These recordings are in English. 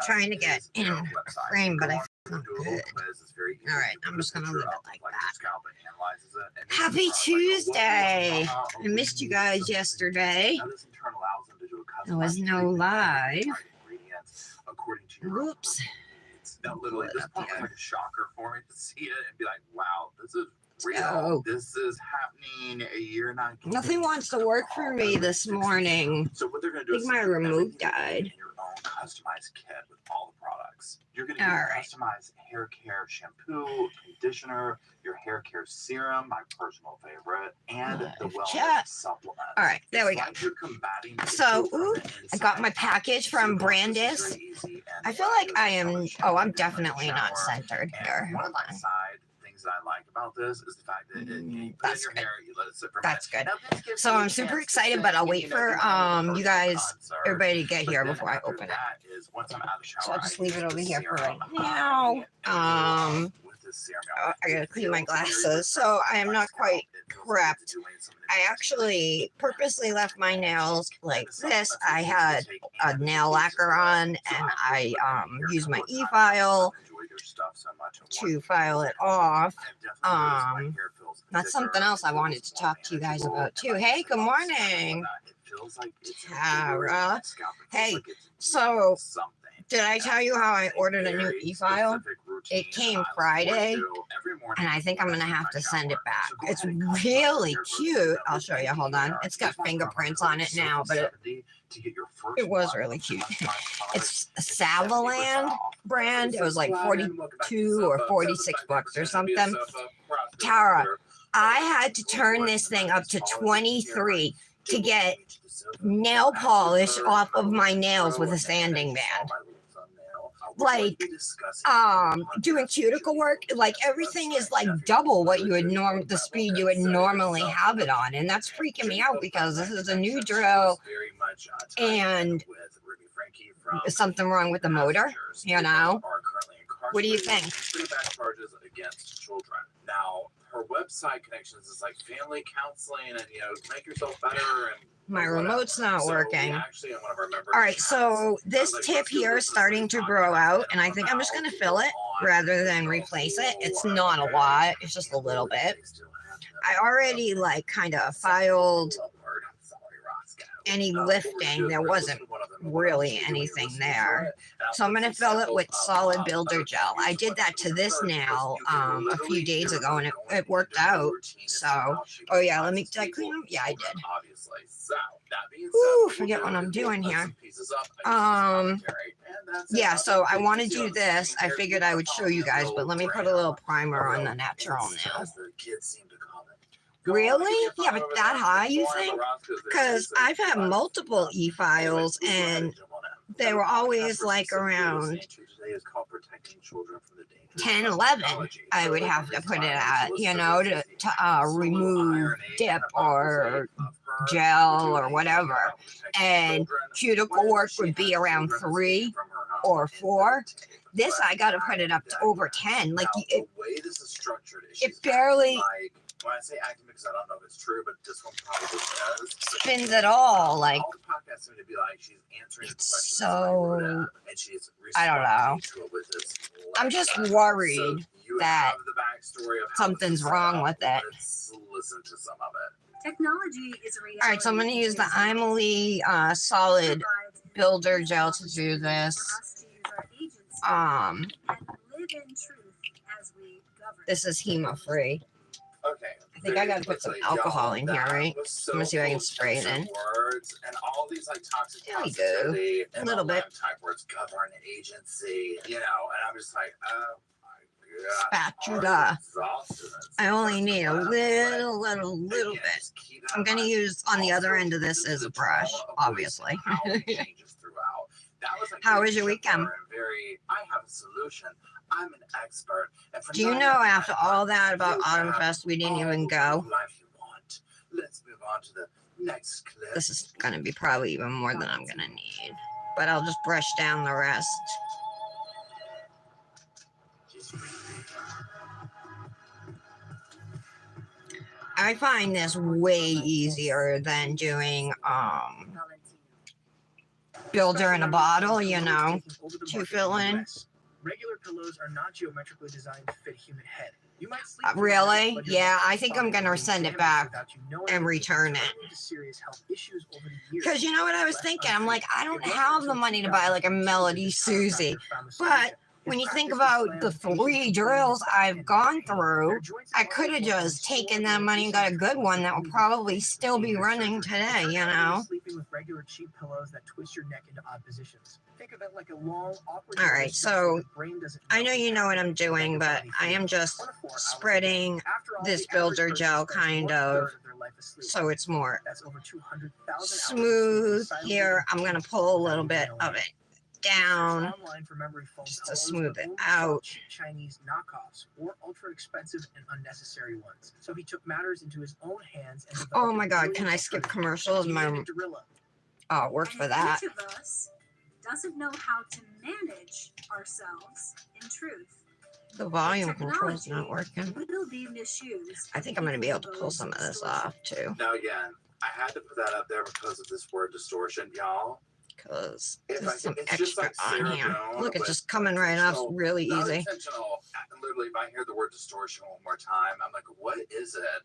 trying to get in frame, but I feel not good. All right, I'm just gonna leave it like that. Happy Tuesday! I missed you guys yesterday. There was no live. Oops. It's literally this like a shocker for me to see it and be like, wow, this is real. Oh. This is happening a year and Nothing wants to work for me this morning. So what they're going to do I think my remote died. Your own customized kit with all the products. You're going to get customized hair care shampoo, conditioner, your hair care serum, my personal favorite, and the wellness supplement. All right, there we go. So, I got my package from Brandis. I feel like I am. Oh, I'm definitely not centered here. One of my side things that I like about this is the fact that you put in your hair, you let it sit for a That's good. So I'm super excited, but I'll wait for you guys, everybody to get here before I open it. So I'll just leave it over here for right now. I gotta clean my glasses, so I am not quite prepped. I actually purposely left my nails like this. I had a nail lacquer on, and I used my e-file to file it off. That's something else I wanted to talk to you guys about too. Hey, good morning, Tara. Hey, so did I tell you how I ordered a new e-file? It came Friday, and I think I'm going to have to send it back. It's really cute. I'll show you. Hold on. It's got fingerprints on it now, but it was really cute. It's a Savaland brand. It was like 42 or 46 bucks or something. Tara, I had to turn this thing up to 23 to get nail polish off of my nails with a sanding band. Like doing cuticle work, like everything is like double what you would the speed you would normally have it on, and that's freaking me out because this is a new drill and something wrong with the motor, you know. What do you think? Now, her website connections is like family counseling and, you know, make yourself better. And my remote's not working. All right, so this tip here is starting to grow out, and I think I'm just going to fill it rather than replace it. It's not a lot. It's just a little bit. I already, like, kind of filed any lifting. There wasn't really anything there. So I'm going to fill it with solid builder gel. I did that to this nail a few days ago, and it worked out. So, oh yeah, did I clean them? Yeah, I did. Ooh, forget what I'm doing here. Yeah, so I want to do this. I figured I would show you guys, but let me put a little primer on the natural nail. Really? Yeah, but that high, you think? Because I've had multiple e-files, and they were always like around 10, 11. I would have to put it at, you know, to remove dip or gel or whatever. And cuticle work would be around 3 or 4. This, I got to put it up to over 10. Like, it barely... When I say acting, because I don't know if it's true, but this one probably does. Spins it all, like, all the podcasts seem to be like she's answering it's so, and she's I don't know. I'm just worried that something's wrong with it. Let's listen to some of it. Technology is a reality. All right, so I'm going to use the Imely solid builder gel to do this. This is HEMA-free. Okay. I think I gotta put some alcohol in here, right? I'm gonna see if I can spray it in. And all these like toxic there we go. A little bit. Type words, government agency, you know, and I'm just like, oh my God. Spatula. I only need a little bit. I'm gonna use on the other end of this as a brush, obviously. How was your weekend? I have a solution. I'm an expert. Do you know after all that about Autumn Fest, we didn't even go? Let's move on to the next clip. This is going to be probably even more than I'm going to need. But I'll just brush down the rest. I find this way easier than doing builder in a bottle, you know, to fill in. Regular pillows are not geometrically designed to fit a human head. You might sleep Really? Yeah, I think I'm gonna send it back and return it. Because you know what I was thinking? I'm like, I don't have the money to buy like a Melody Susie. But when you think about the 3 drills I've gone through, I could have just taken that money and got a good one that will probably still be running today, you know? Sleeping with regular cheap pillows that twist your neck into odd positions. Think of it like a long, awkward. All right, so I know you know what I'm doing, but I am just spreading this builder gel kind of so it's more smooth here. I'm going to pull a little bit of it down just to smooth it out. Chinese knockoffs or ultra expensive and unnecessary ones. So he took matters into his own hands and oh my god, can I skip commercials? Oh, it worked for that. Each of us doesn't know how to manage ourselves in truth. The volume control's not working. Will be misused. I think I'm going to be able to pull some of this off too. Now again, I had to put that up there because of this word distortion, y'all. Because there's some extra on here. Look, it's just coming right off really easy. Literally, if I hear the word distortion one more time, I'm like, what is it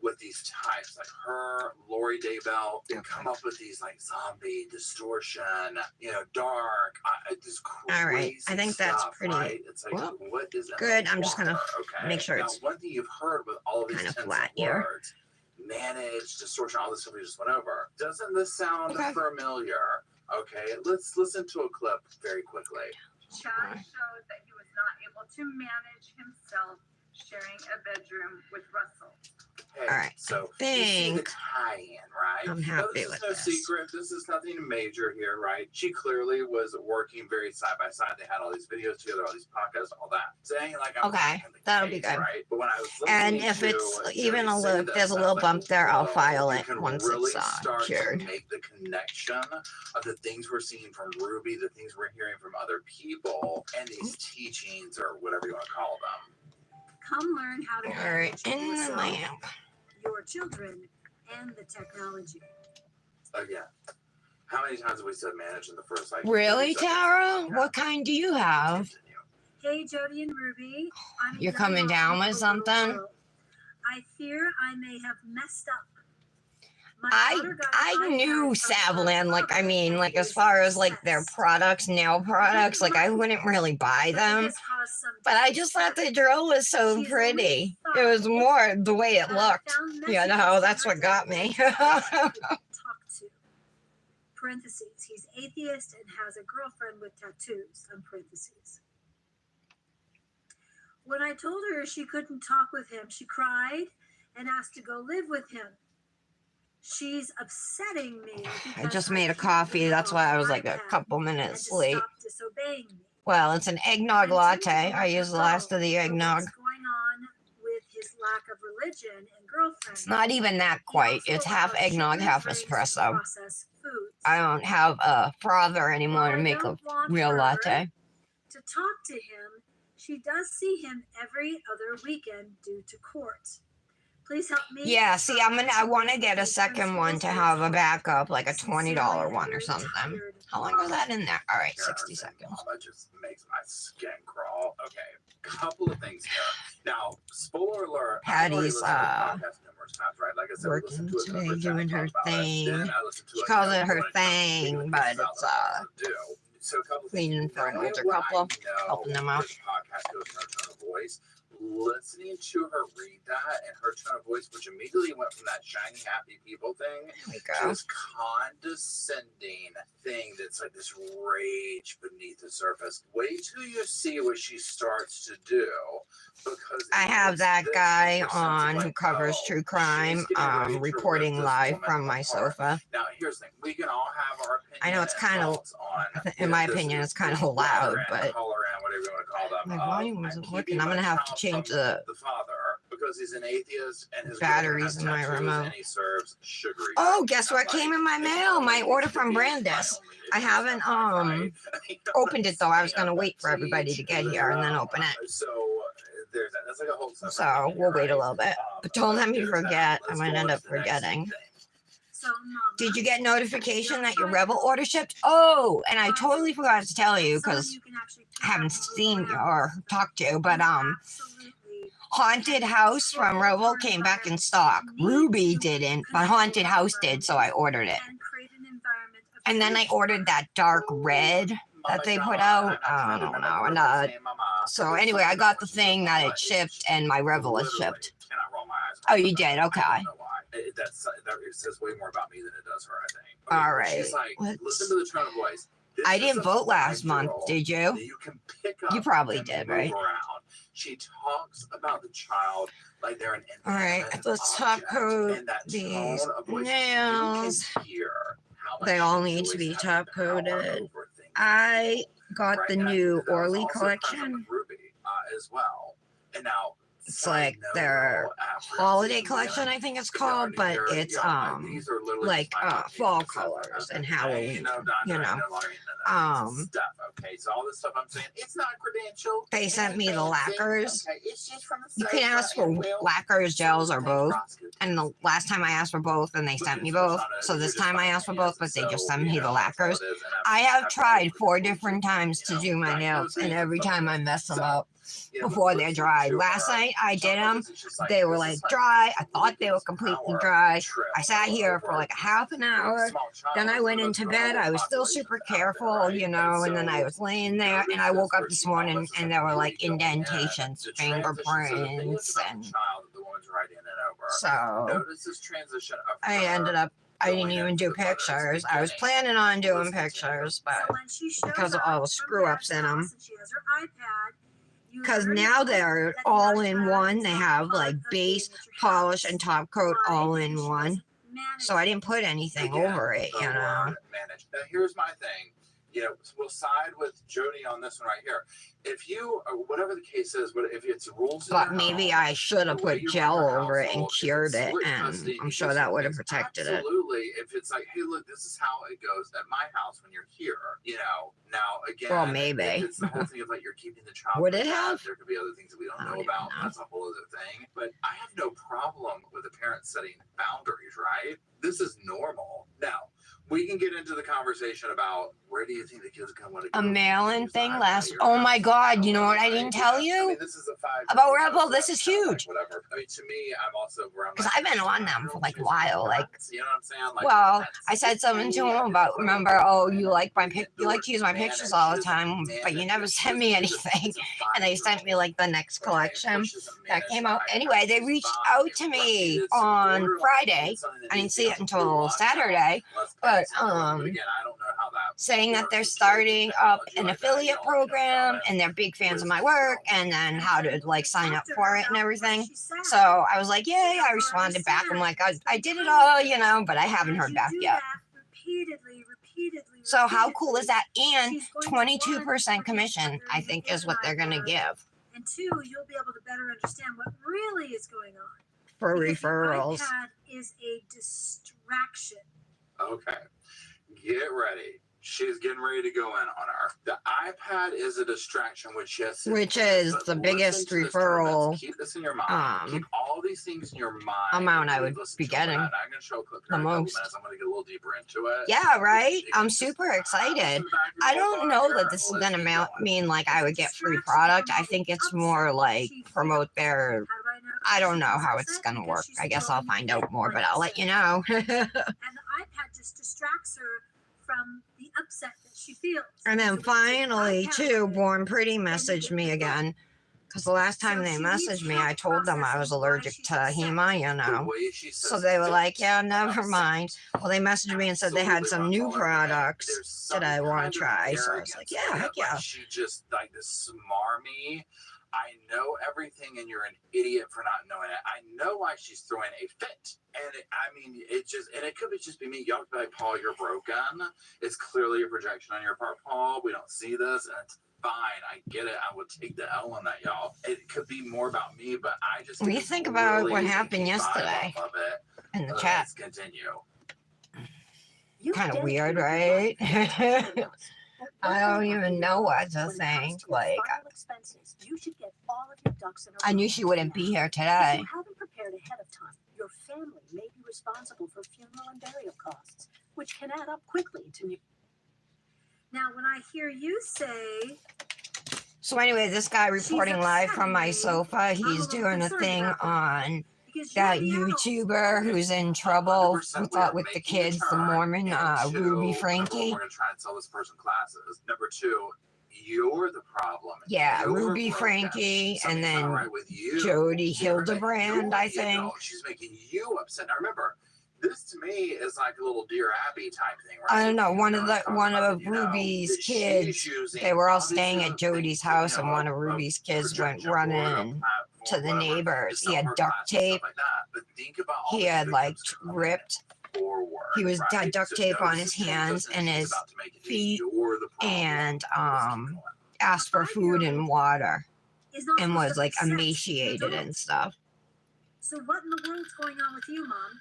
with these types? Like her, Lori Daybell, they come up with these like zombie distortion, you know, dark, this crazy all right, I think that's stuff, pretty right? It's like, well, what is it? good. I'm just gonna make sure now, it's one thing you've heard with all of these kind of tens flat of here. words, manage, distortion, all this stuff we just went over. Doesn't this sound familiar? Okay, let's listen to a clip very quickly. Chad showed that he was not able to manage himself sharing a bedroom with Russell. Okay, all right, so I think you see the tie-in, right? I'm happy with this. This is no secret. This is nothing major here, right? She clearly was working very side by side. They had all these videos together, all these podcasts, all that. Saying like, I'm okay, that'll be good. Right? But when I was and if it's even a little, there's a little bump there, I'll file it once really it's cured. To make the connection of the things we're seeing from Ruby, the things we're hearing from other people, and these teachings or whatever you want to call them. Come learn how to All right, manage in the yourself, lamp. your children, and the technology. Again, how many times have we said manage in the first like? Really, Tara? What kind do you have? Hey, Jody and Ruby. I'm You're coming down with something? I fear I may have messed up. I knew Savlin, like, I mean, like, as far as, like, their products, nail products, like, I wouldn't really buy them, but I just thought the drill was so pretty. It was more the way it looked, you know, that's what got me. Talk to. Parentheses, he's atheist and has a girlfriend with tattoos, parentheses. When I told her she couldn't talk with him, she cried and asked to go live with him. She's upsetting me. I just made a coffee. That's why I was like a couple minutes late. Well, it's an eggnog latte. I used the last of the eggnog. What's going on with his lack of religion and girlfriend? It's not even that quite. It's half eggnog, half espresso. I don't have a frother anymore to make a real latte. To talk to him, she does see him every other weekend due to court. Please help me. Yeah, see, I want to get a second one to have a backup, like a $20 one or something. How long was that in there? All right, 60 seconds. That just makes my skin crawl. Okay, couple of things here. Now, spoiler alert. Patty's right? Like I said, working today, doing her thing. She calls it her thing, but it's so cleaning for an older couple, helping them out. Listening to her read that and her tone of voice, which immediately went from that shiny, happy people thing to this condescending thing that's like this rage beneath the surface. Wait till you see what she starts to do. Because I have that guy on who covers true crime, reporting live from my sofa. Now, here's the thing. We can all have our opinion. I know it's kind of, in my opinion, it's kind of loud, but my volume wasn't working. I'm going to have to change the father because he's an atheist and his batteries in my remote. And he serves sugary. Oh, guess what came in my mail? My order from Brandis. I haven't opened it though. I was going to wait for everybody to get here and then open it. So there's that. That's like a whole. So we'll wait a little bit, but don't let me forget. I might end up forgetting. So, Mama, Did you get notification that your Rebel order shipped? Oh, and I totally forgot to tell you because I haven't seen or talked to you, but Haunted House from Rebel came back in stock. Ruby didn't, but Haunted House did, so I ordered it. And then I ordered that dark red that they put out. I don't know. And, so anyway, I got the thing that it shipped, and my Rebel is shipped. Oh, you did? Okay. It says way more about me than it does her, I think. All right. She's like, listen to the tone of voice. I didn't vote last month, did you? You can pick up. You probably did, right? Around. She talks about the child like they're an infant. All right, let's top code these nails. They all need to be top coated. I got the new Orly collection. As well. And now it's like their holiday collection, I think it's called, but it's like fall colors and Halloween, you know. Okay, so all this stuff I'm saying, it's not credentialed. They sent me the lacquers. You can ask for lacquers, gels, or both. And the last time I asked for both, and they sent me both. So this time I asked for both, but they just sent me the lacquers. I have tried 4 different times to do my nails, and every time I mess them up before they're dry. Last night I did them. They were like dry. I thought they were completely dry. I sat here for like a half an hour. Then I went into bed. I was still super careful, you know, and then I was laying there and I woke up this morning and there were like indentations, fingerprints, and so I ended up, I didn't even do pictures. I was planning on doing pictures, but because of all the screw ups in them. Because now they're all in one. They have like base, polish, and top coat all in one. So I didn't put anything over it, you know. Now here's my thing. You know, we'll side with Jody on this one right here. If you, whatever the case is, but if it's rules, but maybe I should have put gel over it and cured it, and I'm sure that would have protected it. Absolutely. If it's like, hey, look, this is how it goes at my house when you're here, you know. Now again, well, maybe it's the whole thing of like you're keeping the child. Would it have? There could be other things that we don't know about. That's a whole other thing. But I have no problem with a parent setting boundaries, right? This is normal. Now, we can get into the conversation about where do you think the kids are going to go? A mail-in thing last. Oh my God! You know what I didn't tell you? I mean, this is about Rebel. This is huge. Whatever. I mean, to me, I'm also because I've been on them for like a while. Like, you know what I'm saying? Like, well, I said something to him about. Remember? Oh, you like you like to use my pictures all the time, but you never sent me anything. And they sent me like the next collection that came out. Anyway, they reached out to me on Friday. I didn't see it until Saturday, but saying that they're starting up an affiliate program and they're big fans of my work, and then how to like sign up for it and everything. So I was like, yay. I responded back. I'm like, I did it all, you know, but I haven't heard back yet. So how cool is that? And 22% commission, I think, is what they're going to give. And 2, you'll be able to better understand what really is going on. For referrals. The iPad is a distraction. Okay. Get ready. She's getting ready to go in on her. The iPad is a distraction, which is the biggest referral. Keep this in your mind. Keep all these things in your mind. Amount I would be getting. I'm going to show a clip the most. I'm going to get a little deeper into it. Yeah, right. I'm super excited. I don't know that this is going to mean like I would get free product. I think it's more like promote their. I don't know how it's going to work. I guess I'll find out more, but I'll let you know. And the iPad just distracts her from the upset that she feels. And then finally, too, Born Pretty messaged me again. Because the last time they messaged me, I told them I was allergic to HEMA, you know. So they were like, yeah, never mind. Well, they messaged me and said they had some new products that I want to try. So I was like, yeah, heck yeah. She just like this smarmy. I know everything and you're an idiot for not knowing it. I know why she's throwing a fit. And it could just be me. Y'all could be like, Paul, you're broken. It's clearly a projection on your part, Paul. We don't see this, and it's fine. I get it. I would take the L on that, y'all. It could be more about me, but I just when you think about really what happened yesterday in the chat. Let's continue. Kind of weird, right? I don't even know what to think. Like, I knew she wouldn't be here today. your family may be responsible for funeral and burial costs, which can add up quickly to. Now, when I hear you say, So anyway, this guy reporting live from my sofa, he's doing a thing on that YouTuber who's in trouble with the kids, the Mormon, Ruby Frankie. We're gonna try and sell this person classes. Number two, you're the problem. Yeah, You're Ruby broken. Frankie, and Something's not then right with you. Jody You're making Hildebrand, you I think. ego. She's making you upset. Now remember, this to me is like a little Dear Abby type thing, right? I don't know. One of You know, Ruby's that kids, she's using they were all all these staying different at Jody's things to, house, you and know, one of Ruby's kids went projection board, a running platform, to the whatever, neighbors. to He sell had her duct classes, stuff tape. like that. But think about all He the had like victims coming ripped. forward, He was right? duct So tape on notice his the hands and she's his about to make it. feet, You're the problem. and Let's keep going. asked for food and water, is not and supposed was to like upset an emaciated adult. and stuff. So what in the world's going on with you, Mom?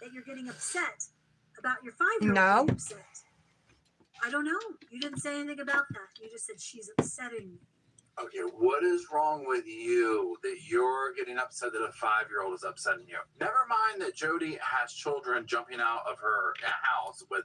That you're getting upset about your 5-year-old No. getting upset? I don't know. You didn't say anything about that. You just said she's upsetting me. Okay, what is wrong with you that you're getting upset that a 5-year-old is upsetting you? Never mind that Jody has children jumping out of her house with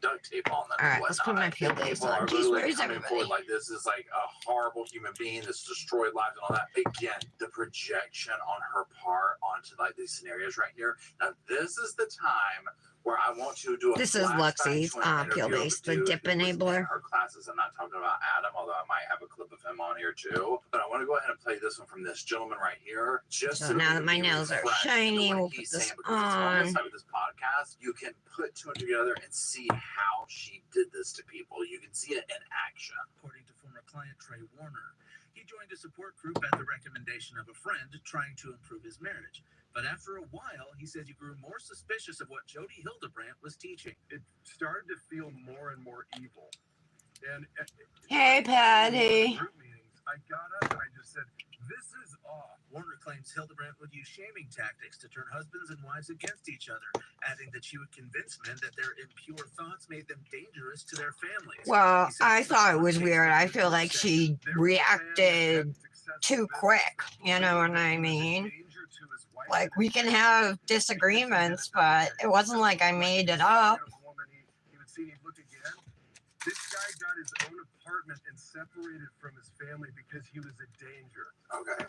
duct tape on them. All right, and let's put my whatnot. peel base People on. are Jeez, literally where is coming everybody? forward like this is like a horrible human being that's destroyed lives and all that. Again, the projection on her part onto like these scenarios right here. Now, this is the time where I want to do a This is flashback Luxie's to an peel interview base, of a the dude dip who was in enabler. her classes. I'm not talking about Adam, although I might have a clip of him on here too. But I want to go ahead and play this one from this gentleman right here. Just So now that my you can nails are refresh shiny, what we'll he's put this saying, because it's almost on. like with this podcast, you can put two and two together and see how she did this to people. You can see it in action. According to former client Trey Warner, he joined a support group at the recommendation of a friend trying to improve his marriage. But after a while, he said he grew more suspicious of what Jody Hildebrandt was teaching. It started to feel more and more evil. And Hey, Patty. group meetings, I got up and I just said, "This is off." Warner claims Hildebrandt would use shaming tactics to turn husbands and wives against each other, adding that she would convince men that their impure thoughts made them dangerous to their families. Well, He said I the thought it was response weird. I made feel him like upset. she There was a man that had reacted successful too business quick. and You know what I was a mean? danger to his wife Like, and we his can family. have disagreements, but it wasn't like I made it up. He would see he'd look again. This guy got his own apartment and separated from his family because he was a danger. Okay.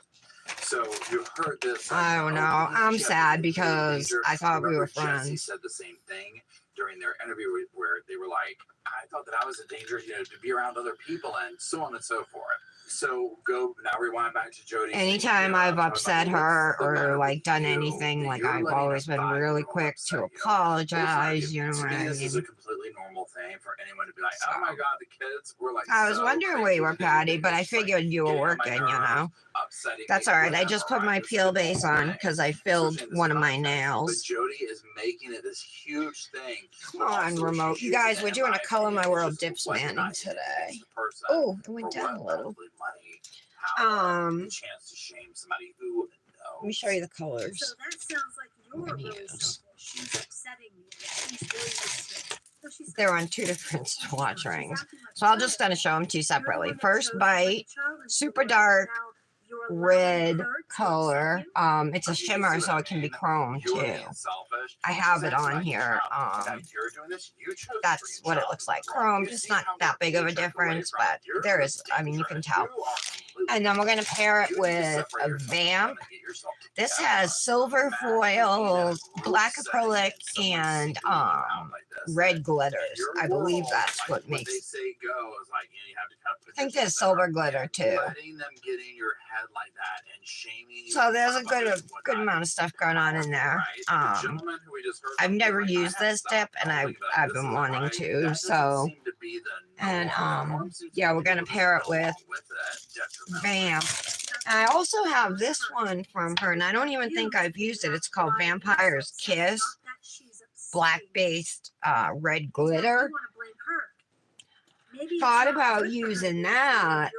So you heard this. I don't know. I'm sad because I thought we were Jesse friends. said the same thing during their interview where they were like, I thought that I was a danger, to be around other people and so on and so forth. So go now, rewind back to Jody. Anytime I've upset her or like done anything, like I've always been really quick to apologize. You know what I This is a mean? completely normal thing for anyone to be like, oh my God, the kids were like. I was so wondering where crazy you were, today. Patty, but I It's like figured you were getting on my working. You nerves, know. upsetting That's me, all right. I whatever, just put my right? This is peel the base whole on thing. because I filled Especially in this one of my context. nails. But Jody is making it this huge thing. Come on, Also, remote. she's You guys, using we're it, doing in a my Color My opinion, World just dips weaponizing manning it today. against the person Oh, it for went what? down a little. Probably money, power, the chance to shame somebody who knows. Let me show you the So colors. that sounds like you're gonna really use. selfish. She's upsetting you. She's doing this to you. No, she's They're not. on two different watch She's rings. acting like So I'll a just child. gonna show them to you You're the separately. one that First chose bite, to let the child into super the world. dark, Now you're allowing red her to upset color. you? It's a You can shimmer, see so what it can be I mean? chrome You're too. being selfish. I have She's it acting on like a here. child. Now you're doing this, you chose to That's bring a what it child looks into like. the world. Chrome, You just see not how that big of a you're checked away difference, from it. but You're there is. I mean, you can dangerous. tell. You are completely And then we're gonna pair it You need to with separate a yourself from vamp. it and get yourself This together. has silver Imagine being in a foil, group black setting acrylic, and someone and singling you out like this. red And glitters. your I believe world, that's like, what they makes. say go is like, you have to kind of put I think yourself there's in silver there. glitter And too. letting them get in your head like that and shaming you. So in there's a front of others and good whatnot amount of stuff going on in there. Right? The gentleman who we just heard I've from, never like, I used have this stopped dip, and thinking about I've this been isn't wanting right. to. That doesn't So seem to be the and norm. The norm seems to yeah, be we're gonna people pair it just go with along with it detrimentally. vamp. I also have this one from her, and I don't even think I've used it. It's called Vampire's Kiss, black based red glitter. Thought about using that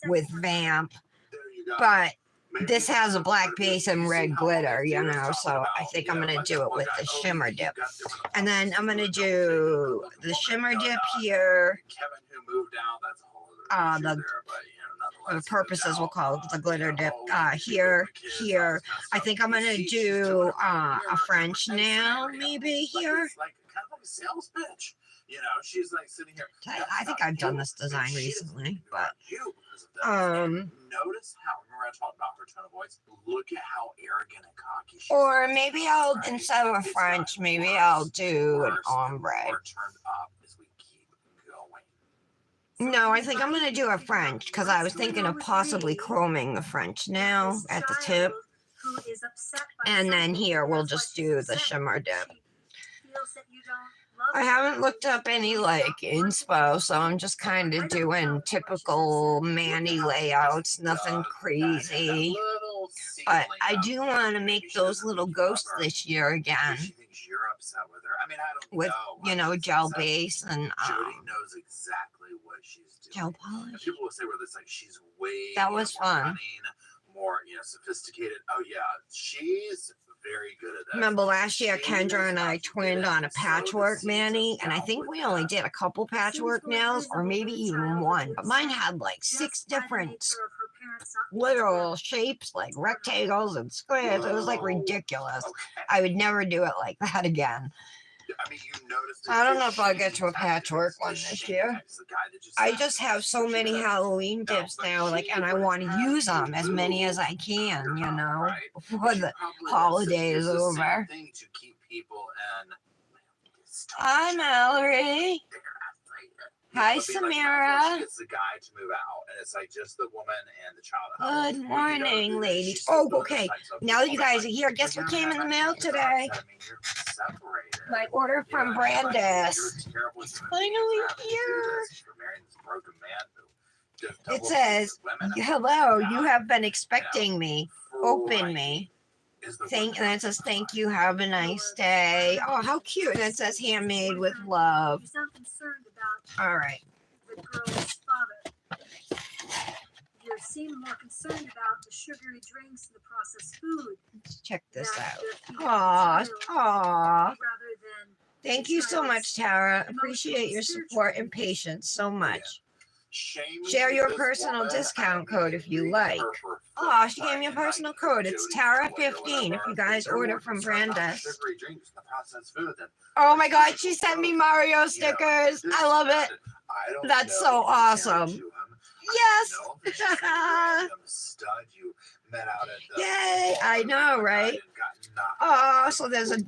with vamp, There you go. but Maybe this it's has a just black what base you and see red how glitter, you you're know, talking so I about, think you I'm know, gonna like do that it one with guy, the oh, shimmer he's dip. got different And then I'm gonna apartments, do so the it's shimmer woman, dip no, here, Kevin who moved out, that's a whole other issue the there, but you know, nonetheless. for the purposes, we'll call it the glitter dip. Here. I think I'm gonna do a French nail, maybe here. Like kind of like a sales pitch. You know, she's like sitting here. I think I've done this design recently, but notice how, remember I talked about her tone of voice? Look at how arrogant and cocky she is. or maybe I'll, instead of a French, maybe I'll do an ombre. More turned up as we keep going. No, I think I'm gonna do a French because I was thinking of possibly chroming the French nail at the tip, and then here we'll just do the shimmer dip. I haven't looked up any like inspo, so I'm just kind of doing typical Manny layouts, nothing crazy. But I do want to make those little ghosts this year again She thinks you're upset with her. I mean, I don't with, know. you know, gel base and Jody knows exactly what she's doing. gel And polish. people will say, well, it's like she's way That was more fun. cunning, more, you know, sophisticated. Oh yeah, she's very good at that. Remember last year, Kendra and I twinned on a patchwork Manny, and I think we only did a couple patchwork nails, or maybe even one. But mine had like 6 different literal shapes, like rectangles and squares. It was like ridiculous. Okay. I would never do it like that again. I mean, you noticed I don't know if I'll get to a patchwork one this year. I just have so many Halloween dips now, like, and I want to use them as many as I can, you know, before the holiday is over. Hi, Mallory. Hi, Samira. It's the guy to move out, and it's like just the woman and the child. Good morning, ladies. Oh, okay. Now that you guys are here, guess what came in the mail today? My order from Brandis. It's finally here. It says, hello, you have been expecting me. Open me. And it says, thank you, have a nice day. Oh, how cute. And it says, handmade with love. You sound concerned about All right. the girl's father. You seem more concerned about the sugary drinks and the processed food. Let's check this that out. they're feeding Aw, the child, aw. rather than Thank you so much, Tara. Appreciate your support and patience so much. Share your personal discount code if you like. Oh, she gave me a personal code. It's Tara15 if you guys order from Brandis. Oh my God, she sent me Mario stickers. I love it. That's so awesome. Yes. Yay, I know, right? Oh, so there's a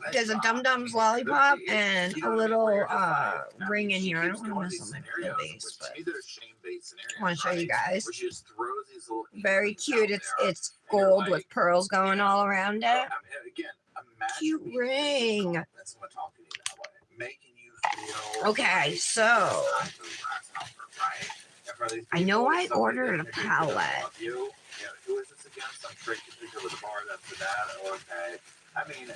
Dum Dums lollipop and a little ring in here. I don't want to mess up the base, but I want to show you guys. Very cute. It's gold with pearls going all around it. Cute ring. Okay, so I know I ordered a palette. Who is this again? Some trick with the bar that's that. Okay. I mean,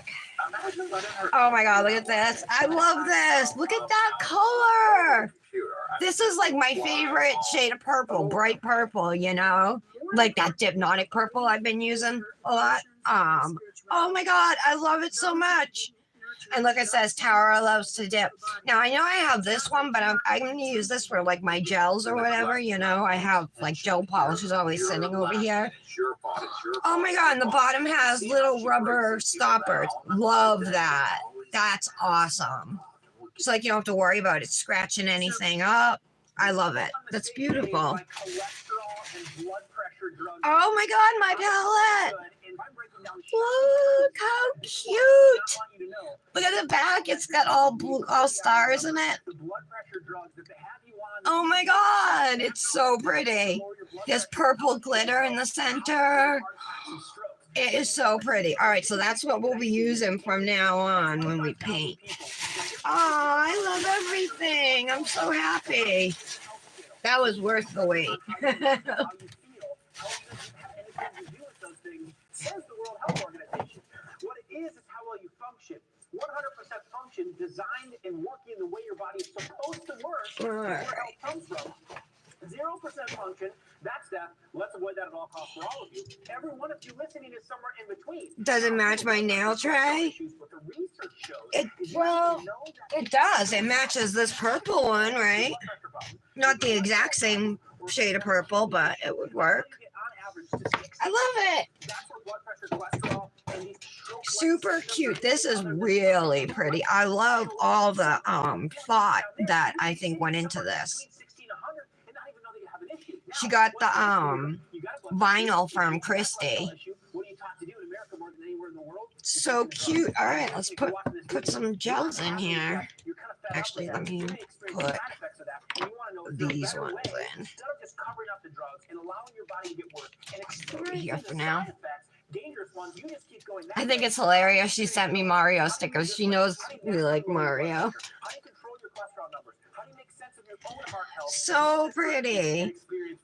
imagine letting her. Oh my God, look at this. I love this. Look at that color. This is like my favorite shade of purple, bright purple, you know, like that Hypnotic purple I've been using a lot. Oh my God, I love it so much. And look, it says Tara loves to dip. Now I know I have this one, but I'm going to use this for like my gels or whatever. You know, I have like gel polishes always sitting over here. Oh my God, and the bottom has little rubber stoppers. Love that. That's awesome. It's like you don't have to worry about it scratching anything up. I love it. That's beautiful. Oh my God, my palette. Look how cute. Look at the back. It's got all blue, all stars in it. Oh my God. It's so pretty. There's purple glitter in the center. It is so pretty. All right, so that's what we'll be using from now on when we paint. Oh, I love everything. I'm so happy. That was worth the wait. Says the World Health Organization. What it is how well you function. 100% function, designed and working the way your body is supposed to work. Where health comes from. 0% function, that's that. Let's avoid that at all costs for all of you. Every one of you listening is somewhere in between. Does it match my nail tray? It does. It matches this purple one, right? Not the exact same shade of purple, but it would work. I love it. Super cute. This is really pretty. I love all the thought that I think went into this. She got the vinyl from Christy. So cute. All right, let's put some gels in here. Actually, let me put these ones in. Right here for now. I think it's hilarious. She sent me Mario stickers. She knows we like Mario. So pretty.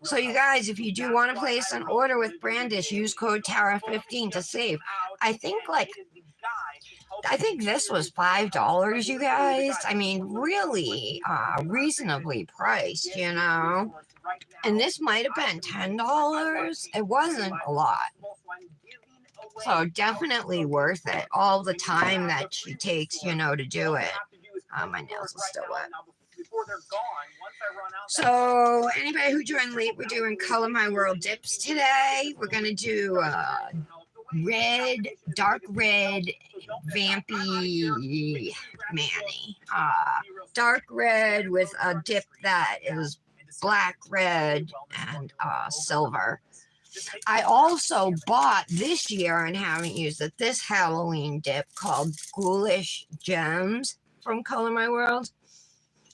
So you guys, if you do want to place an order with Brandish, use code Tara15 to save. I think this was $5, you guys. I mean, really reasonably priced, you know. And this might have been $10. It wasn't a lot. So definitely worth it. All the time that she takes, you know, to do it. My nails are still wet. So anybody who joined late, we're doing Color My World dips today. We're going to do red, dark red, vampy Manny. Dark red with a dip that is black, red, and silver. I also bought this year and haven't used it, this Halloween dip called Ghoulish Gems from Color My World.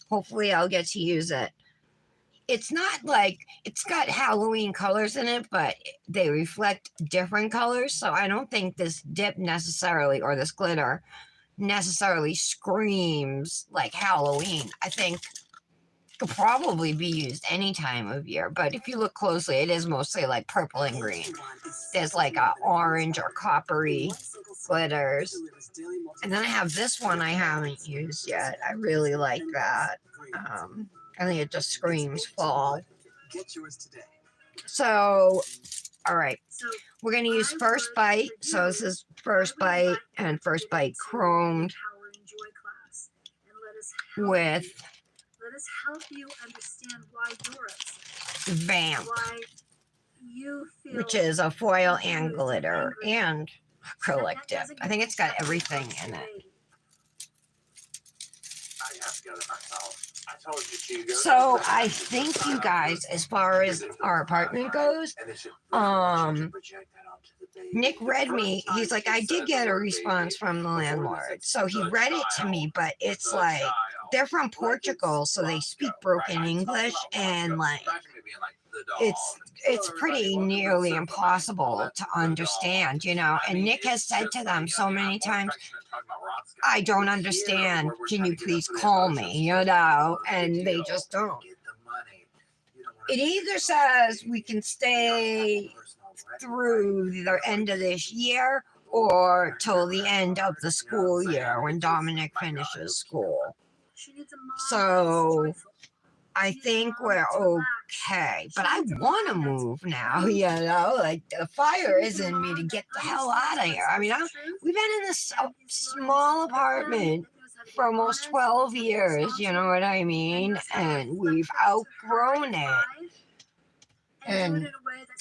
Hopefully I'll get to use it. It's not like, it's got Halloween colors in it, but they reflect different colors. So I don't think this dip necessarily, or this glitter, necessarily screams like Halloween. I think could probably be used any time of year, but if you look closely, it is mostly like purple and green. There's like a orange or coppery glitters. And then I have this one I haven't used yet. I really like that. I think it just screams fall. So, all right. We're going to use First Bite. So this is First Bite and First Bite chromed with let us help you understand why you're upset. Vamp, Why you feel which is a foil and glitter and acrylic dip. I think it's got everything in it. So I think you guys, as far as our apartment goes, Nick read me, he's like, I did get a response from the landlord. So he read it to me, but it's like, they're from Portugal, so they speak broken English, and like, it's pretty nearly impossible to understand, you know. And Nick has said to them so many times, I don't understand. Can you please call me, you know? And they just don't. It either says we can stay through the end of this year or till the end of the school year when Dominic finishes school. So I think we're okay, but I want to move now, you know, like the fire is in me to get the hell out of here. I mean, we've been in this small apartment for almost 12 years, you know what I mean? And we've outgrown it. And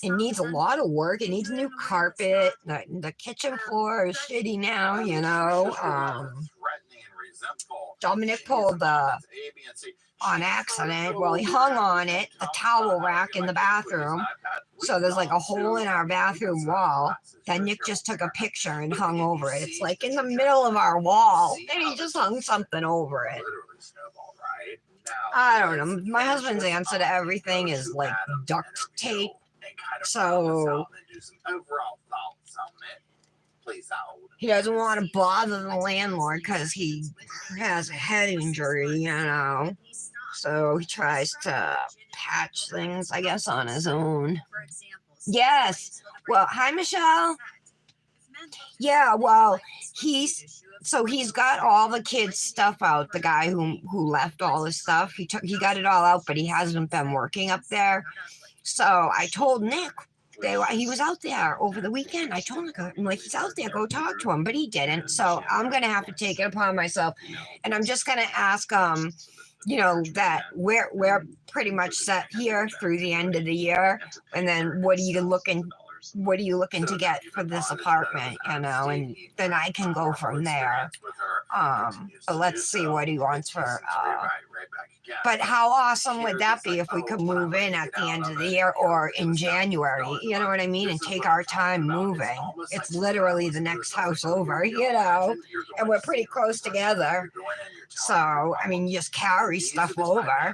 it needs a lot of work. It needs new carpet. The kitchen floor is shitty now, you know. Dominic pulled on accident. Well, he hung on it, the towel rack in the bathroom. So there's like a hole in our bathroom wall that Nick just took a picture and hung over it. It's like in the middle of our wall, and he just hung something over it. I don't know. My husband's answer to everything is like duct tape. So he doesn't want to bother the landlord because he has a head injury, you know. So he tries to patch things, I guess, on his own. Yes. Well, hi, Michelle. Yeah, well, he's got all the kids' stuff out. The guy who left all his stuff, he got it all out, but he hasn't been working up there. So I told Nick he was out there over the weekend. I told him, I'm like, he's out there, go talk to him, but he didn't. So I'm gonna have to take it upon myself, and I'm just gonna ask you know, that we're pretty much set here through the end of the year, and then what are you looking to get for this apartment, you know, and then I can go from there. But let's see what he wants for but how awesome would that be if we could move in at the end of the year or in January, you know what I mean, and take our time moving. It's literally the next house over, you know, and we're pretty close together. So, I mean, you just carry stuff over.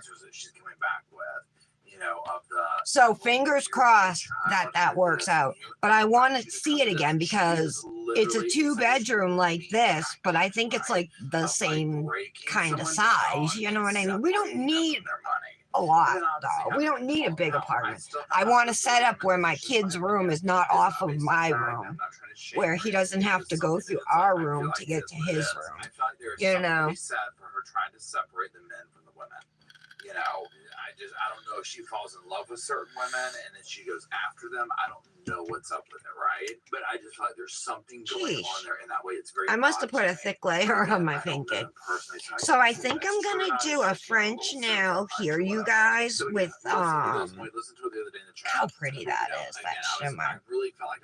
So fingers crossed that that works out. But I want to see it again because it's a 2-bedroom like this, but I think it's like the same kind of size. You know what I mean? We don't need a lot, though. We don't need a big apartment. I want to set up where my kid's room is not off of my room, where he doesn't have to go through our room to get to his room. You know? Trying to separate the men from the women. You know, I don't know if she falls in love with certain women and then she goes after them. I don't know what's up with it, right? But I just feel like there's something going on there in that way. It's very. I must have put a thick layer on my pinky. So I think I'm gonna do a French nail here, you guys, with how pretty that is, that shimmer.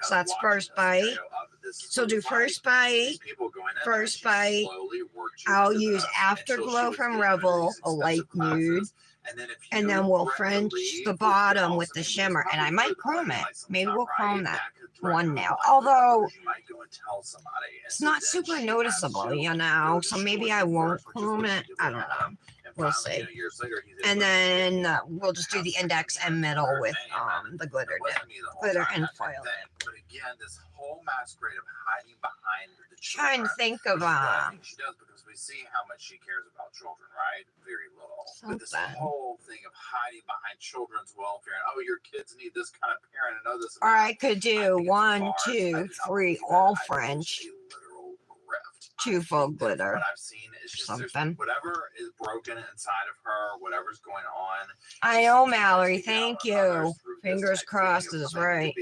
So that's first bite. So do first bite. First bite. I'll use Afterglow from Revel, a light nude. And then we'll French the bottom with the shimmer. And I might chrome it. Maybe we'll chrome that one nail. Although it's not super noticeable, you know. So maybe I won't chrome it. I don't know. We'll see. And then we'll just do the index and middle with the glitter and foil. But again, this whole masquerade of hiding behind the trying to think of she does because we see how much she cares about children, right? Very little. But this whole thing of hiding behind children's welfare and oh, your kids need this kind of parent and oh, this. Or I could do 1, 2, 3, all French. 2 full glitter. What I've seen is just something. Whatever is broken inside of her, whatever's going on. I know, Mallory. Thank you. Fingers crossed is right.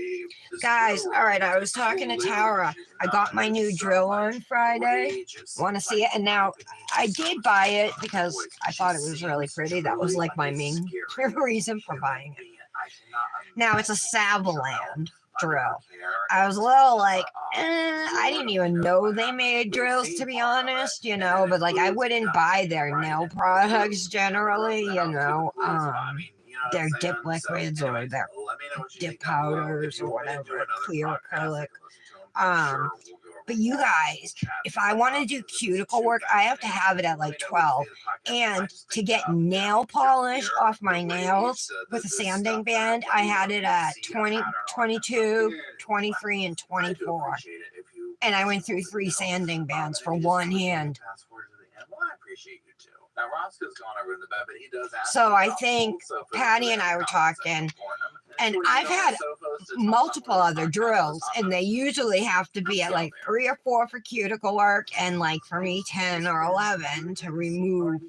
Guys, all right. I was talking to Tara. I got my new drill on Friday. Want to see it? And now I did buy it because I thought it was really pretty. That was like my main reason for buying it. Now it's a Savaland drill. I was a little like, I didn't even know they made drills, to be honest, you know, but like I wouldn't buy their nail products generally, you know, their dip liquids or their dip powders or whatever, clear acrylic. But you guys, if I want to do cuticle work, I have to have it at like 12. And to get nail polish off my nails with a sanding band, I had it at 20, 22, 23, and 24. And I went through 3 sanding bands for one hand. So I think Patty and I were talking, and I've had multiple other drills, and they usually have to be at like 3 or 4 for cuticle work, and like for me 10 or 11 to remove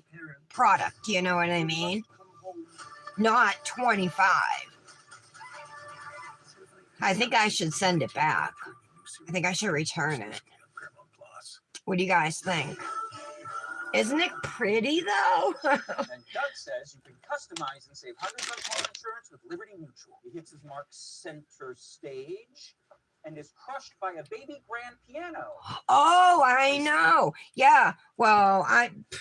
product. You know what I mean? Not 25. I think I should send it back. I think I should return it. What do you guys think? Isn't it pretty though? And Doug says you can customize and save hundreds on car insurance with Liberty Mutual. He hits his mark center stage and is crushed by a baby grand piano. Oh, I know. Yeah. Well,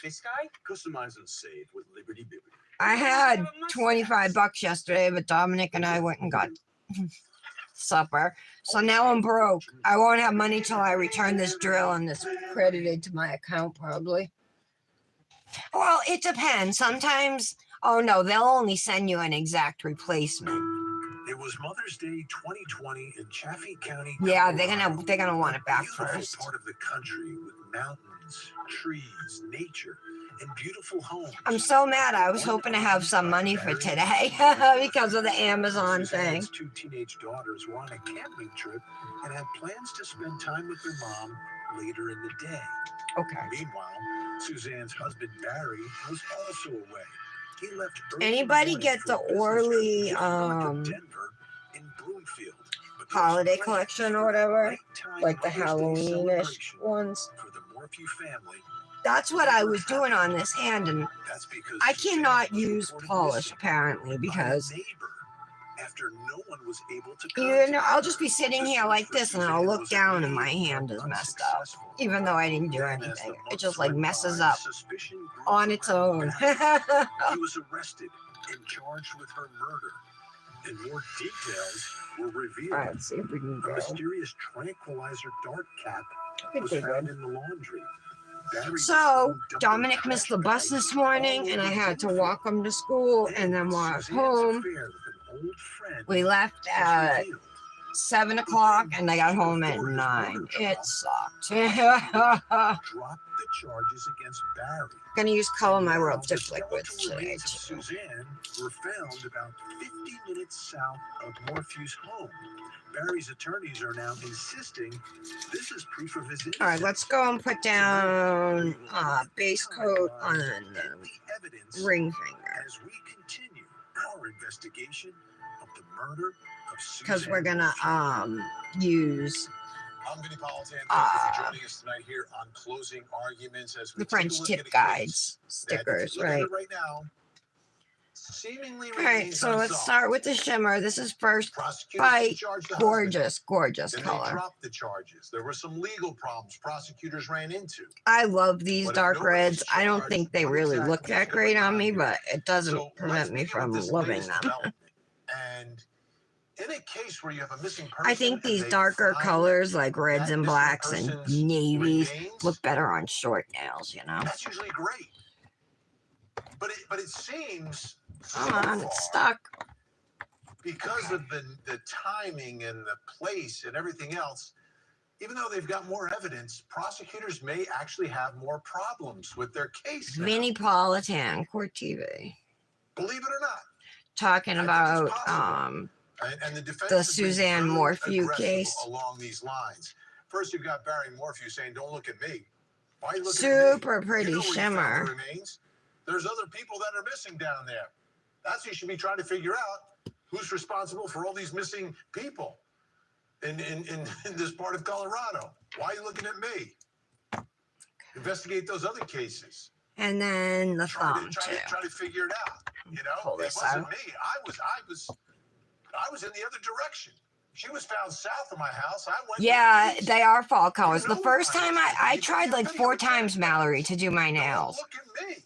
This guy? Customize and save with Liberty Bibbity. I had $25 yesterday, but Dominic and I went and got supper. So now I'm broke. I won't have money till I return this drill, and it's credited to my account probably. Well, it depends. Sometimes, oh no, they'll only send you an exact replacement. It was Mother's Day 2020 in Chaffee County. Yeah, they're gonna want it back Beautiful first. Part of the country with mountains, trees, nature, and beautiful homes. I'm so mad. I was hoping to have some money for today because of the Amazon thing. Suzanne's 2 teenage daughters were on a camping trip and had plans to spend time with their mom later in the day. Okay. Meanwhile, Suzanne's husband Barry was also away. He left early Anybody in the get the morning for a Orly business trip to Denver in Bloomfield. But there was holiday plans collection for or a whatever? nighttime Like the Mother's Day Halloween-ish celebration ones? for the Morphew family That's what I was doing on this hand, and That's because I Suzanne cannot was use reported polish missing apparently by a because neighbor after no one was able to you know contact I'll her. just be sitting The here search like for this, and I'll Suzanne look was down, and immediate my hand but is messed up, unsuccessful. even though I didn't do Then, as the anything. It months just like went messes by, up suspicion grew on its around own. Barry. He was arrested and charged with her murder, and more details were revealed. All right, let's see if we can A go. mysterious tranquilizer dart cap I think was we're found good. in the laundry. Barry was So seen dumping Dominic trash missed the bus bags this all morning, and I over had to Denver. walk him to school. And then while I was Suzanne's home, affair with an old friend we left was at revealed. 7 o'clock, and I got home at 9. It sucked. Dropped the charges against Barry. Gonna use color my Now, rope the dish liquids skeletal today remains of too. Suzanne were found about 50 minutes south of Morphew's home. Barry's attorneys are now insisting this is proof of his innocence. All right, let's go and put down base coat on the evidence ring finger as we continue our investigation of the murder of because Suzanne we're gonna Morphew. use I'm Vinny Politan. Thank you for joining us tonight here on Closing Arguments as we the take a French look tip at a case guides that, if stickers, you look at right? it right now, seemingly All right, remains so let's unsolved. start with the shimmer. This is First Prosecutors Bite. charged the husband, Gorgeous, gorgeous then they color. dropped the charges. There were some legal problems prosecutors ran into. I love these But if dark nobody's reds. I don't charged, think they what really look exactly is that great going on me, here? but it doesn't So prevent let's me begin from with this loving latest them. development. And in a case where you have a missing person, I think and these they darker find colors like reds that and missing blacks and person's navies remains, look better on short nails, you know? that's usually great. But it seems Come so on, far, it's stuck. because of the timing and the place and everything else, even though they've got more evidence, prosecutors may actually have more problems with their case now. Vinny Politan, Court TV, Believe it or not. talking I think about it's possible. And the defense the has been Suzanne very Morphew aggressive case. along these lines. First, you've got Barry Morphew saying, "Don't look at me." Why are you looking at me? Super pretty You know where you found shimmer. the remains. There's other people that are missing down there. That's what you should be trying to figure out. Who's responsible for all these missing people in this part of Colorado? Why are you looking at me? Investigate those other cases. And then the Try thumb too. to figure it out. You know, Pull it this wasn't out. me. I was in the other direction. She was found south of my house. I went. Yeah, east. they are fall colors. You The know first where I time was. I You tried like couldn't 4 even times, check. Mallory, to do my Don't nails. look at me.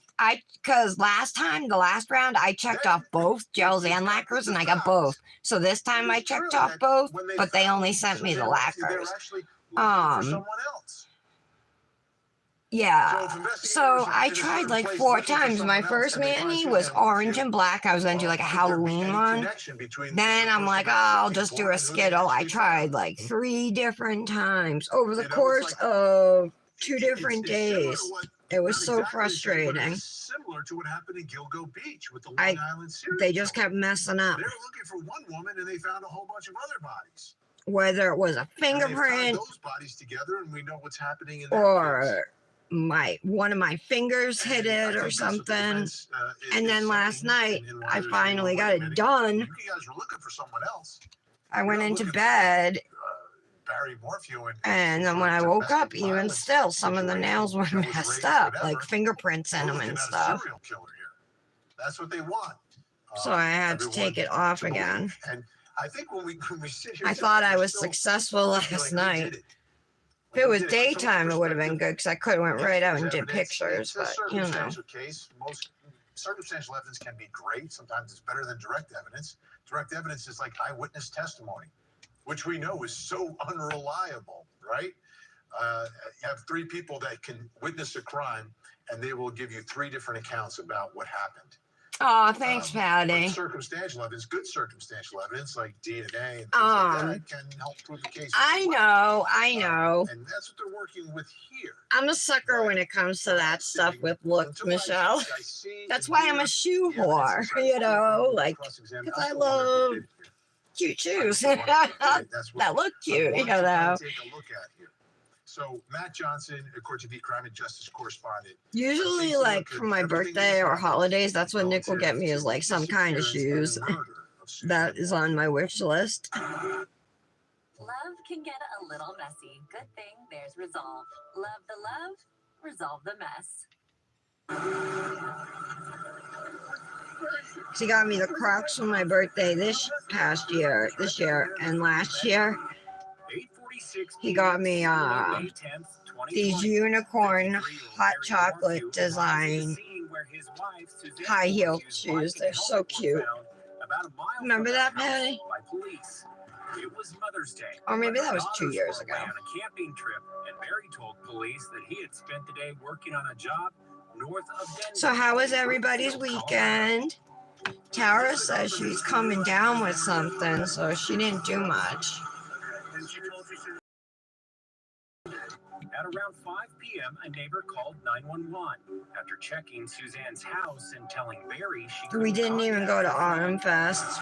Because last time, the last round, I checked off both gels and lacquers, and I got both. So this time I checked off both, but they only sent me the lacquers. Someone else. Yeah. if So investigators are I in a tried certain like place 4 looking for times. My someone else first and they find mani Suzanne was orange Morphew, and black. I was gonna do like a could there be Halloween any one. connection between Then the I'm person like, oh, they're I'll looking just for do a and who they skittle. I actually tried found? like 3 different times over the You know, it's course like- of 2 It's- different it's similar to days. what- It was not so exactly the same, but frustrating. it's similar to what happened in Gilgo Beach with the Long I- Island serial They just killer. kept messing up. They were looking for one woman and they found a whole bunch of other bodies. Whether it was a And they've tied fingerprint those bodies together, and we know what's happening in that case. or one of my fingers hit And I it think or that's what the something. defense, And is then last saying, night, and why I there's finally no got it admitting, done. You guys were looking for someone else. I went You're into looking for, bed, Barry Morphew and then when I woke up, even still, some of the nails were messed up, like fingerprints in them and stuff. Serial killer here. That's what they want. So I had to take it off believe. again. And I think when we sit here, I tonight, thought I we're was still successful thinking last like, who night. did it? If it was Who did it? From someone's daytime, it would have been perspective, good because I could have went yes, right out there's and did evidence. pictures, It's a but you know. circumstantial case. Most circumstantial evidence can be great. Sometimes it's better than direct evidence. Direct evidence is like eyewitness testimony, which we know is so unreliable, right? You have 3 people that can witness a crime, and they will give you 3 different accounts about what happened. Oh, thanks, But Patty. circumstantial evidence, good circumstantial evidence like DNA and things like that can help prove the case. I as well. know. And that's what they're working with here. I'm a sucker when it comes to that stuff with looks, Michelle. I see That's and why I'm hear a shoe the evidence whore, inside you the know, courtroom, like, cross-examine. because I'm I still wondering who love did it here. cute I'm shoes still wondering who did it. That's what that look I cute, you want to know. take a look at here. So Matt Johnson, Court TV Crime and Justice correspondent. Usually, like, for my birthday or holidays, that's what Nick will get me is, like, some kind of shoes. That is on my wish list. Love can get a little messy. Good thing there's Resolve. Love the love? resolve the mess. She got me the Crocs for my birthday this year, and last year. He got me these unicorn hot chocolate design high heel shoes. They're so cute. Remember that, Patty? It was Mother's Day. Or maybe that was 2 years ago. On a camping trip, and Barry told police that he had spent the day working on a job north of Denver. So how was everybody's weekend? Tara says she's coming down with something, so she didn't do much. At around 5 p.m., a neighbor called 911 after checking Suzanne's house and telling Barry we didn't even go to Autumn Fest.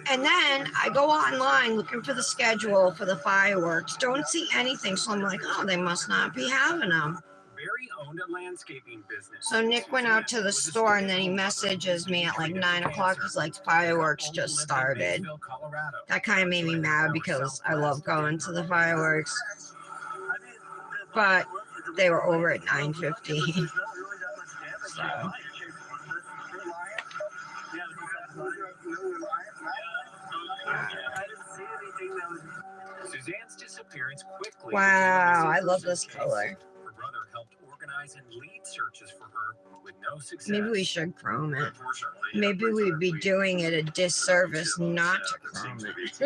And then I go online looking for the schedule for the fireworks. Don't see anything, so I'm like, oh, they must not be having them. Barry owned a landscaping business. So Nick went out to the store and then he messages me at like 9 o'clock. He's like, fireworks just started. That kind of made me mad because I love going to the fireworks. But they were over at 9:15. So. Suzanne's disappearance quickly. Wow, I love this color. Her brother helped organize and lead searches for her with no success. Maybe we should chrome it. Maybe we'd be doing it a disservice not to chrome it.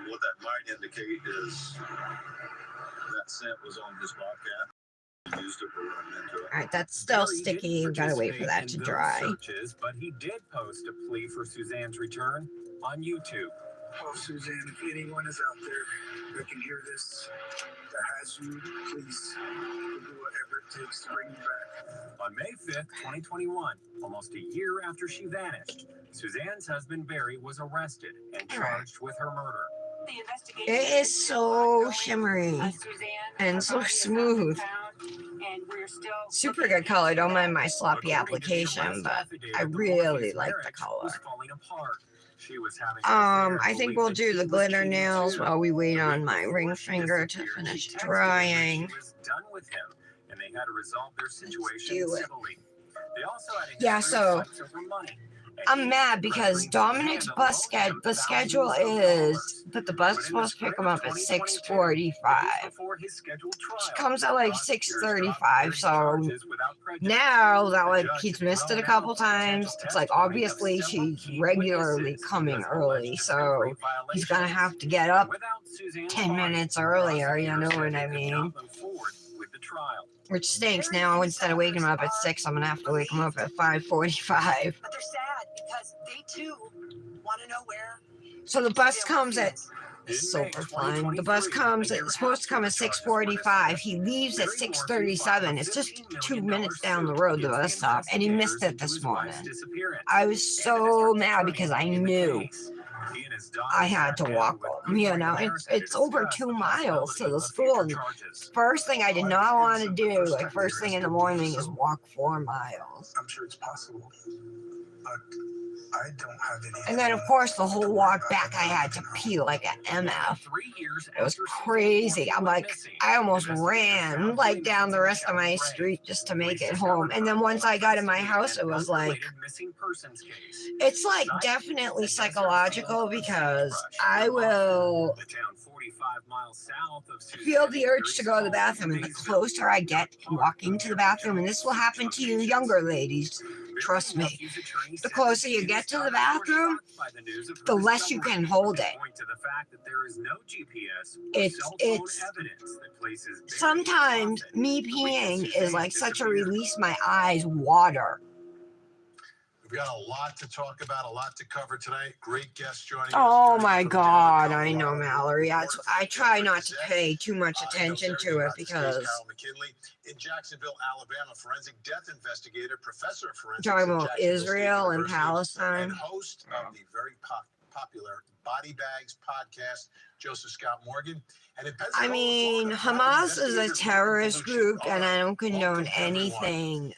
What that might indicate is that scent was on his Bobcat. Used it for running into it. All right, that's still sticky. We gotta wait for that to dry. Searches, but he did post a plea for Suzanne's return on YouTube. Oh, Suzanne, if anyone is out there that can hear this, that has you, please do whatever it takes to bring you back. On May 5th, 2021, almost a year after she vanished, Suzanne's husband Barry was arrested and charged with her murder. It is so shimmery and so smooth. Super good color. Don't mind my sloppy application, but I really like the color. I think we'll do the glitter nails while we wait on my ring finger to finish drying. Let's do it. Yeah, so I'm mad because Dominic's the schedule is that the bus is supposed to pick him up at 6:45. She comes at like 6:35, so now that like he's missed it a couple times, it's like obviously she's regularly coming early, so he's gonna have to get up 10 minutes earlier, you know what I mean? Which stinks. Now instead of waking him up at 6, I'm gonna have to wake him up at 5:45. But they're sad because they too want to know where. So the bus comes at Silver Flying. The bus comes. It's supposed to come at 6:45. He leaves at 6:37. It's just 2 minutes down the road, the bus stop, and he missed it this morning. I was so mad because I knew I had to walk home. You know, it's over 2 miles to the school. And first thing I did not want to do, like first thing in the morning, is walk 4 miles. I'm sure it's possible, but I don't have any. And then, of course, the whole walk back, I had to pee like an MF. It was crazy. I'm like, I almost ran like down the rest of my street just to make it home. And then once I got in my house, it was like, it's like definitely psychological because I will feel the urge to go to the bathroom, and the closer I get walking to the bathroom, and this will happen to you younger ladies, trust me, the closer you get to the bathroom, the less you can hold it. It's sometimes me peeing is like such a release, my eyes water. We've got a lot to talk about, a lot to cover tonight. Great guests joining us. Oh my God, I know, Mallory. I try not to pay too much attention to it because. Carol McKinley in Jacksonville, Alabama, forensic death investigator, professor of forensics. Talking about Israel and Palestine. And host of the very popular Body Bags podcast, Joseph Scott Morgan. And I mean, Hamas is a terrorist group, and I don't condone anything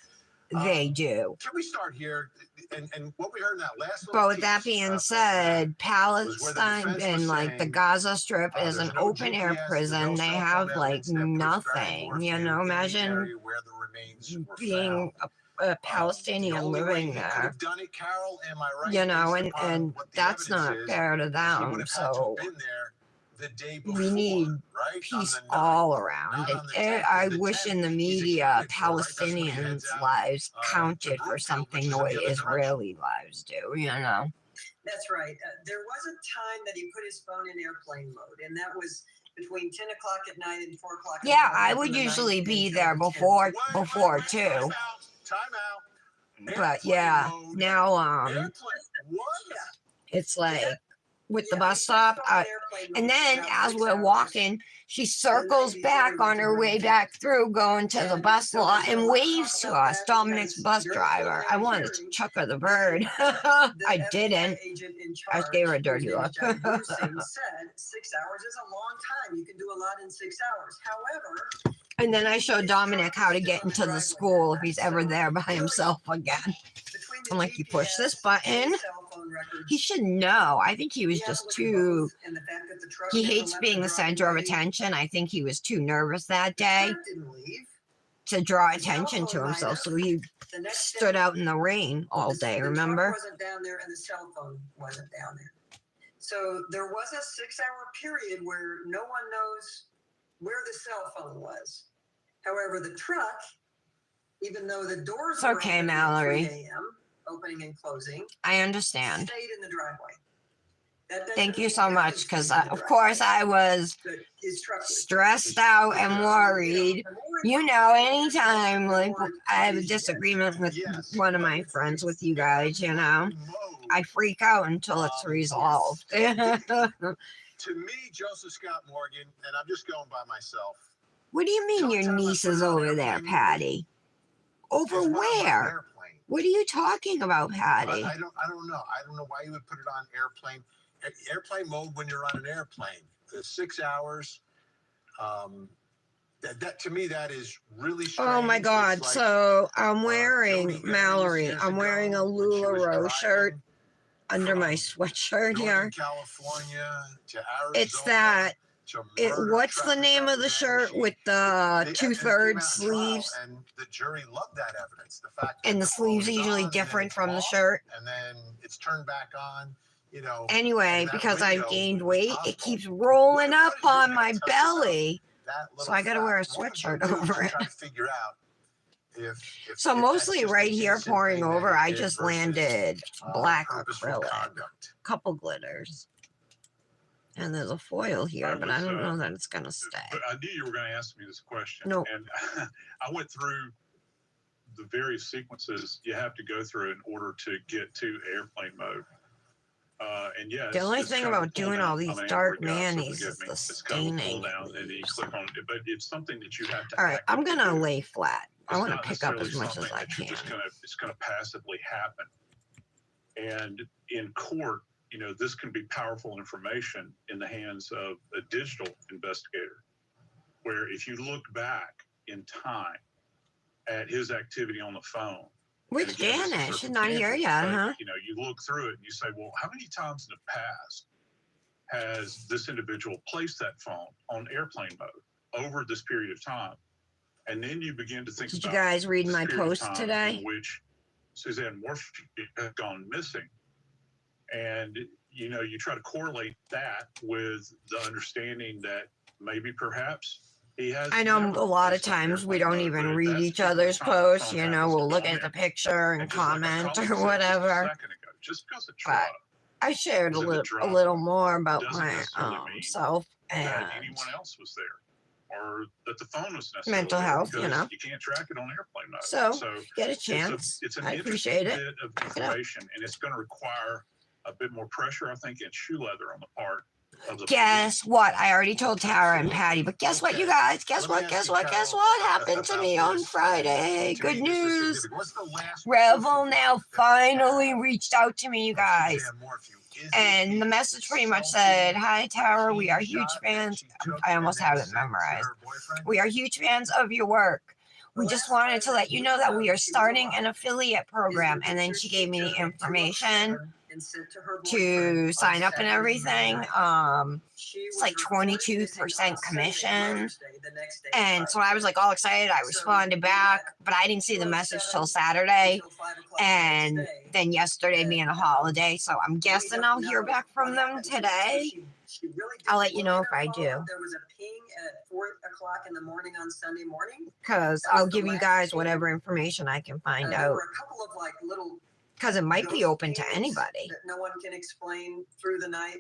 they do. Can we start here? and what we heard in that last little But with that piece, being said, Palestine defense was and like the saying, Gaza Strip is there's an no open air GPS, prison. there's no They cell have phone like evidence that puts nothing, Barry you Morphew know, in the imagine area where the remains were being found. a Palestinian The only way living he could there, have done it, Carol, am I right? you know, based upon and what the that's evidence not is, fair to he would them. have had to So have been there the day before, we need right? On peace the 9th, all around. not And on the 10th, I 'cause the wish 10th in the he's media accounted for, right? That's when he heads Palestinians' out lives to counted for Brookfield, which something is the in way the other direction. Israeli lives do, you know. That's right. There was a time that he put his phone in airplane mode, and that was between 10 o'clock at night and 4 o'clock in the Yeah, morning I from would the usually 9th be until there the 10th. before too. Time out. But yeah, now Airplane. What? it's like with the Yeah, bus he stop, put his phone in airplane and mode for then about as 6 we're hours. walking, she circles before back he on went to her way Greenville. back through, going to the And bus so lot there's and a lot of waves talk to about us, that Dominic's because bus during the driver. I preliminary wanted to hearing, chuck her the bird. the I FBI didn't. agent in I charge, gave her a whose dirty name is look. Jack Boorsing, said 6 hours is a long time. You can do a lot in 6 hours. However, And then I showed his Dominic truck how was to still get in the into the driveway school that if he's night. ever So there by really, himself again. between the I'm like, you push this GPS button. and the cell phone records, He should know. I think he was we have to just look at too. both, and the fact that the truck He never hates left being the center of driveway. attention. I think he was too nervous that The day truck didn't leave. to draw The cell attention to phone might himself. have. So he The next stood day, out in the rain all day, the truck remember? wasn't down there and the cell phone wasn't down there. So there was a 6-hour period where no one knows where the cell phone was. However, the truck, even though the doors It's were okay, open Mallory. at 3 a.m., opening and closing, I understand. stayed in the driveway. That doesn't Thank you mean so that much was because, in the of course, I was driveway. His truck was. stressed out and worried. The more You know, information anytime the like more I have a confused you get. disagreement with Yes, one of but my it's- friends, with it's you guys, you know, airplane mode. I freak out until it's resolved. To me, Joseph Scott Morgan, and I'm just going by myself. What do you mean your Sometimes I niece put is it on over there, airplane mode. Patty? Over Is when I'm on an where? airplane. What are you talking about, Patty? I don't know. I don't know why you would put it on airplane mode when you're on an airplane. The 6 hours. That to me, that is really strange. Oh my It's God. like, So I'm Jody wearing, Hill Mallory, years I'm wearing a ago when she was LuLaRoe shirt driving under my from sweatshirt Northern here. California to Arizona. It's that, to murder what's the traffic name of the evidence. shirt with the Evidence came out 2/3 in trial, sleeves? and the jury loved that evidence. The fact that And the phone sleeves are is usually on, and then different it's from the off, shirt. and then it's turned back on. You know. Anyway, and that because I've window gained was weight, possible. it keeps rolling What up is it on gonna my tell you about belly. that So little I gotta wear a fact? What would you sweatshirt do? over I'm it. trying to figure out if So that's mostly just right an here innocent pouring thing that over, he I did just versus, landed black purposeful acrylic, conduct. couple glitters. And there's a foil here, but I don't know that it's gonna stay. But I knew you were going to ask me this question. No. And I went through the various sequences you have to go through in order to get to airplane mode. And yeah, The only it's thing kind of a about pull doing down. all these I'm an dark Android guy, so manis forgive is me. the It's kind of a pull staining down, it and you leaves. click on it, but it's something that you have to. All right, I'm actively gonna do. lay flat. I It's want to not pick up necessarily as much as something I that you're can. just it's gonna passively happen. And in court, you know, this can be powerful information in the hands of a digital investigator, where if you look back in time at his activity on the phone. Which and again, this is Janet? She's not here yet, but, huh? You know, you look through it and you say, well, how many times in the past has this individual placed that phone on airplane mode over this period of time? And then you begin to think Did you about guys read this my period of post time today? in which Suzanne Morphy had gone missing. And, you know, you try to correlate that with the understanding that maybe perhaps he has. I know never a lot of placed on times we airplane don't mode, even but at read that each particular other's time, the posts. phone You know, happens we'll to look go at the in. picture and And just like my comment colleague or said just a whatever. second ago, just because the But truck I shared was in the a driveway little more about doesn't my necessarily mean self and that anyone else was there, or that the phone was necessarily mental there, health, you because know. you can't track it on airplane mode. So, get a it's chance. it's an I interesting appreciate it. bit of Check it out. information, and it's going to require a bit more pressure, I think, and shoe leather on the part of the Guess what? I already told Tara and Patty, but guess what, you guys? Guess Let me what? ask Guess you, what? Carol, Guess what happened to about me on this. Friday? To Good me, this is news. significant. What's the last Revel proof now that we finally have reached out to me, you of guys. Suzanne Morphew? Is it And the message pretty much said, "Hi Tara, we are huge fans." I almost have it memorized. We are huge fans of your work. we just wanted to let you know that we are starting an affiliate program. And then she gave me the information to sign up and everything. It's like 22% commission. And so I was like all excited. I responded back, but I didn't see the message till Saturday. And then yesterday being a holiday. So I'm guessing I'll hear back from them today. I'll let you know if I do. There was a ping at 4 o'clock in the morning on Sunday morning. Because I'll give you guys whatever information I can find There out. were a couple of like little Because it might be open to anybody. that no one can explain through the night.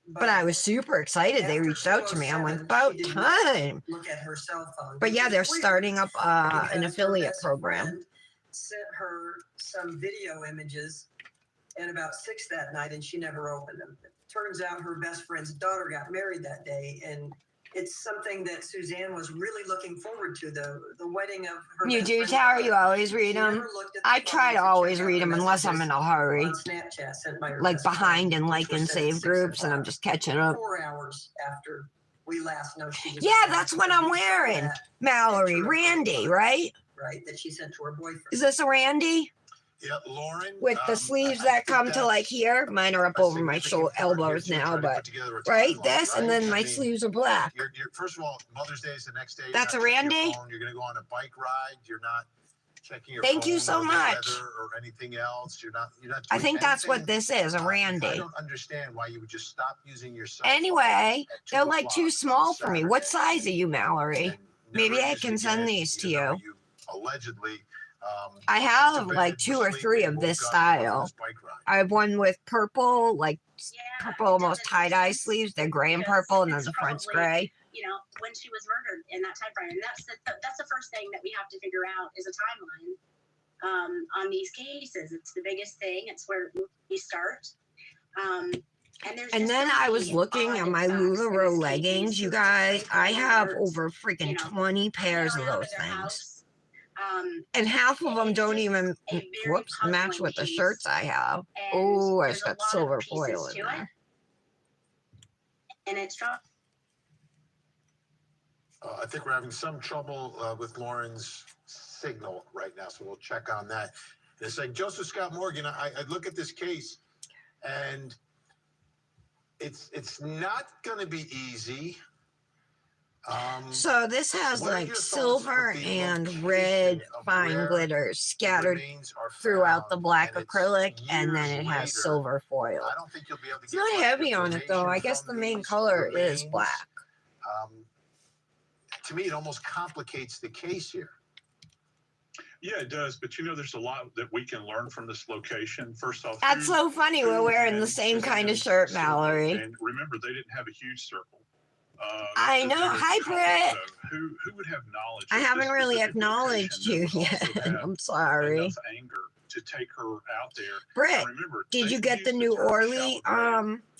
But I was super excited. They reached out to me. I'm like, about time. Look at her cell phone. But yeah, they're starting up an Because her affiliate best program. friend Sent her some video images at about 6 that night, and she never opened them. It turns out her best friend's daughter got married that day, and it's something that Suzanne was really looking forward to, the wedding of her. You best do, friend's Tara? daughter. You always read She them? never looked at the I try to phones always check out read the them unless I'm in a hurry. on Snapchat sent by her Like best friend, behind and which like was in sent at save 6 groups, and I'm o'clock, just catching up. 4 hours after we last know she was. Yeah, married. that's what I'm We saw wearing. that Mallory, picture of her Randy, daughter, right? right, that she sent to her boyfriend. Is this a Randy? Yeah, Lauren. With the sleeves that come to like here? Mine are up over my elbows now, but right? This, and then my sleeves are black. First of all, Mother's Day is the next day. You're That's not a checking your Randy? phone. You're going to go on a bike ride. You're not checking your Thank phone you so or the much. weather or anything else. You're not I doing think that's what anything. this is, a I Randy. don't understand why you would just stop using your cell phone Anyway, at 2 they're like o'clock too on small for me. What Saturday size are you, Mallory? and Maybe never I use it can send again, these to even though you. allegedly. I have like 2 or 3 of this style. I have one with purple, like purple almost tie-dye sleeves. They're gray and purple, and then the front's gray. You know, when she was murdered in that time frame. And that's the first thing that we have to figure out is a timeline on these cases. It's the biggest thing. It's where we start. And then I was looking at my LuLaRoe leggings, you guys. I have over freaking 20 pairs of those things. And half of them don't even, match with the shirts I have. Oh, it's got silver foil in there. And it's strong. I think we're having some trouble with Lauren's signal right now, so we'll check on that. And it's like Joseph Scott Morgan. I look at this case, and it's not going to be easy. So this has like silver and red fine glitters scattered throughout the black acrylic, and then it has silver foil. It's not heavy on it though. I guess the main color is black. To me, it almost complicates the case here. Yeah, it does. But you know, there's a lot that we can learn from this location. First off, That's so funny. We're wearing the same kind of shirt, Mallory. And remember, they didn't have a huge circle. I know. Hi, Britt. Who would have knowledge? I haven't really acknowledged you yet. I'm sorry. Enough anger to take her out there. Britt, Remember, did you get the new Orly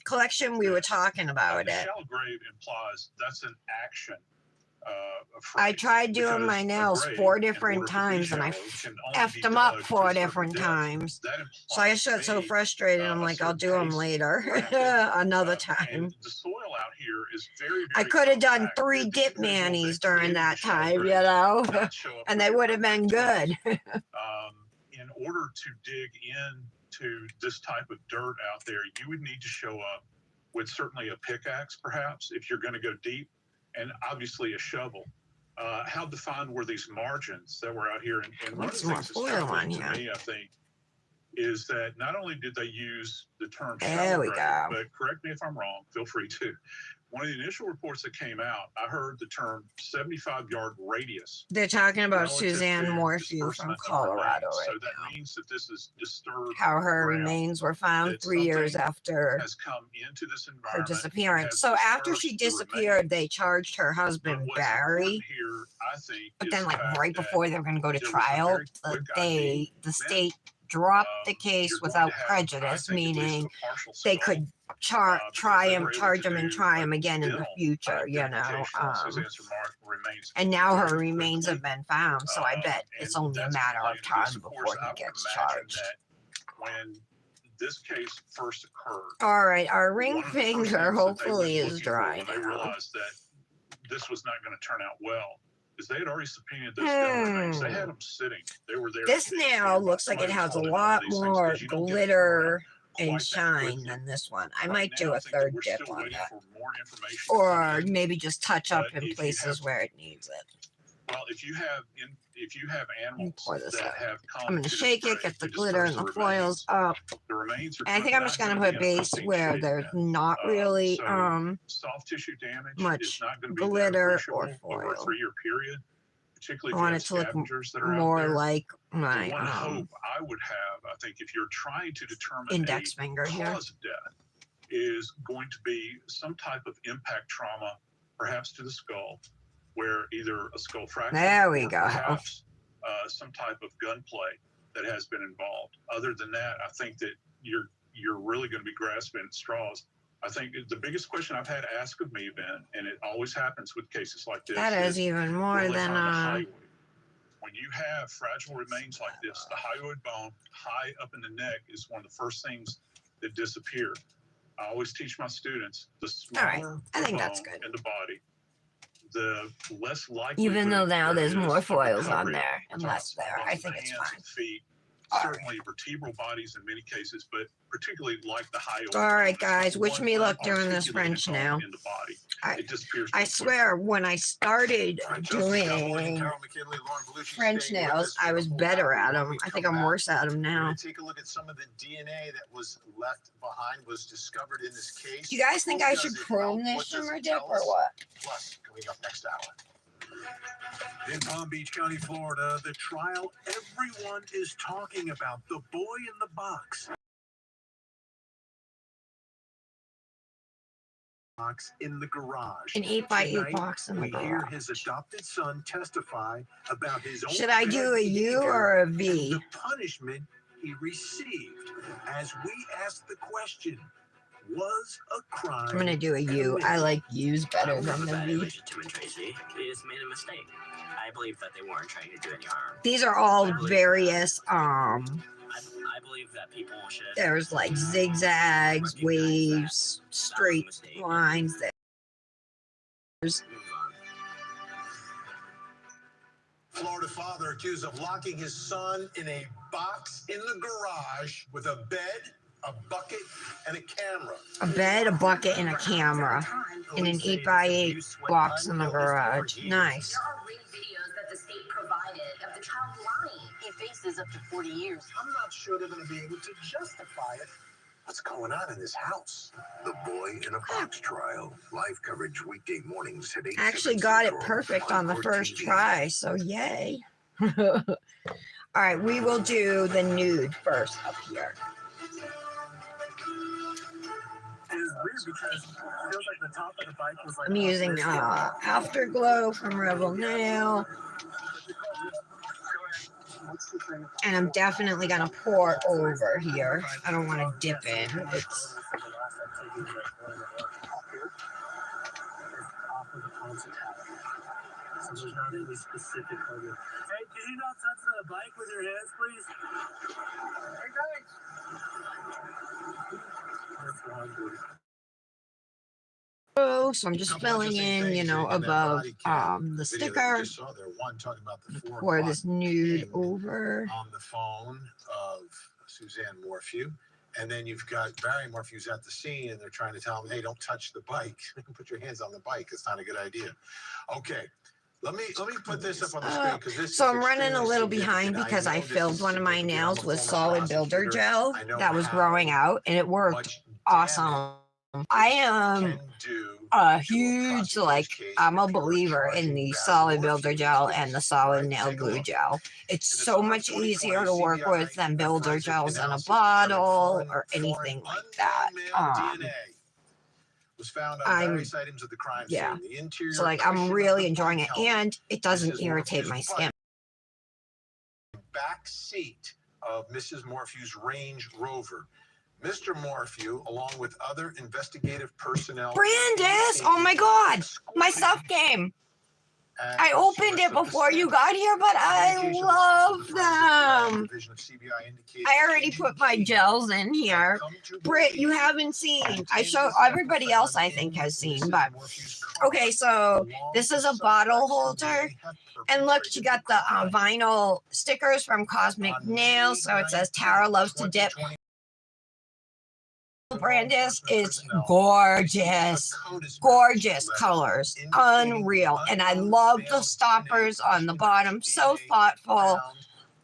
collection? We were talking about it. Shallow grave implies that's an action. I tried doing my nails 4 different times and I effed them up 4 different times. So I just got so frustrated. I'm like, I'll do them later, another time. The soil out here is very, I could have done 3 dip manis during that time, you know, and they would have been good. In order to dig into this type of dirt out there, you would need to show up with certainly a pickaxe, perhaps, if you're going to go deep. And obviously a shovel. How defined were these margins that were out here? And one of the things that's fascinating to me, I think, is that not only did they use the term shallow grave, but correct me if I'm wrong, feel free to. One of the initial reports that came out, I heard the term 75-yard radius. They're talking about Suzanne Morphew from Colorado right So that means that this is disturbed. How her remains were found 3 years after has come into this her disappearance. So after she disappeared, they charged her husband Barry. Here, I think, but then, like right before they were going to go to trial, the state dropped the case without prejudice, meaning they could charge him and try him again in the future, you know. And now her remains have been found, so I bet it's only a matter of time before he gets charged. When this case first occurred, all right, our ring finger hopefully is dry now. They realized that this was not going to turn out well. is they had already subpoenaed those gun remains. They had them sitting. They were there. This now looks like it has a lot more glitter and shine than this one. I might do a third dip on that. Or maybe just touch up in places where it needs it. Well, if you have animals that have come, I'm going to shake it, get the glitter and the foils up. The remains are And I think I'm just going to put base where there's not really soft tissue damage much is not going to be glitter or over a foil. 3-year period. Particularly I want it to look more like my one hope I would have, I think, if you're trying to determine index finger cause here. of death, is going to be some type of impact trauma, perhaps to the skull, where either a skull fracture There we or go. perhaps some type of gunplay that has been involved. Other than that, I think that you're really going to be grasping at straws. I think the biggest question I've had asked of me, Ben, and it always happens with cases like this. That is even more will they than find the hyoid? When you have fragile remains like this, the hyoid bone high up in the neck is one of the first things that disappear. I always teach my students the smaller I think the that's bone good. in the body, the less likely. Even though now there's more foils on recovery there and less there, I think it's hands fine. and feet, certainly vertebral bodies in many cases, but particularly like the hyoid. All right, bone, guys, wish one me luck doing this unarticulated French bone now. in the body. I, It disappears I pretty swear, when I started doing French nails, I was better at them. I think I'm worse at them now. Take a look at some of the DNA that was left behind, was discovered in this case. Do you guys think Who I does should it chrome help? this What does shimmer it dip tell or us? what? Plus, coming up next hour. In Palm Beach County, Florida, the trial everyone is talking about, the boy in the box. In the garage. An 8x8 Tonight, box in the we hear garage. his adopted son testify about his own Should I do a bad U behavior or a and V? the punishment he received. As we ask the question, was a crime? I'm gonna do a U. I like U's better than the V. To him, Tracy. They just made a mistake. I believe that they weren't trying to do any harm. These are all various I believe that people should. there's like zigzags, waves, straight lines. There's Florida father accused of locking his son in a box in the garage with a bed, a bucket, and a camera. a bed, a bucket, and a camera in an 8x8 box in the garage. Nice. There are rape videos that the state provided of the child lying. He faces up to 40 years. I'm not sure they're going to be able to justify it. What's going on in this house? The Boy in a Box trial. Live coverage weekday mornings at 8. I actually got it perfect on the first try, so yay. All right, we will do the nude first up here. I'm using Afterglow from Rebel Nail. And I'm definitely going to pour over here. I don't want to dip in. It's So there's not any specific color. Hey, could you not touch the bike with your hands, please? Hey, guys. Oh, so I'm just filling in, you know, above the sticker. One talking about the 4 Pour this o'clock nude ping over. on the phone of Suzanne Morphew. And then you've got Barry Morphew's at the scene, and they're trying to tell him, hey, don't touch the bike. Put your hands on the bike. It's not a good idea. Okay. Let me put this up on the screen because this So is I'm running a extremely little behind significant. because I know this filled is one of my significant. nails I'm a with former solid builder prosecutor. gel I know that was how growing out, and it worked much awesome. I am a huge, like, I'm a believer in the solid builder gel and the solid nail glue gel. It's so much easier to work with than builder gels in a bottle or anything like that. Was found on various items of the crime scene. Yeah. The interior So, like, I'm cushion of really the enjoying it, bike and it doesn't Mrs. irritate my Morphew's skin. back seat of Mrs. Morphew's Range Rover. Mr. Morphew, along with other investigative personnel. Brandis! Oh my god! My stuff came! I opened it before you got here, but I love them. I already put my gels in here. Britt, you haven't seen. I show everybody else I think has seen, but okay, so this is a bottle holder. And look, you got the vinyl stickers from Cosmic Nails. So it says Tara loves to dip. Brandis is gorgeous, gorgeous colors, unreal. And I love the stoppers on the bottom, so thoughtful.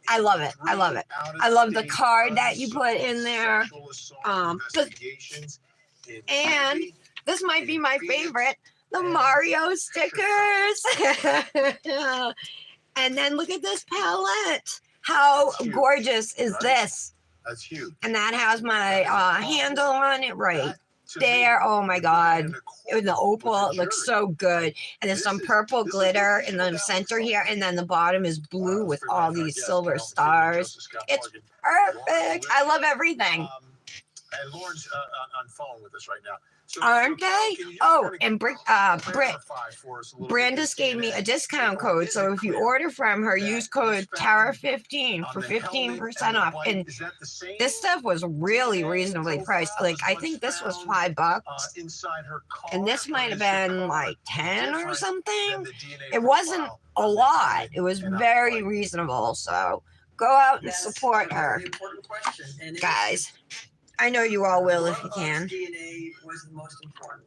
I love it. I love it. I love the card that you put in there. And this might be my favorite, the Mario stickers. And then look at this palette. How gorgeous is this? That's huge. And that has my handle on it right there. Oh my God. The opal, it looks so good. And there's some purple glitter in the center here. And then the bottom is blue with all these silver stars. It's perfect. I love everything. And Lauren's on phone with us right now. So, aren't they? Oh, and Britt, Brandis gave me a discount code. So if you order from her, use code Tara15 for 15% off. And this stuff was really reasonably priced. Like, I think this was $5. And this might have been like 10 or something. It wasn't a lot. It was very reasonable. So go out and support her, guys. I know you all will if you can. DNA was the most important.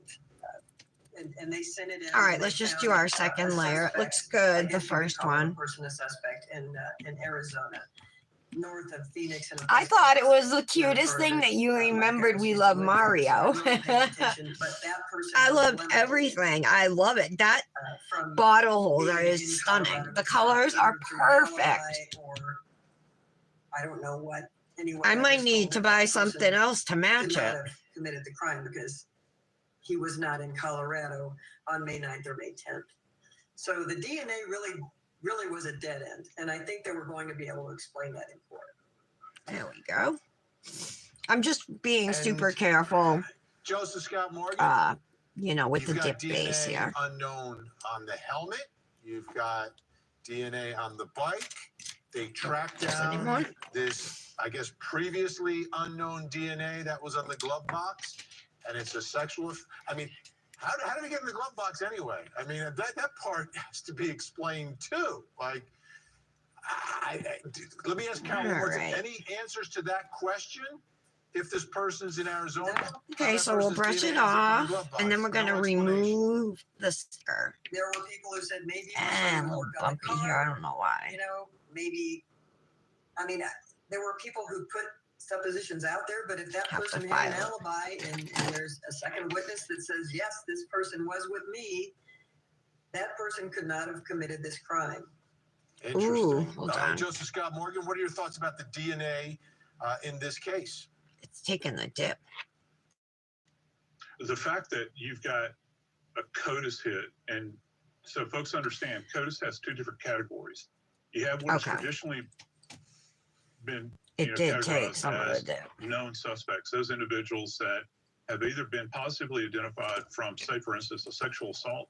And they sent it in. All right, let's just do our second layer. It looks good, the first one. Person, a suspect in Arizona, north of Phoenix. I thought it was the cutest thing that you remembered we love Mario. I loved everything. I love it. That bottle holder is stunning. The colors are perfect. I don't know what. I might need to buy something else to match it. Committed the crime because he was not in Colorado on May 9th or May 10th. So the DNA really was a dead end. And I think that we're going to be able to explain that in court. There we go. I'm just being super careful. Joseph Scott Morgan. You know, with the You've dip got base DNA here. Unknown on the helmet. You've got DNA on the bike. They tracked down this, I guess, previously unknown DNA that was on the glove box, and it's a sexual. I mean, how did we get in the glove box anyway? I mean, that part has to be explained too. Like, let me ask Carol, any answers to that question? If this person's in Arizona, okay, so we'll brush it off, and then we're gonna remove the sticker. There were people who said maybe and a little bumpy here. I don't know why. You know, maybe. I mean, there were people who put suppositions out there, but if that person had an alibi and there's a second witness that says yes, this person was with me, that person could not have committed this crime. Interesting. Joseph Scott Morgan, what are your thoughts about the DNA in this case? It's taking the dip. The fact that you've got a CODIS hit, and so folks understand, CODIS has two different categories. You have what's traditionally been categorized as known suspects, those individuals that have either been positively identified from, say, for instance, a sexual assault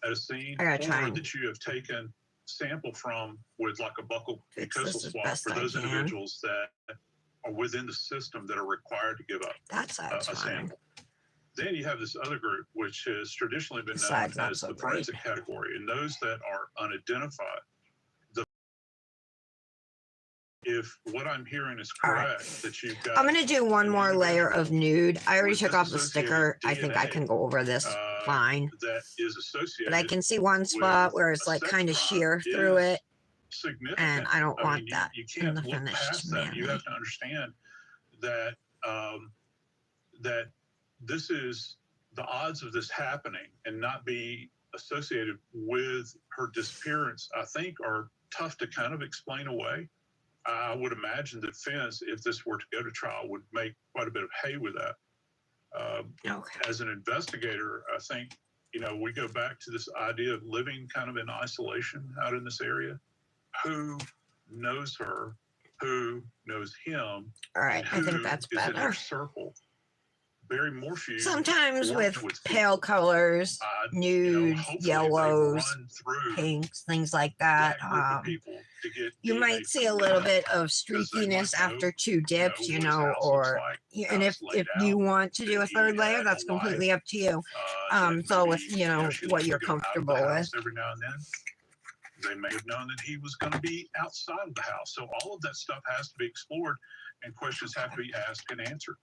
at a scene, or that you have taken sample from with like a buccal mucosal swab for those individuals that are within the system that are required to give up a sample. Then you have this other group, which has traditionally been known as the forensic category, and those that are unidentified. If what I'm hearing is correct, that you've got... I'm going to do one more layer of nude. I already took off the sticker. I think I can go over this fine. That is associated, but I can see one spot where it's like kind of sheer through it. And I don't want that in the finished manner. You have to understand that that this is the odds of this happening and not be associated with her disappearance, I think, are tough to kind of explain away. I would imagine the defense, if this were to go to trial, would make quite a bit of hay with that. As an investigator, I think, you know, we go back to this idea of living kind of in isolation out in this area. Who knows her? Who knows him? All right, I think that's better. In their circle Barry Morphew Sometimes worked with pale colors, nudes, hopefully they yellows, run through pinks, things like that. that group of people to get You DNA might see a from little them, bit of because they streakiness might know, after 2 dips, what you his know, house looks or like, and how if it's laid you out, want to do that a he 3rd layer, had that's a completely wife, up to you. that So with maybe, what she liked to you're go out of the comfortable with. house every now and then. They may have known that he was going to be outside of the house. So all of that stuff has to be explored, and questions have to be asked and answered.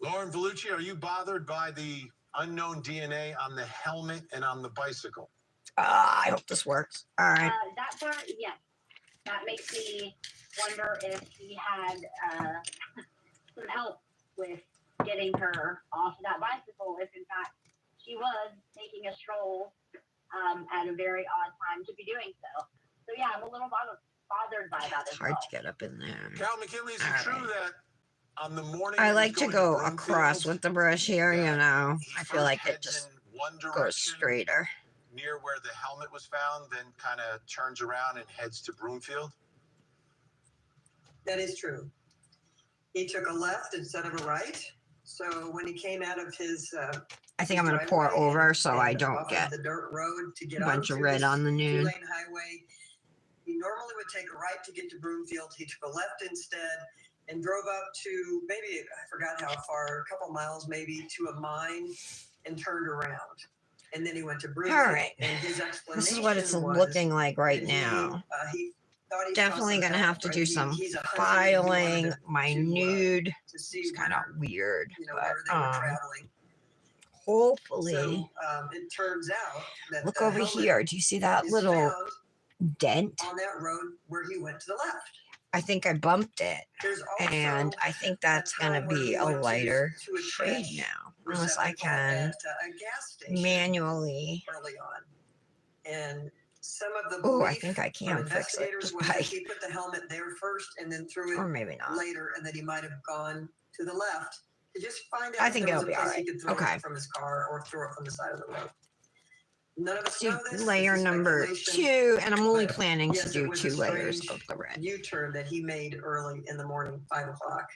Lauren Vellucci, are you bothered by the unknown DNA on the helmet and on the bicycle? I hope this works. All right. That part, yes. That makes me wonder if he had some help with getting her off that bicycle, if in fact she was taking a stroll at a very odd time to be doing so. So yeah, I'm a little bothered by that. It's hard to get up in there. Carol McKinley, is it true that on the morning I he was like to going go Broomfield, across with the brush here, you know. I feel like it heads just in one goes direction straighter. near where the helmet was found, then kind of turns around and heads to Broomfield? That is true. He took a left instead of a right. So when he came out of his I think I'm going to pour over so I don't off get of the dirt road to get a bunch of onto red this on the nude. 2-lane highway, he normally would take a right to get to Broomfield. He took a left instead and drove up to maybe, I forgot how far, a couple miles maybe, to a mine and turned around. And then he went to Broomfield. All right. And his explanation This is what it's was looking like right that now. he thought he saw Definitely some going to help, have to right? do some He's a hunter, filing. My to nude see is kind of weird, where but they were traveling. hopefully. So it turns out that Look the over helmet here. Do you see that is little found dent? on that road where he went to the left. I think I bumped it, There's also and I think that's going to be a lighter shade now, unless I can at a gas station manually. early on. And some of the Oh, I belief think I from can fix it investigators just was by, that he put the helmet there first and then threw or it maybe not. later, and that he might have gone to the left to just find out I if think there it'll was a be all place he right. could throw Okay. it from his car or throw it from the side of the road. None of us Do know this. layer This is number speculation, 2, and I'm only but planning to yes, it do was 2 a layers strange of the red. U-turn that he made early in the morning, 5 o'clock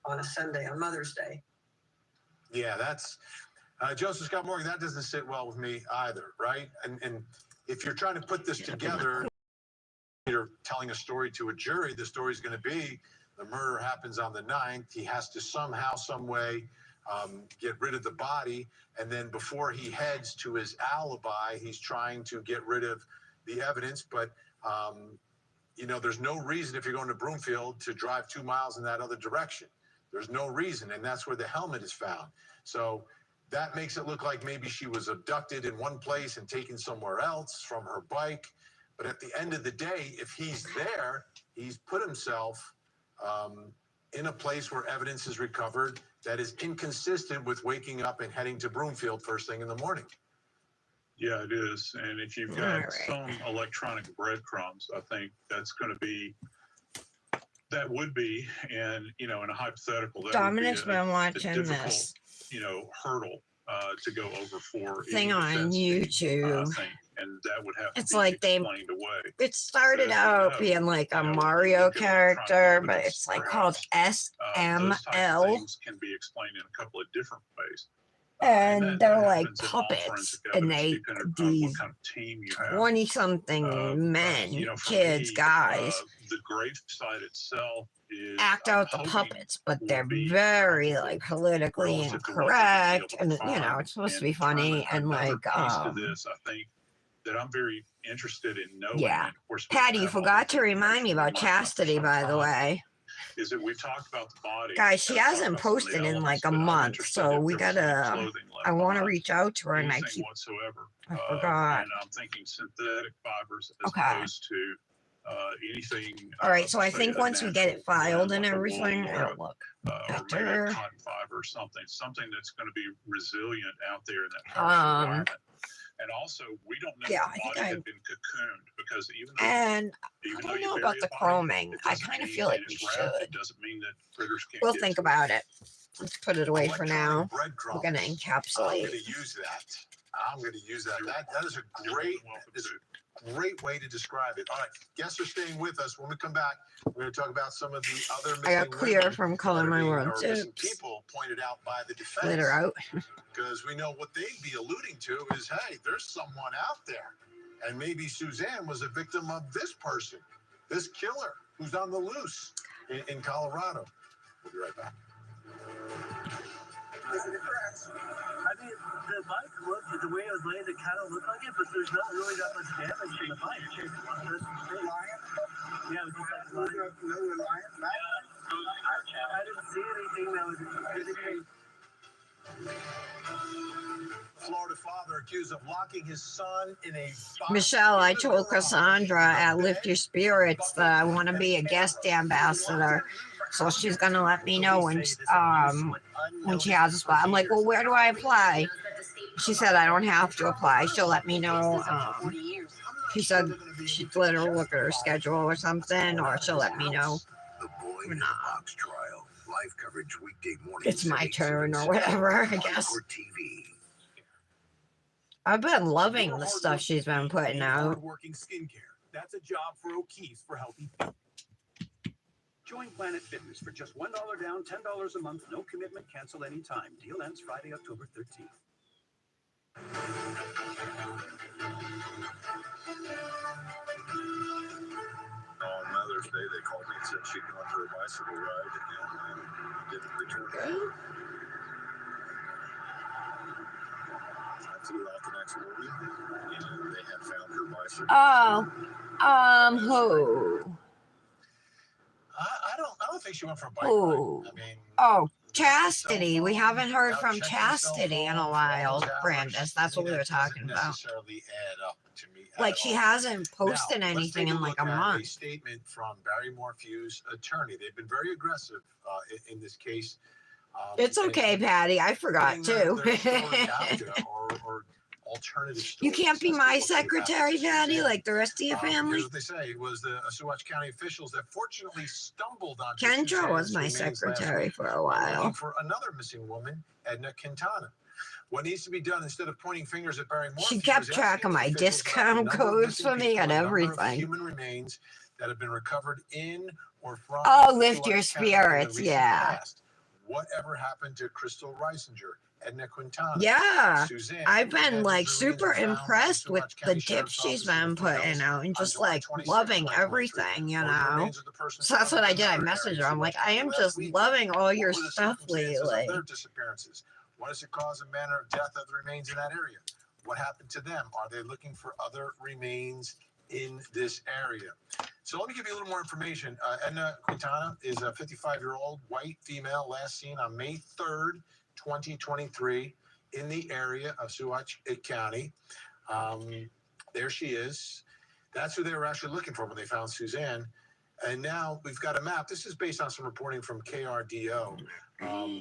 on a Sunday, on Mother's Day. Yeah, that's Joseph Scott Morgan. That doesn't sit well with me either, right? And if you're trying to put this together, you're telling a story to a jury. The story is going to be the murder happens on the 9th. He has to somehow, some way, get rid of the body, and then before he heads to his alibi, he's trying to get rid of the evidence. But there's no reason if you're going to Broomfield to drive 2 miles in that other direction. There's no reason, and that's where the helmet is found. So that makes it look like maybe she was abducted in one place and taken somewhere else from her bike. But at the end of the day, if he's there, he's put himself in a place where evidence is recovered that is inconsistent with waking up and heading to Broomfield first thing in the morning. Yeah, it is. And if you've got some electronic breadcrumbs, I think that's going to be, that would be, and, in a hypothetical, that Dominic's would be been a watching difficult, this hurdle to go over for thing any on defense team, YouTube. I think, and that would have to It's be like they, explained away. it started So, out being like a Mario character, but it's like called Those types of SML. things can be explained in a couple of different ways. And they're like happens in all puppets, forensic and evidence, they, depending upon these what kind of team you have. 20-something men, for kids, me, guys, the gravesite itself is act out the puppets, but they're very like politically incorrect, and it's supposed to be funny and like to this, I think that I'm very interested in knowing. yeah. And of course, Patty, you forgot to remind me about Chastity, by the way. Is that we've talked about the body. Guys, she hasn't posted in like a month, so we gotta, I want to reach out to her, and I keep, whatsoever. I forgot. And I'm thinking synthetic fibers as Okay. opposed to anything. All right, so I say think a once we get it natural filed blend and like a everything, wool or it'll look or maybe a better. cotton fiber or something that's going to be resilient out there in that harsh environment. And also, we don't know Yeah, if the body had been cocooned, because even I don't know about the chroming. I kind of feel like we should. It doesn't mean that critters can't We'll get think to about it. Let's put it away for now. Breadcrumbs. We're gonna I'm encapsulate. going to use that. I'm going to use that. That is a great. great way to describe it. All right, guests are staying with us. When we come back, we're going to talk about some of the other I got missing clear women from that Color are My being- World. or missing Oops. people pointed out by the defense. Glitter out. Because we know what they'd be alluding to is, hey, there's someone out there. And maybe Suzanne was a victim of this person, this killer who's on the loose in Colorado. We'll be right back. I mean, the bike looked, the way it was laid, it kind of looked like it, but there's not really that much damage to the bike. Yeah, it was just like a lion. I didn't see anything that would indicate. Florida father accused of locking his son in a box. Michelle, I told Cassandra at Lift Your Spirits that I want to be a guest ambassador. So she's gonna let me know when she has a spot. I'm like, well, where do I apply? She said I don't have to apply. She'll let me know. She said she'd let her look at her schedule or something, or she'll let me know. The Boy in the Box trial. Live coverage weekday mornings. It's my turn or whatever, I guess. TV. I've been loving the stuff she's been putting out. Working skincare. That's a job for O'Keefe's for healthy feet. Join Planet Fitness for just $1 down, $10 a month, no commitment, cancel anytime. Deal ends Friday, October 13th. On Mother's Day, they called me and said she'd gone for a bicycle ride and didn't return back. I flew out the next morning and they had found her bicycle. Who? I don't think she went for a bike Who? ride. I mean, Oh, Chastity. We haven't heard from Chastity in a while, Brandis. That's what we were talking about. necessarily add up to me. at Like she all. hasn't posted Now, let's anything take in like look a at month. A statement from Barry Morphew's attorney. They've been very aggressive in this case. It's okay, Patty. I forgot too. or alternative You can't be my stories as to what secretary, happened to Patty, Suzanne. like the rest of your family. Here's what they say. It was the Saguache County officials that fortunately stumbled on Kendra was my secretary for a while. looking for another missing woman, Edna Quintana. What needs to be done instead of pointing fingers at Barry Morphew? She kept track of my discount codes for me and everything. Human remains that have been recovered in or from. Oh, the lift your Saguache County in the spirits, recent yeah. past. Whatever happened to Crystal Reisinger, Edna Quintana? Yeah, Suzanne, I've been Edna's like remains super were found by impressed with Saguache the County tips Sheriff's she's Office in been the putting foothills out and on just July like 26th, loving 2023. everything, you Or the know. remains of the person So that's what I did. I found messaged in her. I'm like, I am last just week. loving all your What were the stuff circumstances of lately. their disappearances? What is the cause and manner of death of the remains in that area? What happened to them? Are they looking for other remains in this area? So let me give you a little more information. Edna Quintana is a 55-year-old white female last seen on May 3rd, 2023 in the area of Saguache County. There she is. That's who they were actually looking for when they found Suzanne. And now we've got a map. This is based on some reporting from KRDO.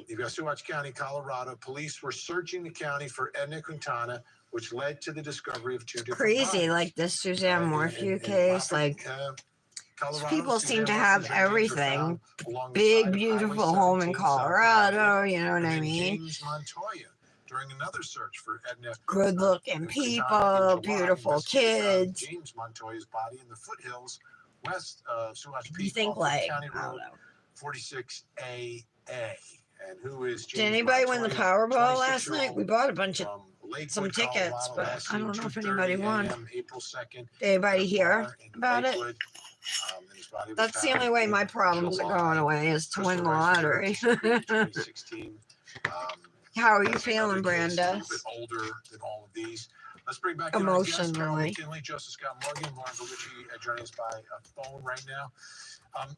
You've got Saguache County, Colorado. Police were searching the county for Edna Quintana, which led to the discovery of two different Crazy, bodies. like this Suzanne Morphew case. Like Colorado, people seem Suzanne to have Morphew's remains were everything. found along the Big, side of beautiful Highway home in 17 south of Colorado. Montana. You know what And I then mean? James Montoya during another search for Edna. Good looking people, beautiful kids. James Montoya's body in the foothills west of Saguache You Peak, think off of like, County I don't Road know. 46AA. And who is Did James anybody win the Montoya, Powerball last 26-year-old night? We bought a bunch of from Lakewood, some tickets, Colorado, but last I don't seen know if 2:30 anybody won. a.m. April 2nd. Did anybody at a hear bar in about it? Lakewood. And his body was That's the found only way in my problems are July. going away is to win the Crystal Reisinger lottery. disappeared in 2016. How are you That's feeling, another case, a little Brandis? bit older than all of these. Let's bring back in our guests, Carol Emotionally. McKinley, Joseph Scott Morgan, Lauren Bellucci joining us by phone right now.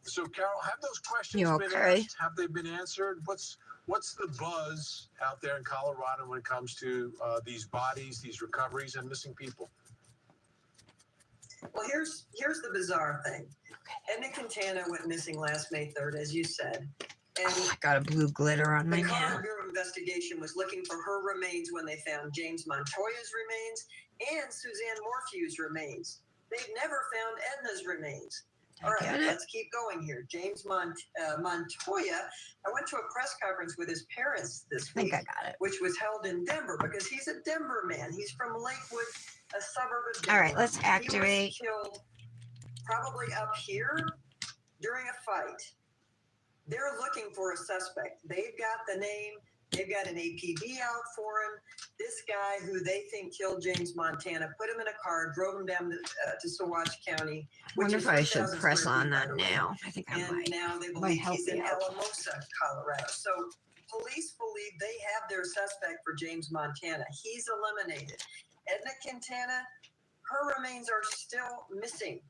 So, Carol, have those questions You been okay? asked? Have they been answered? What's the buzz out there in Colorado when it comes to these bodies, these recoveries, and missing people? Well, here's the bizarre thing. Edna Quintana went missing last May 3rd, as you said. And I got a blue glitter on my the Colorado hand. Bureau of Investigation was looking for her remains when they found James Montoya's remains and Suzanne Morphew's remains. They've never found Edna's remains. All right, let's keep going here. James Montoya. I went to a press conference with his parents this week, I got it. which was held in Denver because he's a Denver man. He's from Lakewood, a suburb of Denver. All right, let's activate. He was killed probably up here during a fight. They're looking for a suspect. They've got the name. They've got an APB out for him. This guy who they think killed James Montana, put him in a car, drove him down to Saguache County. I wonder if I should press on that now. I think I and might. now they Might believe help he's in me out. Alamosa, Colorado. So police believe they have their suspect for James Montana. He's eliminated. Edna Quintana, her remains are still missing.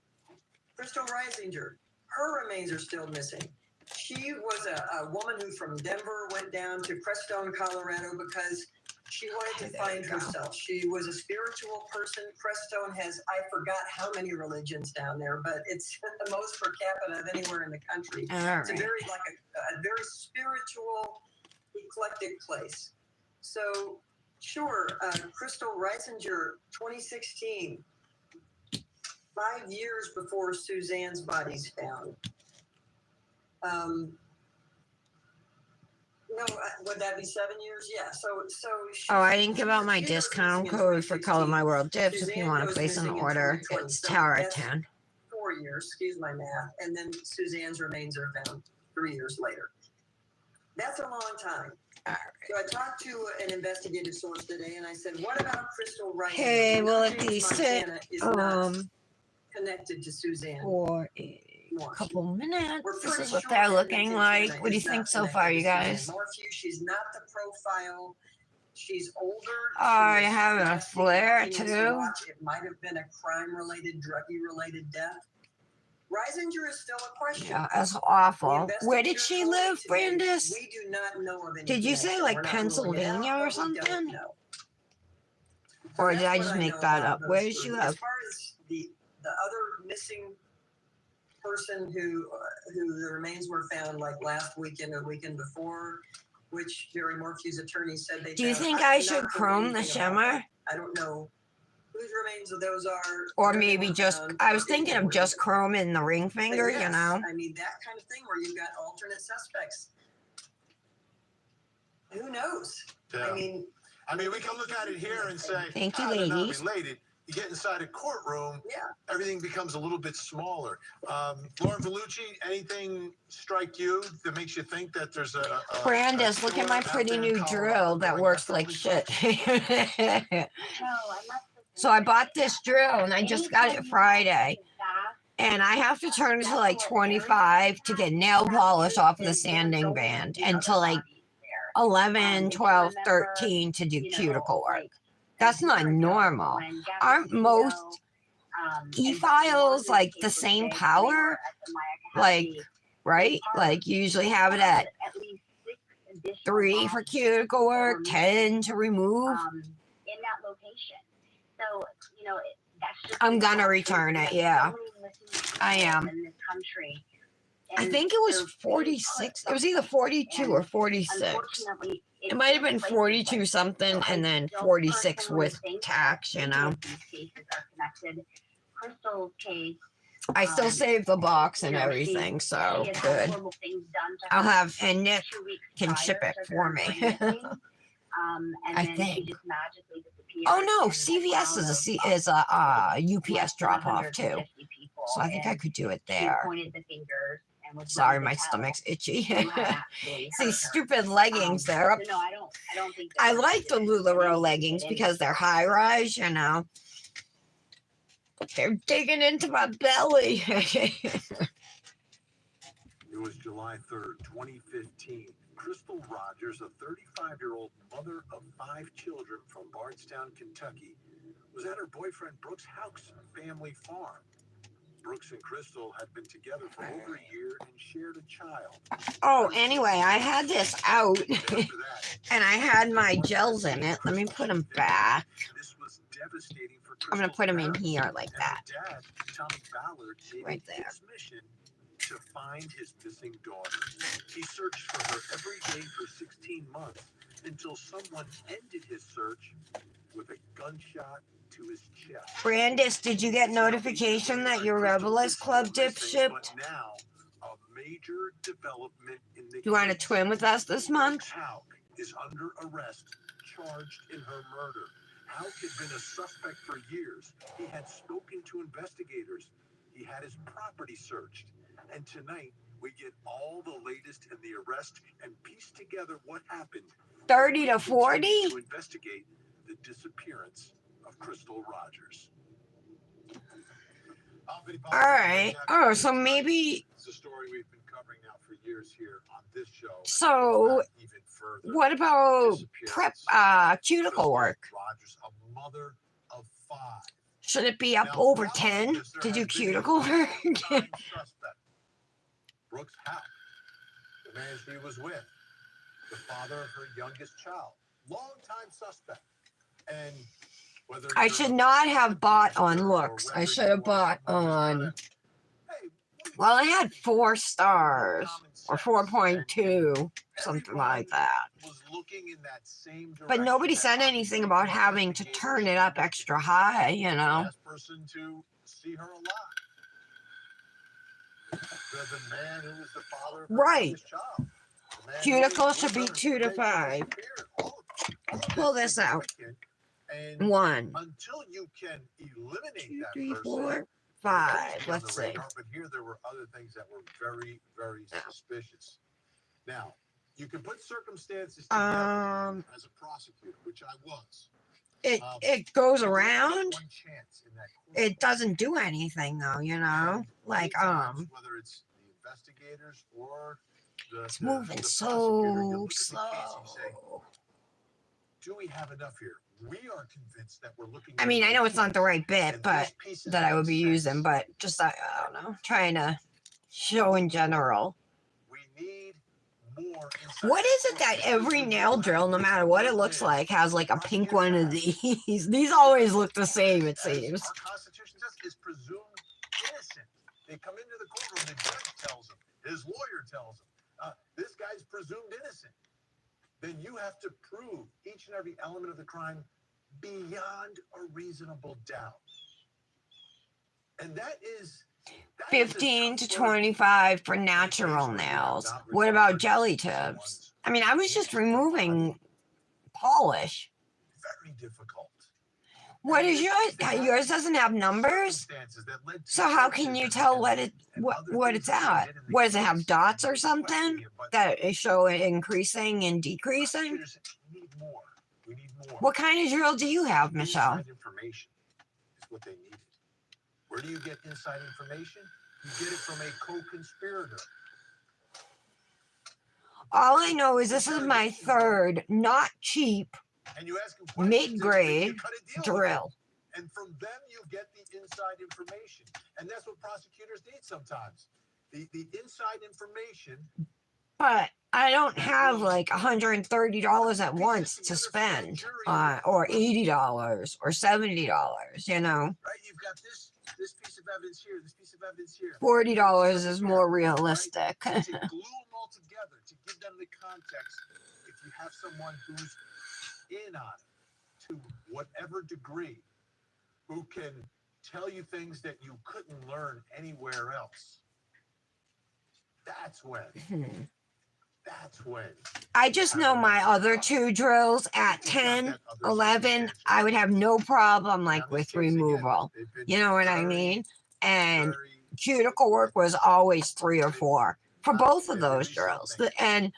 Crystal Reisinger, her remains are still missing. She was a woman who from Denver went down to Crestone, Colorado because she wanted to find herself. She was a spiritual person. Crestone has, I forgot how many religions down there, but it's the most per capita of anywhere in the country. It's a very, like a very spiritual, eclectic place. So, sure, Crystal Reisinger, 2016, 5 years before Suzanne's body's found. No, would that be 7 years? Yeah. So. Oh, I didn't give out my discount code for Color My World Dips. If you want to place an order, it's Tower at 10. 4 years, excuse my math, and then Suzanne's remains are found 3 years later. That's a long time. All right. So I talked to an investigative source today, and I said, "What about Crystal Reisinger?" Hey, will it be sit connected to Suzanne for a couple minutes? We're This pretty is what sure they're that looking like. Quintana What do you is think not so connected far, to you Suzanne guys? Morphew, she's not the profile. She's older. Oh, I She was have a last seen flare walking in too. Saguache. It might have been a crime-related, druggy-related death. Reisinger is still a question. Yeah, that's awful. Where did she live, Brandis? We do not know of any Did you say connection. like We're not ruling it Pennsylvania out, or but we don't something? know. Or did I That's just what make know that about up? those Where did she three. live? As far as the other missing person who the remains were found like last weekend or weekend before, which Jerry Morphew's attorney said they Do you found. think have I not should heard chrome the anything about shimmer? that. I don't know whose remains of those are. Or where they maybe were just, found, I was what they thinking of were. just chroming the ring But finger, you yes, know? I mean, that kind of thing where you've got alternate suspects. Who knows? Yeah. I mean, we can look at it here and say, Thank you, they're not ladies. related. You get inside a courtroom, yeah. everything becomes a little bit smaller. Lauren Vellucci, anything strike you that makes you think that there's a Brandis, look at my pretty new drill that works like shit. So I bought this drill and I just got it Friday. And I have to turn to like 25 to get nail polish off of the sanding band and to like 11, 12, 13 to do cuticle work. That's not normal. Aren't most e-files like the same power? Like, right? Like you usually have it at 3 for cuticle work, 10 to remove. In that location. So, that's just I'm gonna return it, yeah. I am. in this country. I think it was 46. It was either 42 or 46. It might have been 42 something and then 46 with tax, you know. These cases are connected. Crystal's case. I still saved the box and everything, so she had good. horrible things done to I'll her have, and Nick 2 weeks can prior ship it to for her me. missing. And I then think. she just magically disappeared. Oh no, and CVS found is a UPS drop off 150 too. people, So I think I and could do it she there. pointed the fingers and was Sorry, ready to my tell stomach's itchy. who had actually hurt her. These stupid leggings there. So no, I don't think I that like the LuLaRoe leggings because they're high rise, you know. They're digging into my belly. It was July 3rd, 2015. Crystal Rogers, a 35-year-old mother of 5 children from Bardstown, Kentucky, was at her boyfriend Brooks Houck's family farm. Brooks and Crystal had been together for over a year and shared a child. Oh, anyway, I had this out and I had my gels in it. Let me put them back. This was devastating for I'm going to put them in Crystal's here like that. dad, Tommy Ballard, made Right it there. his mission to find his missing daughter. He searched for her every day for 16 months until someone ended his search with a gunshot to his chest. Brandis, did you get notification that your Revelist Club dip shipped? But now, a major development in the You want to twin with us this month? Hauk is under arrest, charged in her murder. Hauk had been a suspect for years. He had spoken to investigators. He had his property searched. And tonight, we get all the latest in the arrest and piece together what happened. 30 to 40? To investigate the disappearance of Crystal Rogers. All right. Oh, so maybe. It's a story we've been covering now for years here on this show. So, what about cuticle work? Rogers, a mother of 5. Should it be up over 10 to do cuticle work? Brooks Hauk, the man she was with, the father of her youngest child, longtime suspect. And whether I should not have bought on looks. I should have bought on. Well, I had 4 stars or 4.2, something like that. But nobody said anything about having to turn it up extra high, you know. Person to see her alive. The man who was the father of her Right. youngest child. Cuticle should be 2 to 5. Let's pull this out. 1, Until you can eliminate 2, that 3, person, 4, that's 5. on Let's the see. radar, but here there were other things that were very, very suspicious. Now, you can put circumstances together as a prosecutor, which I was. It goes around. It doesn't do anything though, you know. Like whether it's the investigators or it's moving so slow. Do we have enough here? We are convinced that we're looking. I mean, I know it's not the right bit, but that I would be using, but just I don't know, trying to show in general. What is it that every nail drill, no matter what it looks like, has like a pink one of these? These always look the same, it seems. Our Constitution says is presumed innocent. They come into the courtroom, the judge tells them, his lawyer tells them, this guy's presumed innocent. Then you have to prove each and every element of the crime beyond a reasonable doubt. And that is 15 to 25 for natural nails. What about jelly tips? I mean, I was just removing polish. Very difficult. What is yours? Yours doesn't have numbers? So how can you tell what it's at? What does it have, dots or something that show it increasing and decreasing? What kind of drill do you have, Michelle? Information is what they needed. Where do you get inside information? You get it from a co-conspirator. All I know is this is my 3rd, not cheap, mid-grade drill. And from them, you get the inside information. And that's what prosecutors need sometimes. The inside information. But I don't have like $130 at once to spend, or $80 or $70, you know. Right, you've got this piece of evidence here, this piece of evidence here. $40 is more realistic. To glue them all together, to give them the context, if you have someone who's in on it, to whatever degree, who can tell you things that you couldn't learn anywhere else. That's when. That's when. I just know my other 2 drills at 10, 11, I would have no problem like with removal. You know what I mean? And cuticle work was always 3 or 4 for both of those drills. And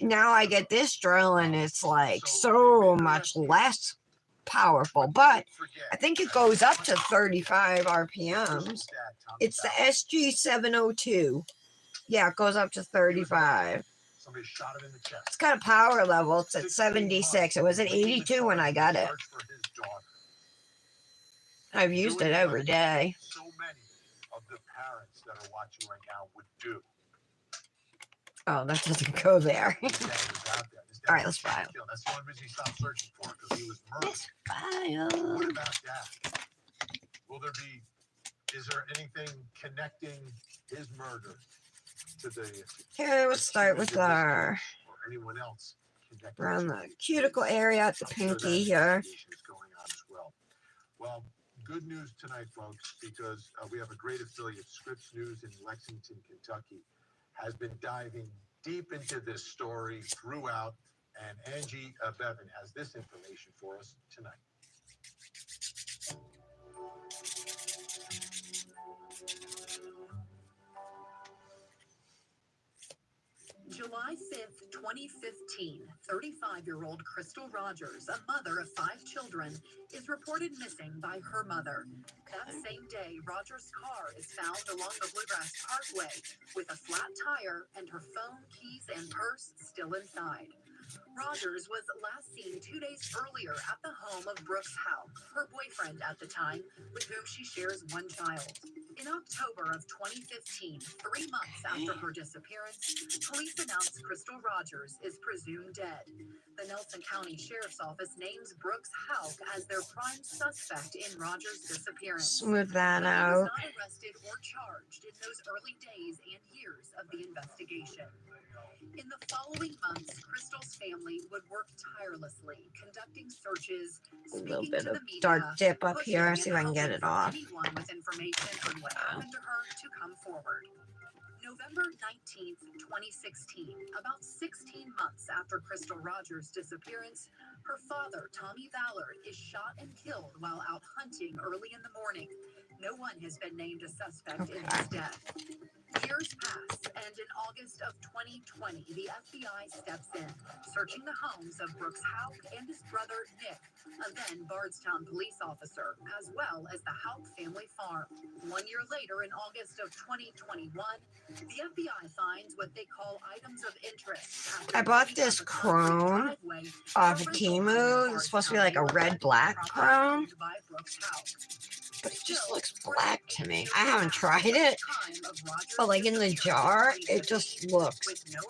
now I get this drill and it's like so much less powerful, but I think it goes up to 35 RPMs. It's the SG702. Yeah, it goes up to 35. It's got a power level. It's at 76. It was at 82 when I got it. I've used it every day. So many of the parents that are watching right now would do. Oh, that doesn't go there. All right, let's file. That's the only reason he stopped searching for it, because he was murdered. Let's file. What about that? Will there be, is there anything connecting his murder to the... Okay, let's start with our... or anyone else around the cuticle area at the pinky here. Well, good news tonight, folks, because we have a great affiliate, Scripps News in Lexington, Kentucky, has been diving deep into this story throughout, and Angie Bevan has this information for us tonight. July 5th, 2015, 35-year-old Crystal Rogers, a mother of 5 children, is reported missing by her mother. That same day, Rogers' car is found along the Bluegrass Parkway with a flat tire and her phone, keys, and purse still inside. Rogers was last seen 2 days earlier at the home of Brooks Houck, her boyfriend at the time, with whom she shares 1 child. In October of 2015, 3 months after her disappearance, police announced Crystal Rogers is presumed dead. The Nelson County Sheriff's Office names Brooks Houck as their prime suspect in Rogers' disappearance. Smooth that But he out. was not arrested or charged in those early days and years of the investigation. In the following months, Crystal's family would work tirelessly, conducting searches, A little speaking bit to of the media, dark dip up pushing here. and See if I can get hoping it for off. anyone with information on what happened to her to come forward. November 19th, 2016, about 16 months after Crystal Rogers' disappearance, her father, Tommy Ballard, is shot and killed while out hunting early in the morning. No one has been named a suspect in his death. Years pass, and in August of 2020, the FBI steps in, searching the homes of Brooks Houck and his brother Nick, a then Bardstown police officer, as well as the Houck family farm. 1 year later, in August of 2021, the FBI finds what they call items of interest. I bought this chrome off of Temu. It's supposed to be like a red-black chrome, but it just looks black to me. I haven't tried it, but like in the jar, it just looks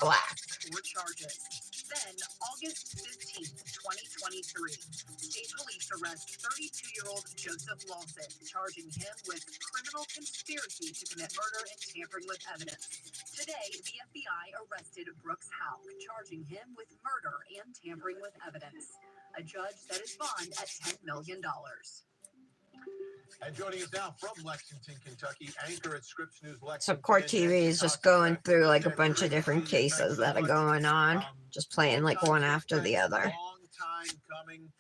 black. Then, August 15th, 2023, state police arrest 32-year-old Joseph Lawson, charging him with criminal conspiracy to commit murder and tampering with evidence. Today, the FBI arrested Brooks Houck, charging him with murder and tampering with evidence. A judge set his bond at $10 million. And joining us now from Lexington, Kentucky, anchor at Scripps News Lexington. So Court TV is just going through like a bunch of different cases that are going on, just playing like one after the other. Long time coming.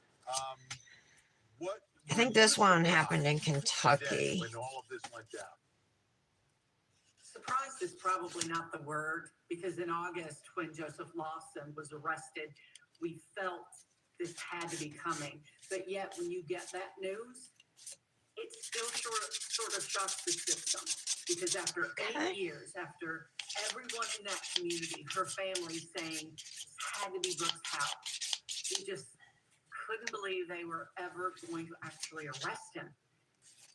I think this one happened in Kentucky. When all of this went down. Surprised is probably not the word, because in August, when Joseph Lawson was arrested, we felt this had to be coming. But yet, when you get that news, it still sort of shocks the system, because after 8 years, after everyone in that community, her family saying this had to be Brooks Houck, we just couldn't believe they were ever going to actually arrest him.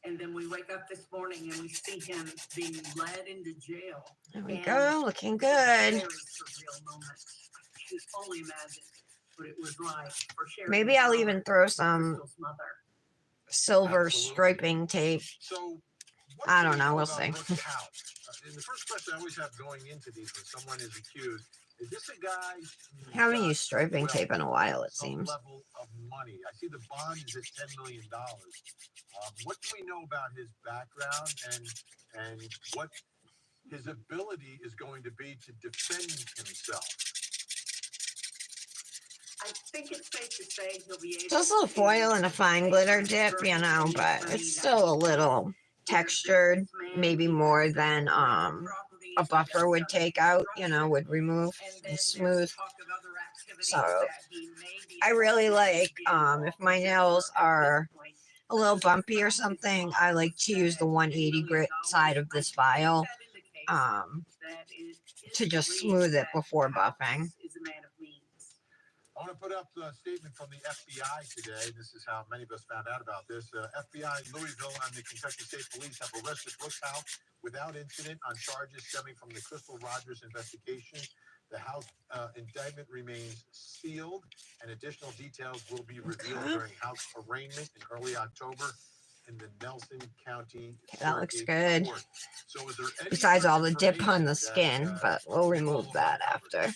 And then we wake up this morning and we see him being led into jail. There we go, looking good. Very surreal moment. I can only imagine what it was like for Sheriff. Maybe I'll even throw some Crystal's mother. silver striping tape. So, I don't know, we'll see. And the first question I always have going into these when someone is accused, is this a guy who Haven't used striping tape in a while, it some seems. level of money? I see the bond is at $10 million. What do we know about his background and what his ability is going to be to defend himself? I think it's safe to say he'll be able Just a little foil and a fine glitter dip, you know, but it's still a little textured, maybe more than a buffer would take out, you know, would remove and smooth. So I really like if my nails are a little bumpy or something, I like to use the 180 grit side of this file to just smooth it before buffing. I want to put up a statement from the FBI today. This is how many of us found out about this. FBI Louisville and the Kentucky State Police have arrested Brooks Houck without incident on charges stemming from the Crystal Rogers investigation. The House indictment remains sealed, and additional details will be revealed during Houck's arraignment in early October in the Nelson County. That looks good. Court. So is there any Besides all the dip information on the skin, but we'll remove that after.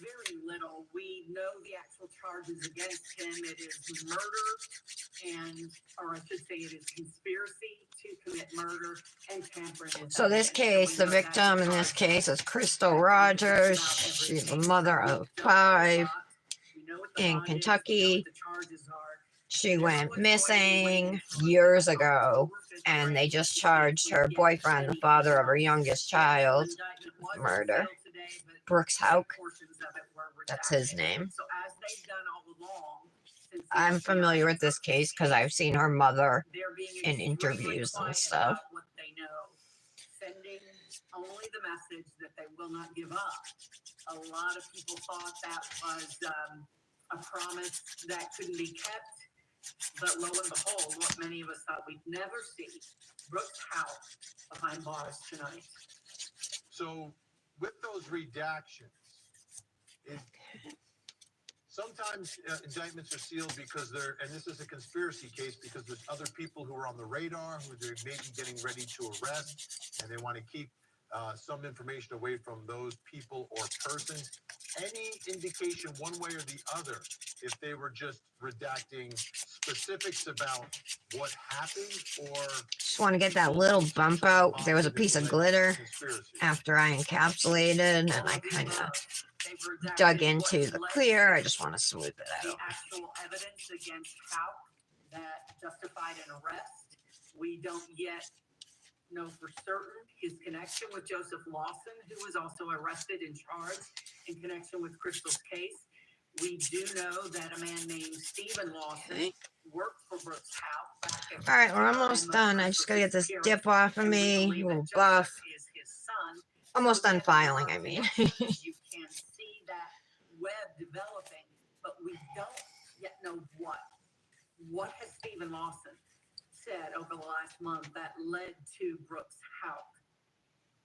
very little. We know the actual charges against him. It is murder and, or I should say it is conspiracy to commit murder and tampering with So this evidence. case, the victim in this case is Crystal Rogers. She's the mother of 5 in Kentucky. She went missing years ago, and they just charged her boyfriend, the father of her youngest child, with murder. Brooks Hauk, that's his name. I'm familiar with this case because I've seen her mother in interviews and stuff. Sending only the message that they will not give up. A lot of people thought that was a promise that couldn't be kept, but lo and behold, what many of us thought we'd never see, Brooks Hauk behind bars tonight. So with those redactions, sometimes indictments are sealed because they're, and this is a conspiracy case because there's other people who are on the radar who they're maybe getting ready to arrest, and they want to keep some information away from those people or persons. Any indication one way or the other, if they were just redacting specifics about what happened, or just want to get that little bump out. There was a piece of glitter after I encapsulated, and I kind of dug into the clear. I just want to smooth it out. The actual evidence against Hauk that justified an arrest, we don't yet know for certain his connection with Joseph Lawson, who was also arrested and charged in connection with Crystal's case. We do know that a man named Stephen Lawson worked for Brooks Hauk. All right, we're almost done. I just gotta get this dip off of me. A little buff. Almost done filing, I mean. You can see that web developing, but we don't yet know what. What has Stephen Lawson said over the last month that led to Brooks Hauk,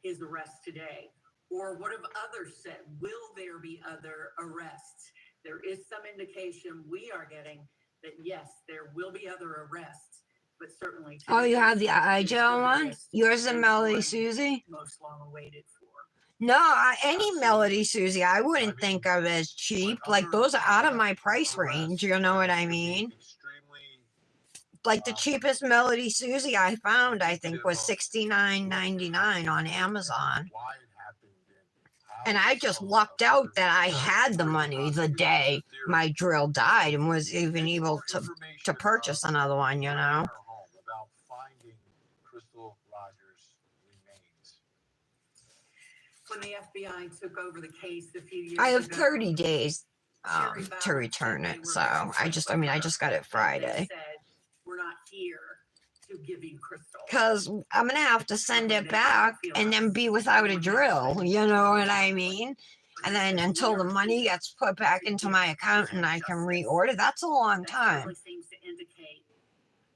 his arrest today? Or what have others said? Will there be other arrests? There is some indication we are getting that yes, there will be other arrests, but certainly. Oh, you have the eye gel one? Yours is a Melody Susie? Most long awaited for. No, any Melody Susie I wouldn't think of as cheap. Like, those are out of my price range, you know what I mean? Like, the cheapest Melody Susie I found, I think, was $69.99 on Amazon. And I just lucked out that I had the money the day my drill died and was even able to purchase another one, you know? About finding Crystal Rogers' remains. When the FBI took over the case a few years I have ago, 30 days to return it, so I just got it Friday. said, we're not here to give you Crystal. Because I'm going to have to send it back and then be without a drill, you know what I mean? And then until the money gets put back into my account and I can reorder, that's a long time.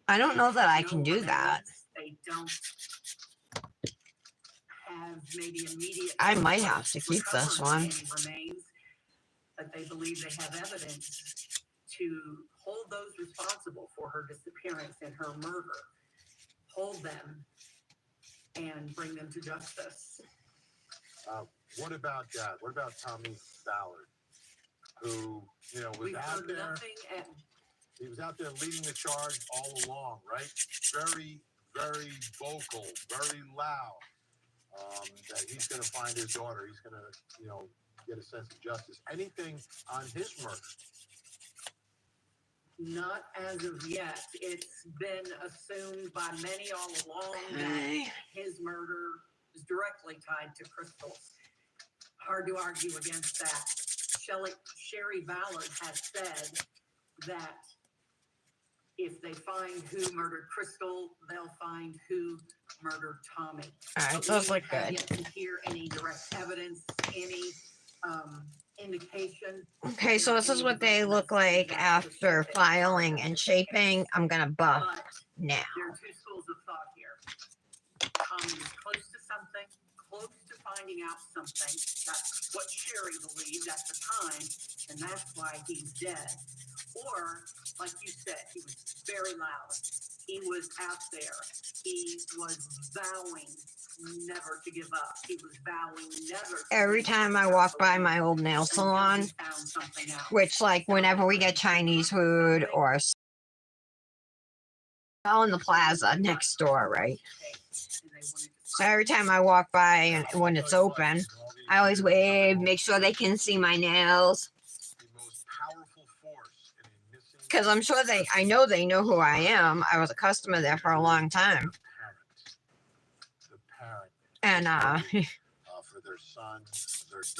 I don't know that I can do that. They don't have maybe immediate. I might have to keep this one. Remains, but they believe they have evidence to hold those responsible for her disappearance and her murder. Hold them and bring them to justice. What about that? What about Tommy Ballard, who, you know, was out there? He was out there leading the charge all along, right? Very, very vocal, very loud. That he's going to find his daughter. He's going to, you know, get a sense of justice. Anything on his murder? Not as of yet. It's been assumed by many all along that his murder is directly tied to Crystal's. Hard to argue against that. Sherry Ballard has said that if they find who murdered Crystal, they'll find who murdered Tommy. All right, those look We have good. yet to hear any direct evidence, any indication. Okay, so this is what they look like after filing and shaping. I'm going to buff now. There are two schools of thought here. Tommy is close to something, close to finding out something. That's what Sherry believed at the time, and that's why he's dead. Or, like you said, he was very loud. He was out there. He was vowing never to give up. He was vowing never. Every time I walk by my old nail salon, which, like, whenever we get Chinese food or all in the plaza next door, right? So every time I walk by and when it's open, I always wave, make sure they can see my nails. Because I'm sure I know they know who I am. I was a customer there for a long time. And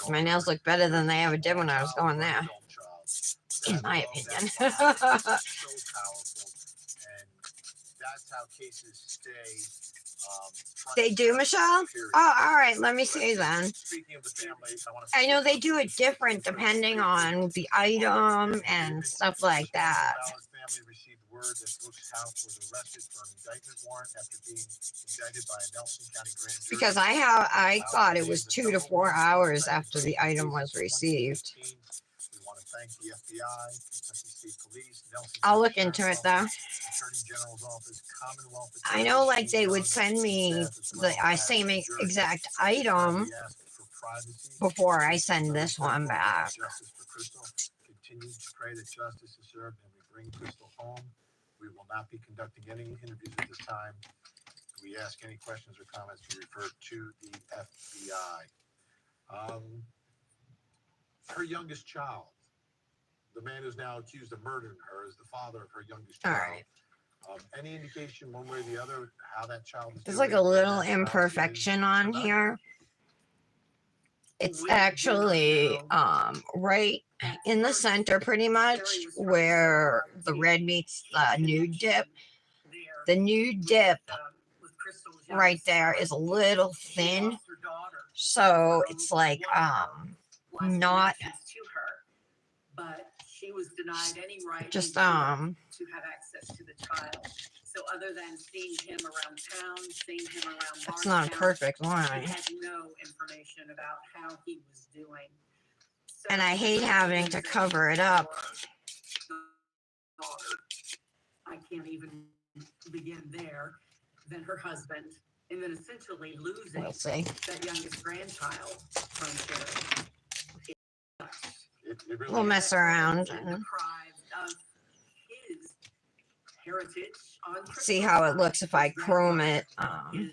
my nails look better than they ever did when I was going there, in my opinion. That's how cases stay. They do, Michelle? Oh, all right. Let me see then. I know they do it different depending on the item and stuff like that. Family received word that Brooks House was arrested for an indictment warrant after being indicted by a Nelson County grand jury. Because I thought it was 2 to 4 hours after the item was received. We want to thank the FBI, Kentucky State Police, Nelson I'll County look into it though. Attorney General's Office, Commonwealth. I know, like they would send me the same exact item before I send this one back. Justice for Crystal. Continue to pray that justice is served and we bring Crystal home. We will not be conducting any interviews at this time. We ask any questions or comments be referred to the FBI. Her youngest child, the man who's now accused of murdering her, is the father of her youngest child. All right. Any indication one way or the other how that child is There's doing? like a little imperfection on here. It's actually right in the center pretty much where the red meets the nude dip. The nude dip right there is a little thin. So it's like not but she was denied any right just to have access to the child. So other than seeing him around town, seeing him around it's not a perfect line. she had no information about how he was doing. So and I hate having to cover it up. I can't even begin there. Then her husband, and then essentially losing We'll see. that youngest grandchild from Sherry. We'll mess around And and deprived of his heritage on see how it looks if I chrome it.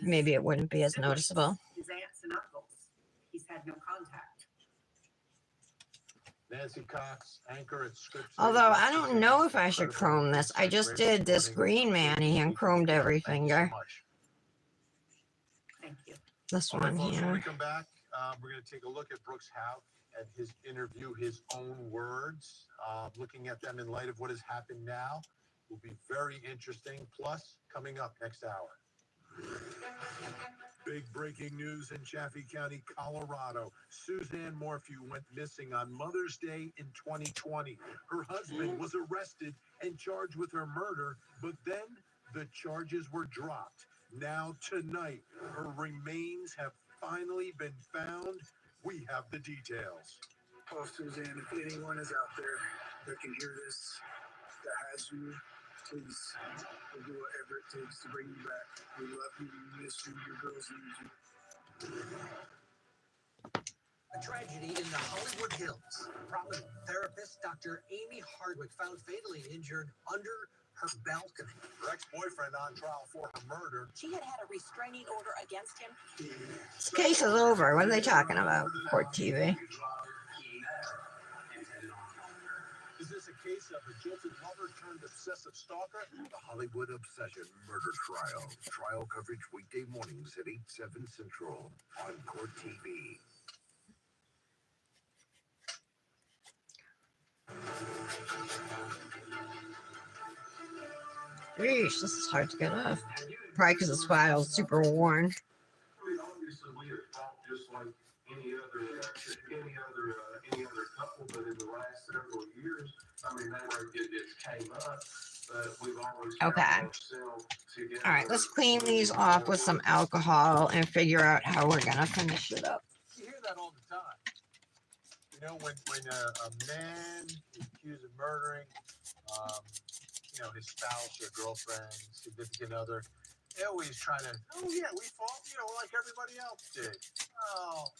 Maybe it wouldn't be as noticeable. his aunts and uncles. He's had no contact. Nancy Cox, anchor at Scripps. Although I don't know if I should chrome this. I just did this green Manny and chromed every finger. Thank you. This All right, one folks, when we here. come back, we're going to take a look at Brooks House at his interview, his own words, looking at them in light of what has happened now will be very interesting. Plus, coming up next hour. Big breaking news in Chaffee County, Colorado. Suzanne Morphew went missing on Mother's Day in 2020. Her husband was arrested and charged with her murder, but then the charges were dropped. Now tonight, her remains have finally been found. We have the details. Oh, Suzanne, if anyone is out there that can hear this, that has you, please, we'll do whatever it takes to bring you back. We love you, we miss you, your girls need you. A tragedy in the Hollywood Hills. Prominent therapist Dr. Amy Hardwick found fatally injured under her balcony. Her ex-boyfriend on trial for her murder. She had had a restraining order against him. This case is over. What are they talking about? Court TV. Is this a case of a jilted lover turned obsessive stalker? The Hollywood Obsession Murder Trial. Trial coverage weekday mornings at 8/7 Central on Court TV. Yeesh, this is hard to get off. Probably because this file is super worn. Obviously, we have talked just like any other couple, but in the last several years, I mean, that where it came up, but we've always Okay. found ourselves together. All right, let's clean these off with some alcohol and figure out how we're gonna finish it up. You hear that all the time. You know, when a man is accused of murdering, his spouse or girlfriend, significant other, they always try to, oh yeah, we fought, like everybody else did. Oh,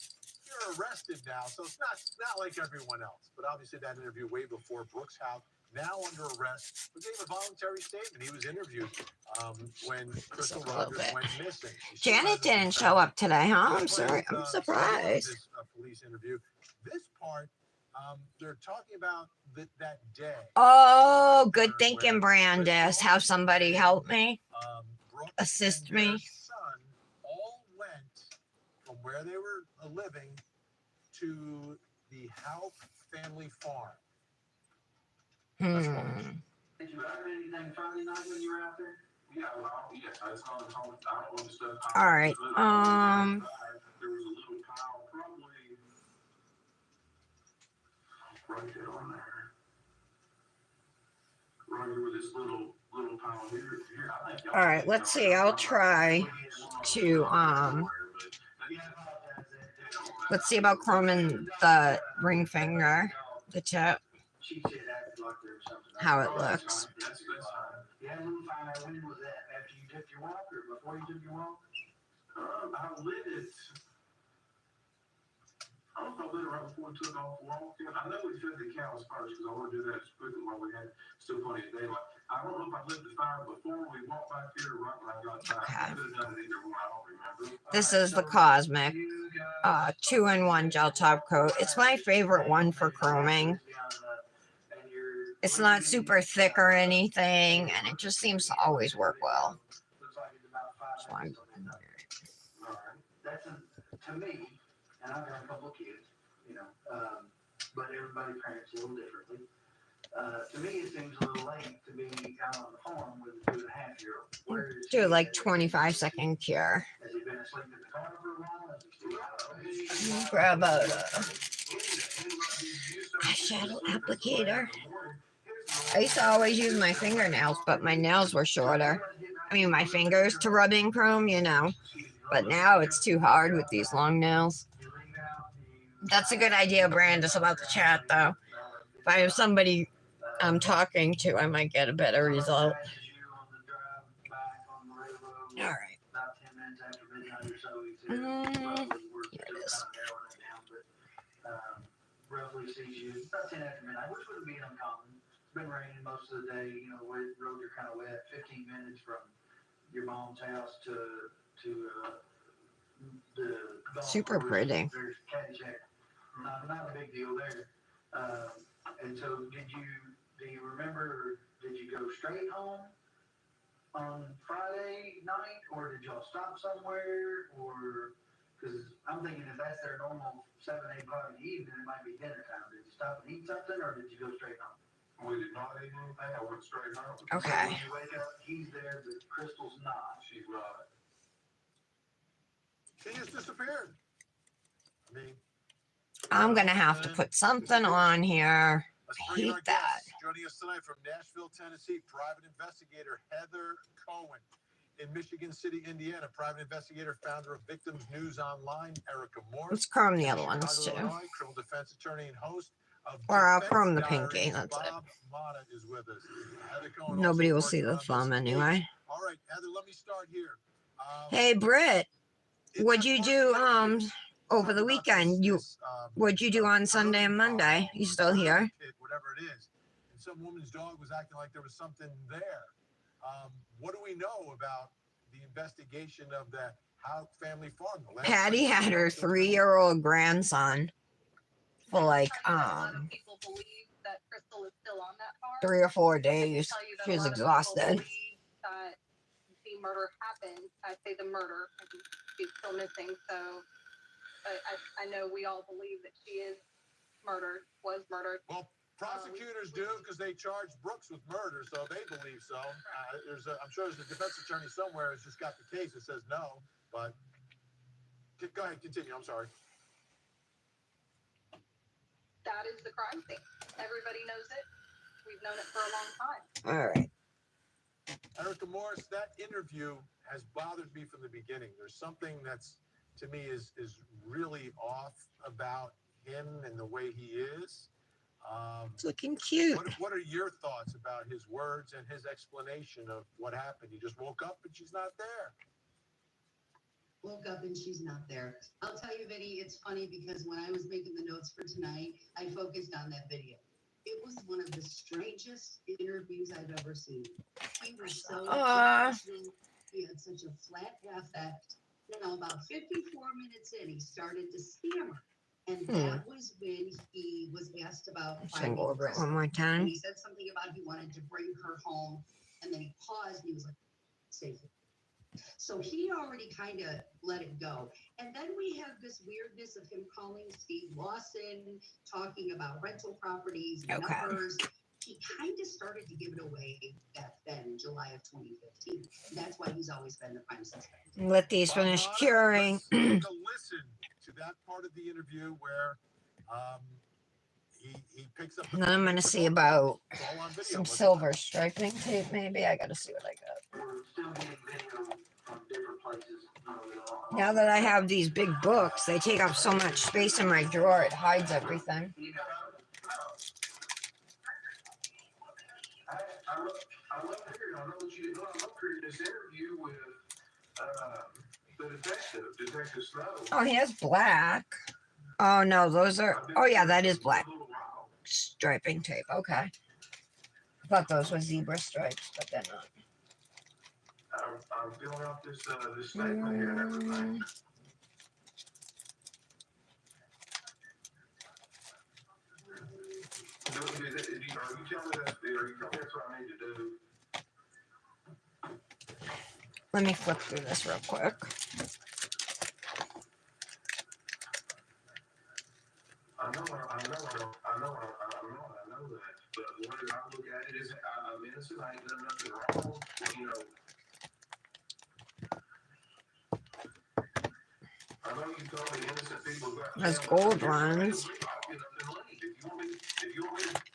you're arrested now, so it's not like everyone else. But obviously that interview way before Brooks House now under arrest, but gave a voluntary statement. He was interviewed when Crystal Rogers went missing. Janet didn't show up today, huh? I'm sorry. I'm surprised. This police interview. This part, they're talking about that day. Oh, good thinking, Brandis. Have somebody help me, assist me. Son all went from where they were living to the Houck family farm. Did you learn anything Friday night when you were out there? Yeah, well, yes, I saw the whole stuff. All right. There was a little pile, probably right there on there. Right here with this little pile here. I think All right. Let's see. I'll try to let's see about chroming the ring finger, the tip, how it looks. Yeah, when was that? After you took your walk or before you took your walk? I lit it. I don't know if I lit it right before we took off the walk. I know we fed the cows first because I want to do that as quickly while we had still plenty of daylight. I don't know if I lit the fire before we walked back here or right when I got back. I could have done it either one. I don't remember. This is the Cosmic 2-in-1 gel top coat. It's my favorite one for chroming. It's not super thick or anything, and it just seems to always work well. So That's to me, and I've got a couple of kids, but everybody parents a little differently. To me, it seems a little late to be out on the farm with a 2.5-year-old. do like 25-second cure. Has he been asleep in the car for a while? Grab a eyeshadow applicator. I used to always use my fingernails, but my nails were shorter. I mean, my fingers to rub in chrome, But now it's too hard with these long nails. That's a good idea, Brandis, about the chat, though. If I have somebody I'm talking to, I might get a better result. All right. Here it is. Roughly sees you about 10 after midnight, which would be uncommon. It's been raining most of the day, roads are kind of wet. 15 minutes from your mom's house to the Super pretty. There's Caddyshack. Not a big deal there. And so do you remember, did you go straight home on Friday night, or did y'all stop somewhere? Or, because I'm thinking if that's their normal 7, 8 o'clock in the evening, it might be dinner time. Did you stop and eat something, or did you go straight home? We did not eat anything. I went straight home. Okay. So when you wake up, he's there, but Crystal's not. She's not. She just disappeared. I'm going to have to put something on here. I hate that. Joining us tonight from Nashville, Tennessee, private investigator Heather Cohen. In Michigan City, Indiana, private investigator, founder of Victims News Online, Erica Morse. Let's chrome the other ones, too. Criminal defense attorney and host of Or I'll Defense chrome the Diaries. pinky. That's it. Bob Motta is with us. Heather Cohen Nobody will also see the working on thumb this anyway. case. All right, Heather, let me start here. Hey, Britt, what'd you do over the weekend? What'd you do on Sunday and Monday? You still here? Whatever it is. And some woman's dog was acting like there was something there. What do we know about the investigation of the Houck family farm? Patty had her 3-year-old grandson for like People believe that Crystal is still on that farm. 3 or 4 days. She was exhausted. That the murder happened. I say the murder. She's still missing. So I know we all believe that she is murdered, was murdered. Well, prosecutors do because they charged Brooks with murder, so they believe so. I'm sure there's a defense attorney somewhere who's just got the case that says no, but go ahead, continue. I'm sorry. That is the crime scene. Everybody knows it. We've known it for a long time. All right. Erica Morse, that interview has bothered me from the beginning. There's something that's, to me, is really off about him and the way he is. It's looking cute. What are your thoughts about his words and his explanation of what happened? He just woke up and she's not there. Woke up and she's not there. I'll tell you, Vinny, it's funny because when I was making the notes for tonight, I focused on that video. It was one of the strangest interviews I've ever seen. He was so Uh. professional. He had such a flat affect. About 54 minutes in, he started to stammer. And that was when he was asked about Sing finding over it Crystal. one more time. And he said something about he wanted to bring her home. And then he paused and he was like, safely. So he already kind of let it go. And then we have this weirdness of him calling Steve Lawson, talking about rental properties and numbers. He kind of started to give it away back then in July of 2015. That's why he's always been the prime suspect. Let these finish curing. Let's take a listen to that part of the interview where he picks up. And then I'm going to see about some silver striping tape, maybe. I got to see what I got. Now that I have these big books, they take up so much space in my drawer, it hides everything. I love hearing. I know that you didn't know. I'm up here in this interview with the Detective Snow. Oh, he has black. Oh, no, those are... Oh, yeah, that is black. Striping tape, okay. I thought those were zebra stripes, but they're not. I'm filling out this statement here and everything. Are you telling me that's what I need to do? Let me flip through this real quick. I know that. But the way that I look at it is, I'm innocent. I ain't done nothing wrong. You know. I know you told me innocent people got. Those gold ones.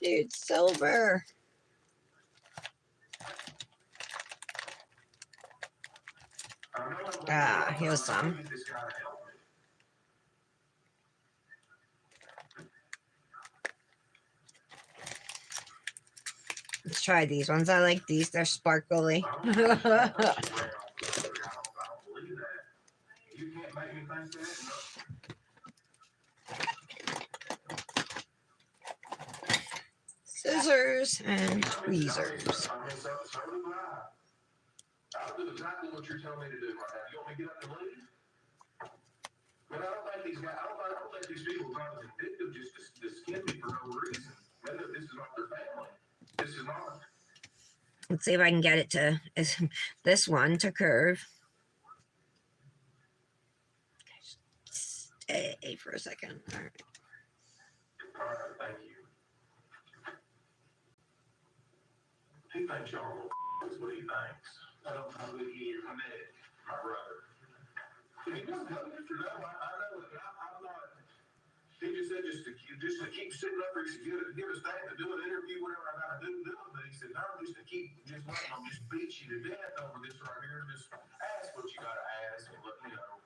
Dude, silver. Ah, here's some. Let's try these ones. I like these. They're sparkly. Scissors and tweezers. I'll do exactly what you're telling me to do right now. You want me to get up and leave? But I don't think these guys, I don't think these people are vindictive just to skin me for no reason. This is not their family. This is not. Let's see if I can get it to this one to curve. Stay for a second. All right. All right, thank you. He thinks y'all are little what he thinks. I don't know who he is. I met my brother. He doesn't know Mr. No, I know it. I'm not. He just said just to keep sitting up here, give us that to do an interview, whatever I gotta do. But he said, no, just to keep letting them just beat you to death over this right here. Just ask what you gotta ask and let me know.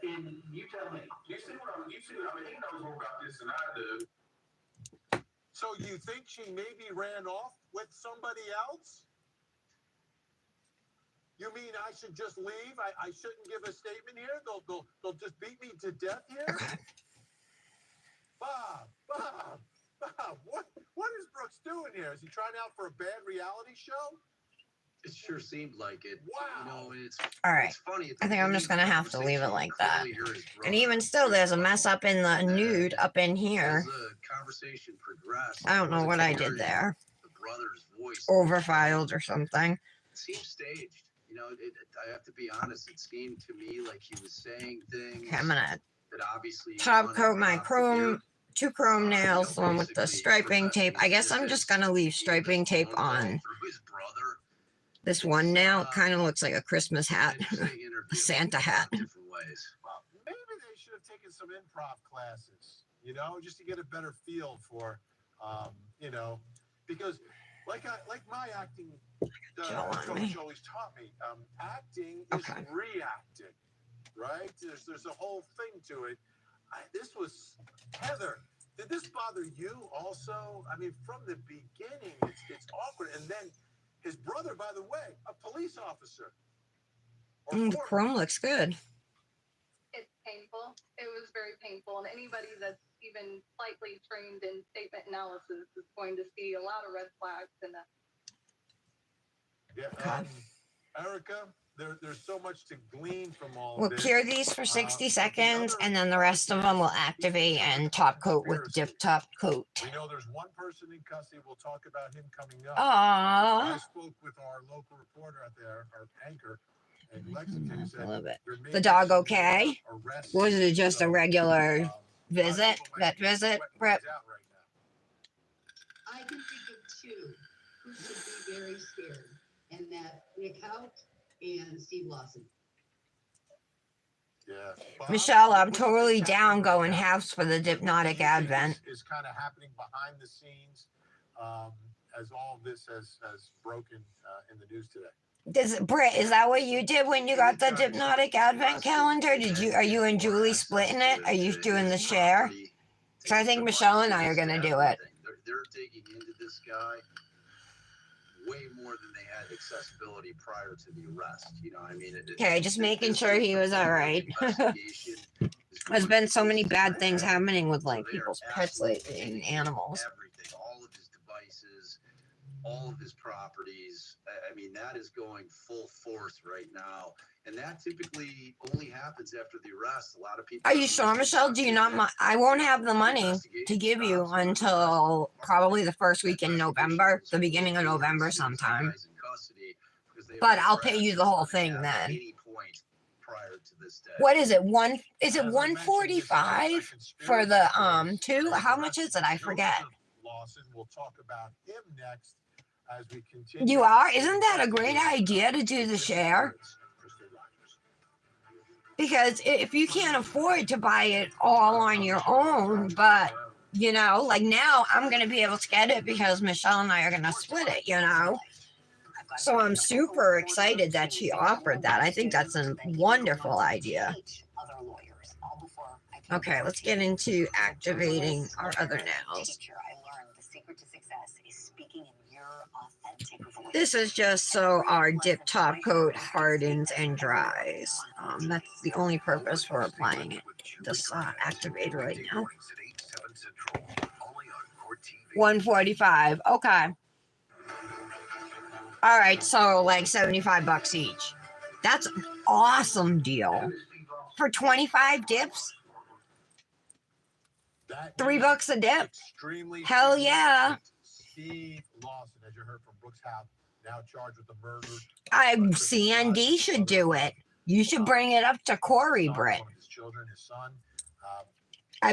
And you tell me. You see what I mean? He knows more about this than I do. So you think she maybe ran off with somebody else? You mean I should just leave? I shouldn't give a statement here? They'll just beat me to death here? Bob, what is Brooks doing here? Is he trying out for a bad reality show? It sure seemed like it. Wow. You know, it's All right. It's funny. I think I'm just going to have to leave it like that. And even still, there's a mess up in the nude up in here. As the conversation progressed, I don't know what I did there. The brother's voice Overfiled or something. It seemed staged. You know, I have to be honest. It seemed to me like he was saying things Okay, I'm going to that obviously top coat my chrome, 2 chrome nails, the one with the striping tape. I guess I'm just going to leave striping tape on this one nail. It kind of looks like a Christmas hat, a Santa hat. Maybe they should have taken some improv classes, you know, just to get a better feel for, you know, because like my acting coach always taught me, acting is reacting, right? There's a whole thing to it. This was Heather. Did this bother you also? I mean, from the beginning, it's awkward, and then his brother, by the way, a police officer. The chrome looks good. It's painful. It was very painful, and anybody that's even slightly trained in statement analysis is going to see a lot of red flags in that. Yeah, Erica, there's so much to glean from all We'll of this. cure these for 60 seconds, and then the rest of them will activate and top coat with dip top coat. We know there's one person in custody. We'll talk about him coming up. Aww. I spoke with our local reporter out there, our anchor in Lexington, who said, I love it. there may The be dog some okay? arrests. Was it just a regular visit, vet visit, Rip? I can think of two who should be very scared, and that Nick Hout and Steve Lawson. Yeah. Michelle, I'm totally down going halves for the Dipnotic Advent. Is kind of happening behind the scenes as all of this has broken in the news today. Britt, is that what you did when you got the Dipnotic Advent calendar? Are you and Julie splitting it? Are you doing the share? So I think Michelle and I are gonna do it. They're digging into this guy way more than they had accessibility prior to the arrest. You know, I mean, Okay, just making sure he was all right. There's been so many bad things happening with like people's pets lately and animals. Everything, all of his devices, all of his properties. I mean, that is going full force right now. And that typically only happens after the arrest. A lot of people. Are you sure, Michelle? Do you not? I won't have the money to give you until probably the first week in November, the beginning of November sometime. But I'll pay you the whole thing then. What is it? Is it 145 for the 2? How much is it? I forget. Lawson, we'll talk about him next as we continue. You are? Isn't that a great idea to do the share? Because if you can't afford to buy it all on your own, but, you know, like now I'm going to be able to get it because Michelle and I are going to split it, you know? So I'm super excited that she offered that. I think that's a wonderful idea. Okay, let's get into activating our other nails. This is just so our dip top coat hardens and dries. That's the only purpose for applying it. This activator right now. 145. Okay. All right, so like $75 each. That's an awesome deal. For 25 dips? $3 a dip? Hell yeah. Steve Lawson, as you heard from Brooks House, now charged with the murder. CND should do it. You should bring it up to Corey, Britt. His children, his son. I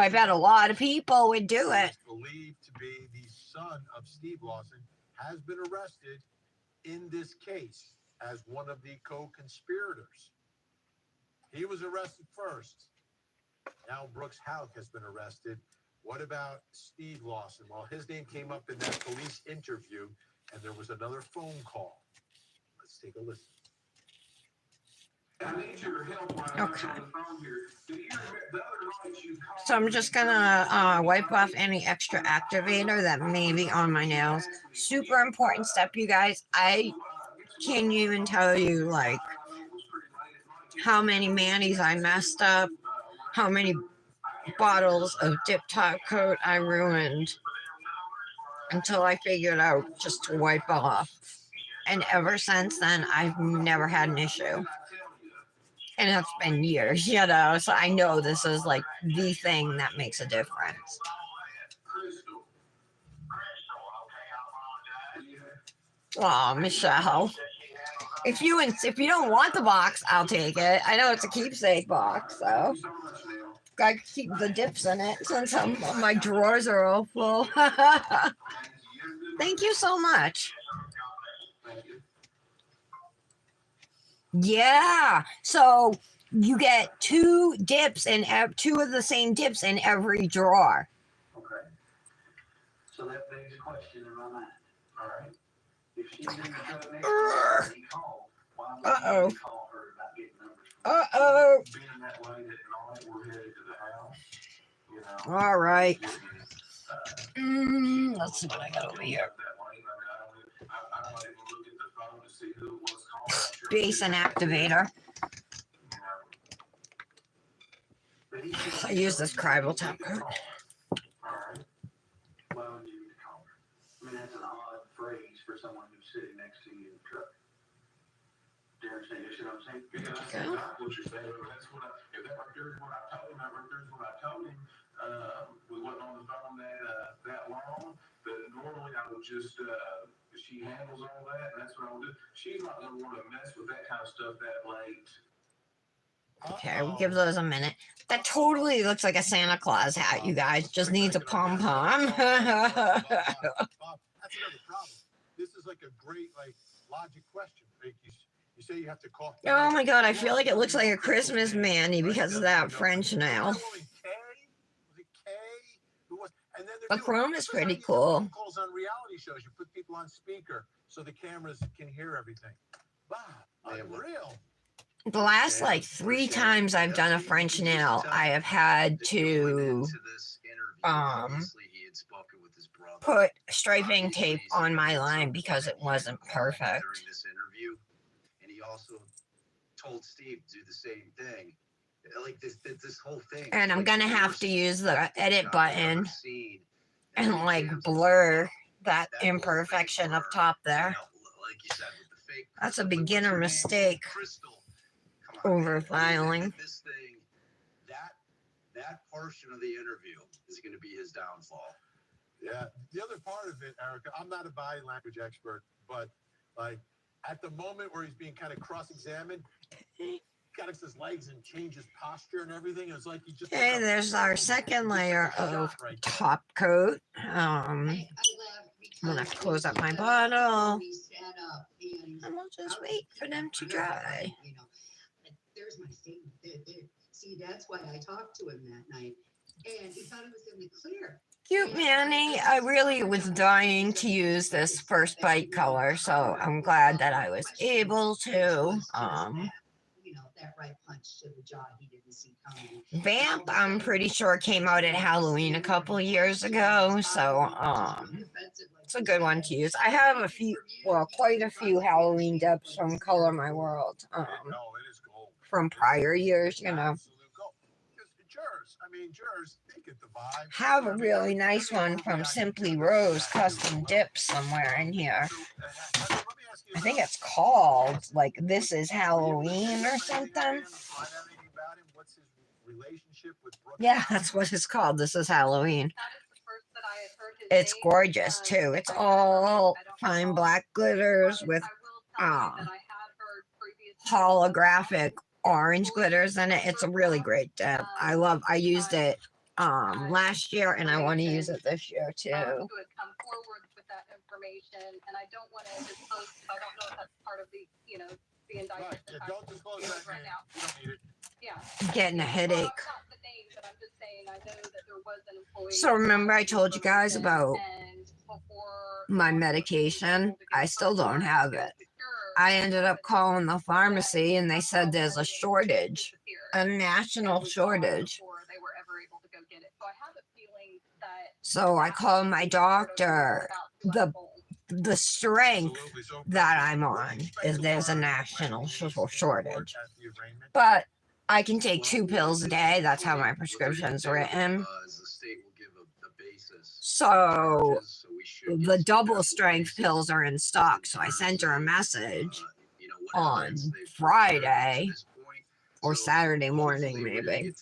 bet a lot of people would do it. Believed to be the son of Steve Lawson has been arrested in this case as one of the co-conspirators. He was arrested first. Now Brooks House has been arrested. What about Steve Lawson? Well, his name came up in that police interview, and there was another phone call. Let's take a listen. I need your help while I'm on the phone here. Do you remember the other night you called? So I'm just gonna wipe off any extra activator that may be on my nails. Super important step, you guys. I can't even tell you like how many manis I messed up, how many bottles of dip top coat I ruined until I figured out just to wipe off. And ever since then, I've never had an issue. And it's been years, you know, so I know this is like the thing that makes a difference. Oh, Michelle. If you don't want the box, I'll take it. I know it's a keepsake box, so I can keep the dips in it since my drawers are all full. Thank you so much. Yeah, so you get 2 dips in 2 of the same dips in every drawer. Okay. So that begs a question in my mind. All right. If she's in the truck next to me, call. Why would you call her about getting numbers? Being that late at night, we're headed to the house. You know. All right. Let's see what I got over here. Base and activator. I use this Cribal top coat. Alright. Why would you use collar? I mean, that's an odd phrase for someone who's sitting next to you in the truck. Do you understand? You see what I'm saying? Because that's exactly what you're saying. That's what if that right there is what I told him, that right there is what I told him. We wasn't on the phone that long, but normally I would just, she handles all that, and that's what I would do. She's not gonna want to mess with that kind of stuff that late. Okay, we'll give those a minute. That totally looks like a Santa Claus hat, you guys. Just needs a pom-pom. That's another problem. This is like a great, like, logic question. Like you say you have to call. Oh my god, I feel like it looks like a Christmas Manny because of that French nail. The chrome is pretty cool. Calls on reality shows. You put people on speaker so the cameras can hear everything. Wow, unreal. The last like 3 times I've done a French nail, I have had to put striping tape on my line because it wasn't perfect. During this interview, and he also told Steve to do the same thing. Like this whole thing. And I'm gonna have to use the edit button and like blur that imperfection up top there. That's a beginner mistake. Over filing. This thing, that portion of the interview is going to be his downfall. Yeah. The other part of it, Erica, I'm not a body language expert, but like at the moment where he's being kind of cross-examined, he got his legs and changed his posture and everything. It was like he just. Okay, there's our second layer of top coat. I'm gonna have to close up my bottle. And we'll just wait for them to dry. There's my statement. There. See, that's why I talked to him that night, and he thought it was going to be clear. Cute Manny. I really was dying to use this first bite color, so I'm glad that I was able to. You know, that right punch to the jaw he didn't see coming. Vamp, I'm pretty sure came out at Halloween a couple years ago, so it's a good one to use. I have a few, well, quite a few Halloween dips from Color My World. From prior years, you know. Have a really nice one from Simply Rose Custom Dips somewhere in here. I think it's called like This Is Halloween or something. Yeah, that's what it's called. This Is Halloween. It's gorgeous too. It's all fine black glitters with holographic orange glitters in it. It's a really great dip. I used it last year and I want to use it this year too. Who had come forward with that information, and I don't want to disclose. I don't know if that's part of the, you know, the indictment. Right. Yeah, don't disclose that right now. You don't need it. Yeah. I'm getting a headache. Well, not the name, but I'm just saying I know that there was an employee. So remember I told you guys about my medication? I still don't have it. I ended up calling the pharmacy and they said there's a shortage, a national shortage. So I called my doctor. The strength that I'm on is there's a national shortage. But I can take 2 pills a day. That's how my prescription's written. So the double strength pills are in stock. So I sent her a message on Friday or Saturday morning, maybe,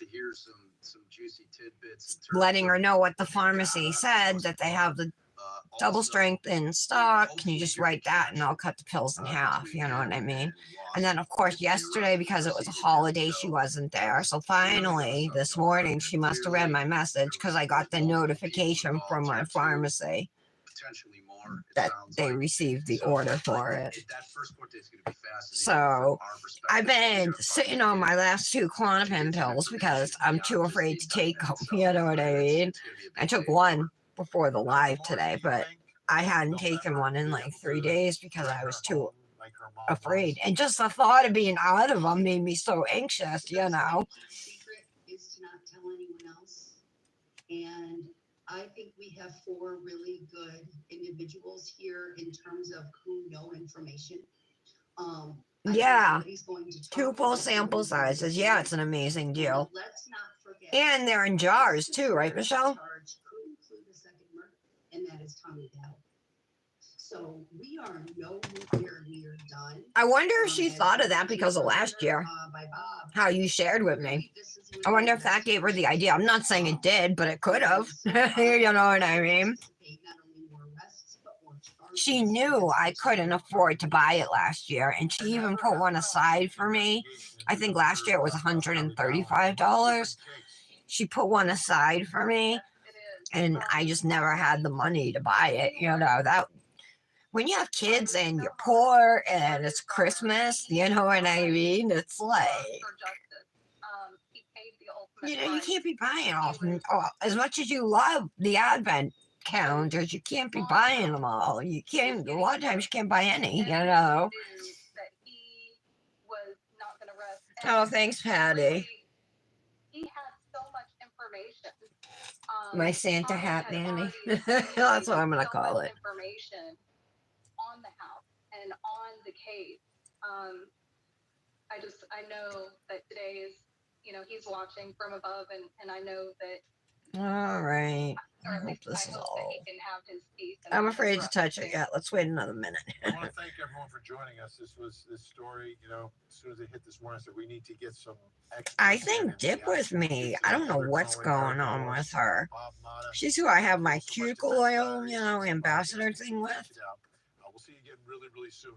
letting her know what the pharmacy said, that they have the double strength in stock. Can you just write that and I'll cut the pills in half? You know what I mean? And then, of course, yesterday, because it was a holiday, she wasn't there. So finally, this morning, she must have read my message because I got the notification from my pharmacy that they received the order for it. So I've been sitting on my last 2 Klonopin pills because I'm too afraid to take them. You know what I mean? I took one before the live today, but I hadn't taken one in like 3 days because I was too afraid. And just the thought of being out of them made me so anxious, you know. Secret is to not tell anyone else. And I think we have 4 really good individuals here in terms of who know information. Yeah, 2 full sample sizes. Yeah, it's an amazing deal. Let's not forget And they're in jars too, right, Michelle? Charge could include a second murder, and that is Tommy Dell. So we are nowhere near done. I wonder if she thought of that because of last year, By Bob. how you shared with me. I wonder if that gave her the idea. I'm not saying it did, but it could have. You know what I mean? She knew I couldn't afford to buy it last year, and she even put one aside for me. I think last year it was $135. She put one aside for me, and I just never had the money to buy it. You know, that when you have kids and you're poor and it's Christmas, you know what I mean? It's like, you know, you can't be buying all as much as you love the advent calendars. You can't be buying them all. You can't. A lot of times you can't buy any. You know. Oh, thanks, Patty. He had so much information. My Santa hat, Manny. That's what I'm gonna call it. Information on the house and on the case. I know that today is, you know, he's watching from above, and I know that. All right. Or I at hope least this I is hope that all. he can have his peace. And I'm not afraid to interrupt touch me. it yet. Let's wait another minute. I want to thank everyone for joining us. This story, you know, as soon as it hit this morning, I said we need to get some experts I in think and Dip the with actual me. kids I that don't know are what's calling going on Eric with her. Bob Mata. She's who I have my So much to cuticle thank oil, Saturdays you know, and ambassador Sundays. thing with. Check it out. We'll see you again really, really soon.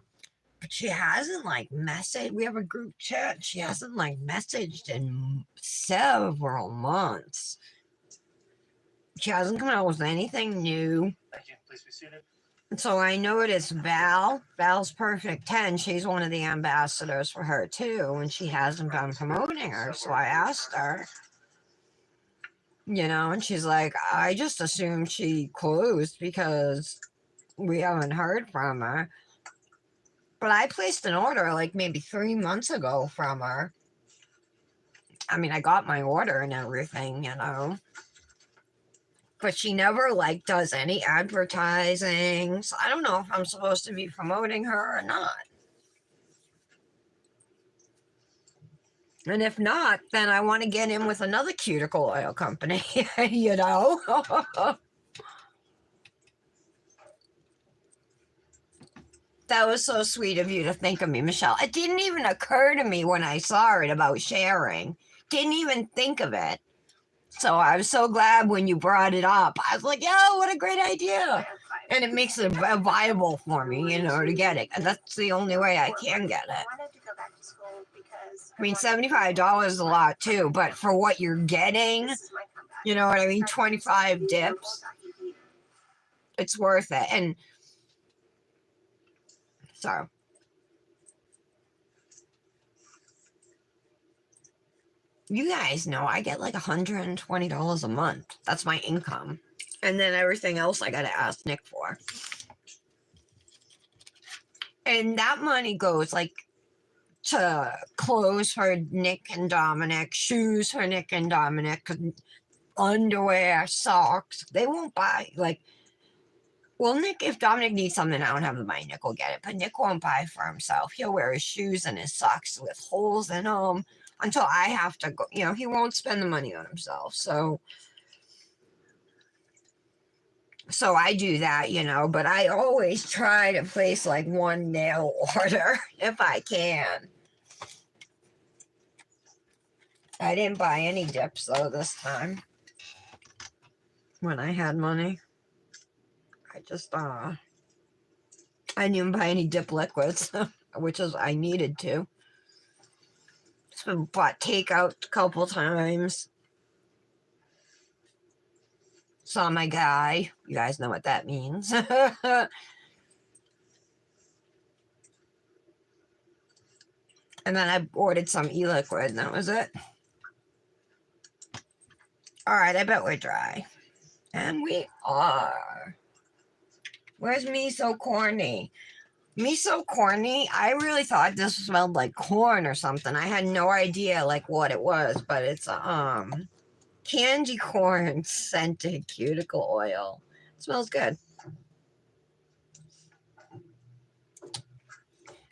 But she hasn't like messaged. We have a group chat. She hasn't like messaged in several months. She hasn't come out with anything new. Thank you. Please be seated. So I noticed Val. Val's Perfect 10. She's one of the ambassadors for her too, and she hasn't been promoting her. So I asked her, you know, and she's like, I just assumed she closed because we haven't heard from her. But I placed an order like maybe 3 months ago from her. I mean, I got my order and everything, you know. But she never like does any advertising. So I don't know if I'm supposed to be promoting her or not. And if not, then I want to get in with another cuticle oil company, you know. That was so sweet of you to think of me, Michelle. It didn't even occur to me when I saw it about sharing. Didn't even think of it. So I was so glad when you brought it up. I was like, yeah, what a great idea. And it makes it viable for me, you know, to get it. And that's the only way I can get it. I mean, $75 is a lot too, but for what you're getting, you know what I mean? 25 dips, it's worth it. And so you guys know I get like $120 a month. That's my income. And then everything else I got to ask Nick for. And that money goes like to clothes for Nick and Dominic, shoes for Nick and Dominic, underwear, socks. They won't buy, like, well, Nick, if Dominic needs something, I don't have the money, Nick will get it. But Nick won't buy for himself. He'll wear his shoes and his socks with holes in them until I have to go. You know, he won't spend the money on himself. So I do that, you know, but I always try to place like one nail order if I can. I didn't buy any dips though this time when I had money. I just, I didn't even buy any dip liquids, which is, I needed to. It's been bought takeout a couple times. Saw my guy. You guys know what that means. And then I ordered some e-liquid and that was it. All right, I bet we're dry. And we are. Where's Me So Corny? Me So Corny? I really thought this smelled like corn or something. I had no idea like what it was, but it's candy corn scented cuticle oil. It smells good.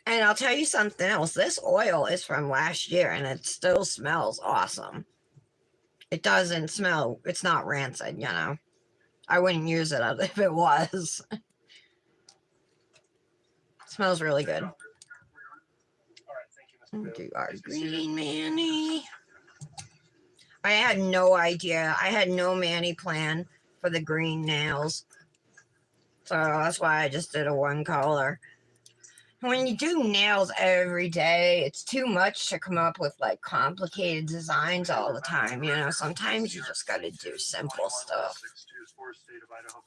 And I'll tell you something else. This oil is from last year and it still smells awesome. It doesn't smell. It's not rancid, you know. I wouldn't use it if it was. It smells really good. Do our green Manny. I had no idea. I had no Manny plan for the green nails. So that's why I just did a one color. When you do nails every day, it's too much to come up with like complicated designs all the time. You know, sometimes you just got to do simple stuff.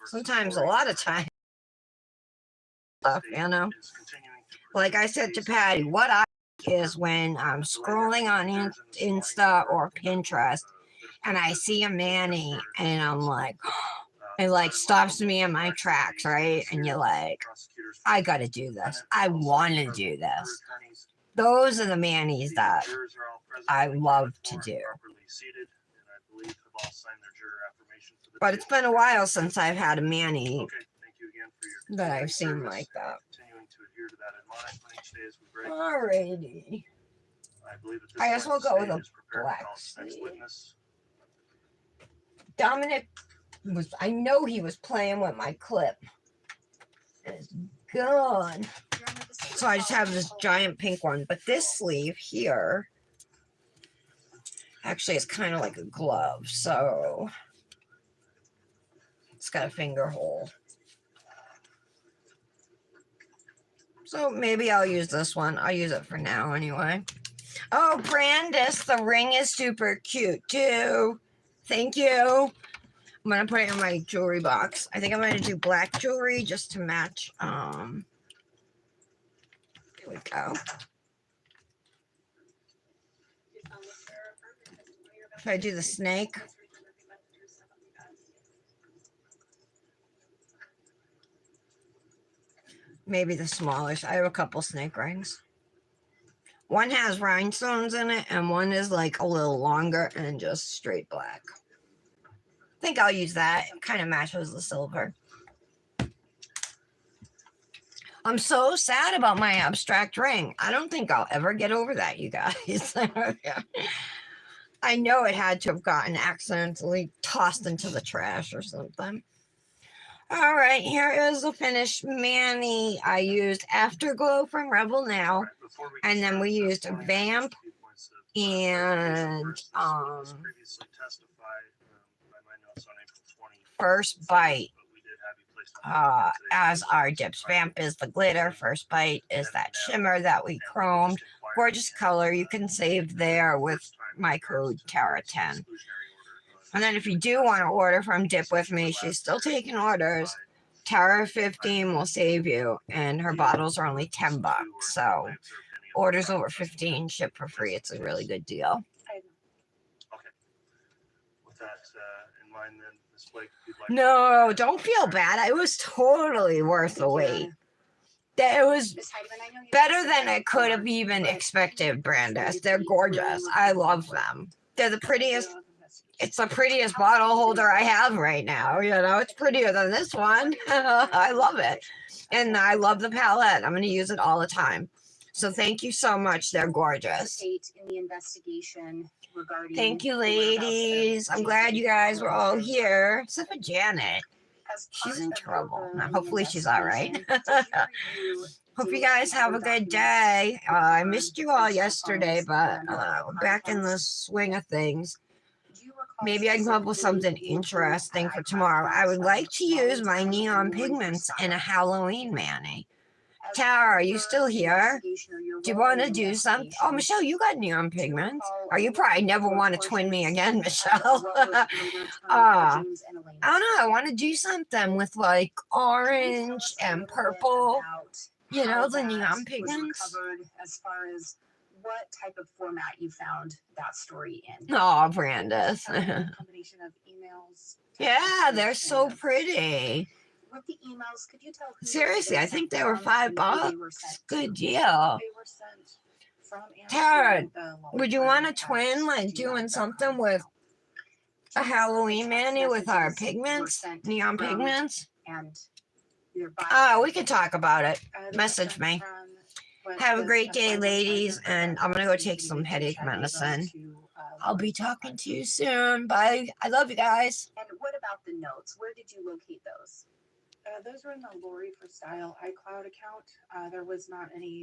Sometimes, a lot of time, you know. Like I said to Patty, what I like is when I'm scrolling on Insta or Pinterest and I see a Manny and I'm like, it like stops me in my tracks, right? And you're like, I gotta do this. I want to do this. Those are the Mannies that I love to do. But it's been a while since I've had a Manny that I've seen like that. Alrighty. I guess we'll go with a black sleeve. Dominic I know he was playing with my clip. It's gone. So I just have this giant pink one. But this sleeve here, actually it's kind of like a glove. So it's got a finger hole. So maybe I'll use this one. I'll use it for now anyway. Oh, Brandis, the ring is super cute too. Thank you. I'm going to put it in my jewelry box. I think I'm going to do black jewelry just to match. There we go. Should I do the snake? Maybe the smallest. I have a couple snake rings. One has rhinestones in it, and one is like a little longer and just straight black. I think I'll use that. It kind of matches the silver. I'm so sad about my abstract ring. I don't think I'll ever get over that, you guys. I know it had to have gotten accidentally tossed into the trash or something. All right, here is the finished Manny. I used Afterglow from Rebel Now, and then we used Vamp and First Bite as our dips. Vamp is the glitter. First Bite is that shimmer that we chromed. Gorgeous color. You can save there with my code Tara10. And then if you do want to order from Dip With Me, she's still taking orders. Tara15 will save you, and her bottles are only $10. So orders over 15 ship for free. It's a really good deal. With that in mind, then, Ms. Blake, if you'd like No, don't feel bad. It was totally worth the wait. It was better than I could have even expected, Brandis. They're gorgeous. I love them. They're the prettiest. It's the prettiest bottle holder I have right now. You know, it's prettier than this one. I love it. And I love the palette. I'm going to use it all the time. So thank you so much. They're gorgeous. In the investigation regarding Thank you, ladies. I'm glad you guys were all here. Except for Janet. She's in trouble. Now, hopefully she's all right. Hope you guys have a good day. I missed you all yesterday, but back in the swing of things. Maybe I can come up with something interesting for tomorrow. I would like to use my neon pigments in a Halloween Manny. Tara, are you still here? Do you want to do something? Oh, Michelle, you got neon pigments. Or you probably never want to twin me again, Michelle. I don't know. I want to do something with like orange and purple. You know, the neon pigments. As far as what type of format you found that story in. Oh, Brandis. Combination of emails. Yeah, they're so pretty. With the emails, could you tell who Seriously, I think they were $5. Good deal. They were sent from Tara, would you want a twin, like doing something with a Halloween Manny with our pigments, neon pigments? And Oh, we can talk about it. Message me. Have a great day, ladies, and I'm gonna go take some headache medicine. I'll be talking to you soon. Bye. I love you guys. And what about the notes? Where did you locate those? Those were in the Lori for Style iCloud account. There was not any